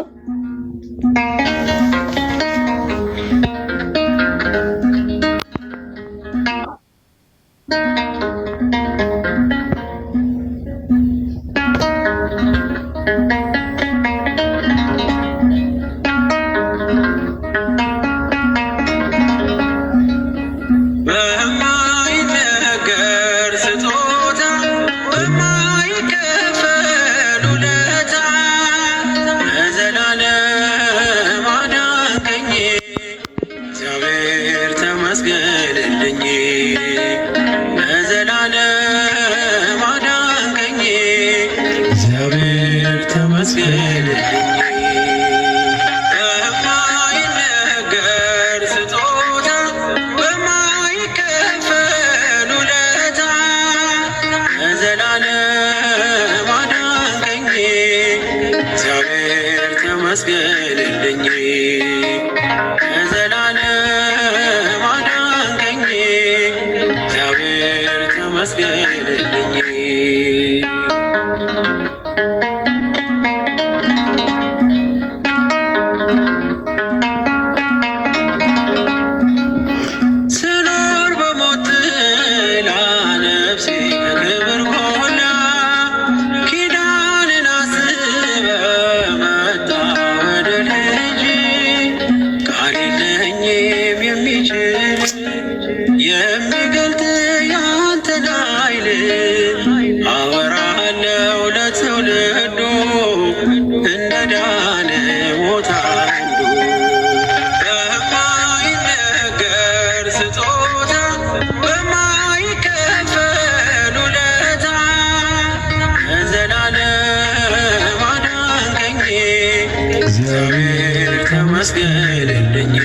ተመስገንልኝ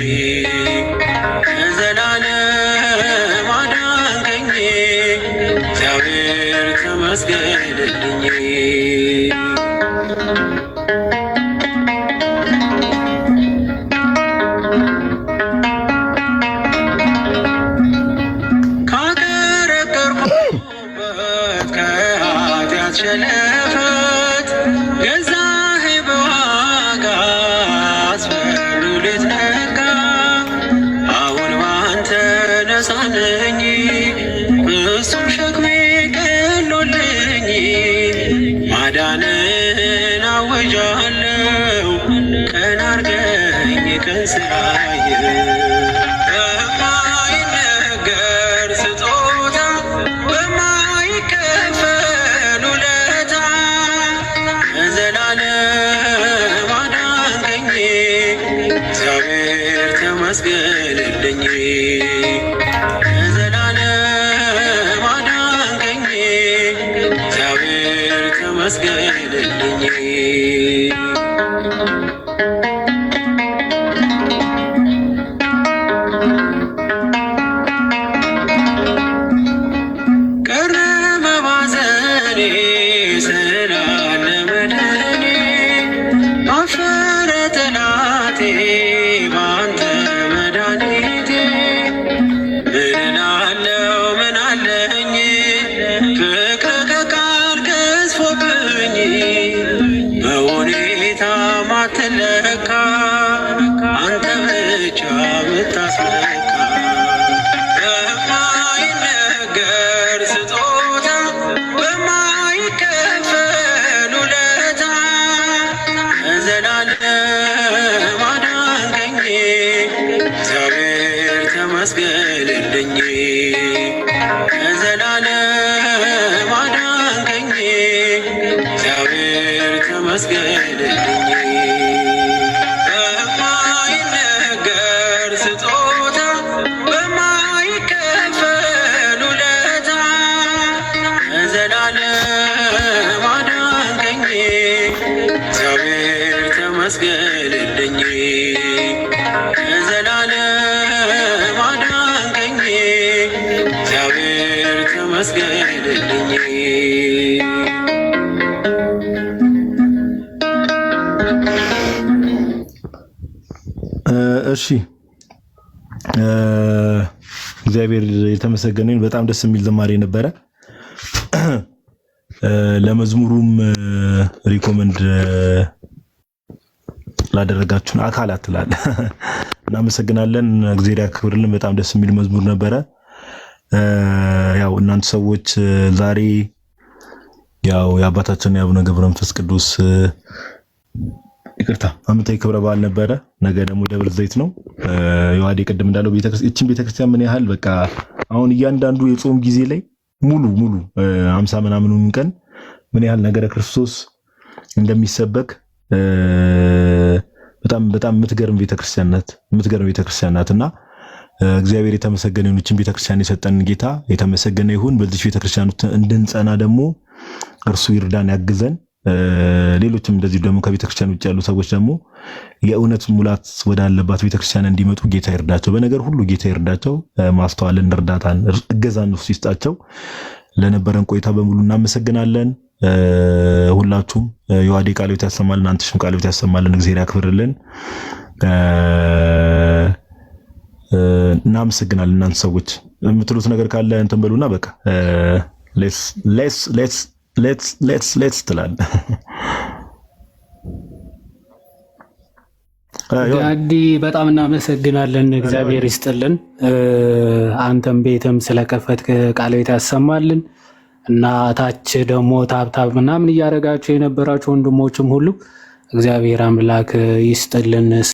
ከዘላለም አዳንከኝ እግዚአብሔር ተመስገንልኝ ካቀረቀርኩበት ከኃጢአት ሸለፈት ገዛህ በዋጋ አስፈሪው ልትነካ አሁን ባንተ ነፃ ነኝ እሱም ሸክሜ ቀሎልኝ ማዳንን አወጃለሁ ቀን አርገኝ ቀን ስራዬ በማይነገር ስጦታ በማይከፈል ውለታ ከዘላለም አዳንከኝ እግዚአብሔር ተመስገንልኝ ከዘላለም አዳንከኝ እግዚአብሔር ተመስገንልኝ ቀረ መባዘኔ ስላለ መድኔ አፈረ ጠላቴ ባንተ መድኃኒቴ ምን እላለሁ ምን አለኝ ፍቅር ከቃል ገዝፎብኝ በሁኔታ ማትለካ አንተ ብቻ ምታስመካ በማይነገር ስጦታ በማይከፈል ውለታ ከዘላለም አዳንከኝ እግዚአብሔር ተመስገንልኝ ከዘላለም አዳንከኝ እግዚአብሔር ተመስገንልኝ በማይነገር ስጦታ በማይከፈል ውለታ ከዘላለም አዳንከኝ እግዚአብሔር ተመስገንልኝ ከዘላለም አዳንከኝ እግዚአብሔር ተመስገንልኝ እሺ እግዚአብሔር የተመሰገነ ይሁን። በጣም ደስ የሚል ዝማሬ ነበረ። ለመዝሙሩም ሪኮመንድ ላደረጋችሁን አካላት ትላለ እናመሰግናለን። እግዚአብሔር ያክብርልን። በጣም ደስ የሚል መዝሙር ነበረ። ያው እናንተ ሰዎች ዛሬ ያው የአባታችን የአቡነ ገብረ መንፈስ ቅዱስ ይቅርታ ዓመታዊ ክብረ በዓል ነበረ። ነገ ደግሞ ደብረ ዘይት ነው። የዋዴ ቅድም እንዳለው እቺን ቤተክርስቲያን ምን ያህል በቃ አሁን እያንዳንዱ የጾም ጊዜ ላይ ሙሉ 50 ምናምኑን ቀን ምን ያህል ነገረ ክርስቶስ እንደሚሰበክ በጣም የምትገርም ቤተክርስቲያን ናትና እግዚአብሔር የተመሰገነ ይሁን። እቺን ቤተክርስቲያን የሰጠን ጌታ የተመሰገነ ይሁን። በዚህ ቤተክርስቲያን እንድንጸና ደግሞ እርሱ ይርዳን ያግዘን። ሌሎችም እንደዚህ ደግሞ ከቤተክርስቲያን ውጭ ያሉ ሰዎች ደግሞ የእውነት ሙላት ወዳለባት ቤተክርስቲያን እንዲመጡ ጌታ ይርዳቸው። በነገር ሁሉ ጌታ ይርዳቸው። ማስተዋልን፣ እርዳታን፣ እገዛን እሱ ይስጣቸው። ለነበረን ቆይታ በሙሉ እናመሰግናለን። ሁላችሁም የዋዴ ቃለ ሕይወት ያሰማልን፣ አንተሽም ቃለ ሕይወት ያሰማልን። እግዚአብሔር ያክብርልን። እናመሰግናለን። እናንተ ሰዎች የምትሉት ነገር ካለ እንትን በሉና በቃ ሌትስ ትላል። ጋዲ በጣም እናመሰግናለን። እግዚአብሔር ይስጥልን። አንተም ቤትም ስለከፈትክ ቃለ ሕይወት ያሰማልን እና ታች ደግሞ ታብታብ ምናምን እያደረጋችሁ የነበራችሁ ወንድሞችም ሁሉ እግዚአብሔር አምላክ ይስጥልን።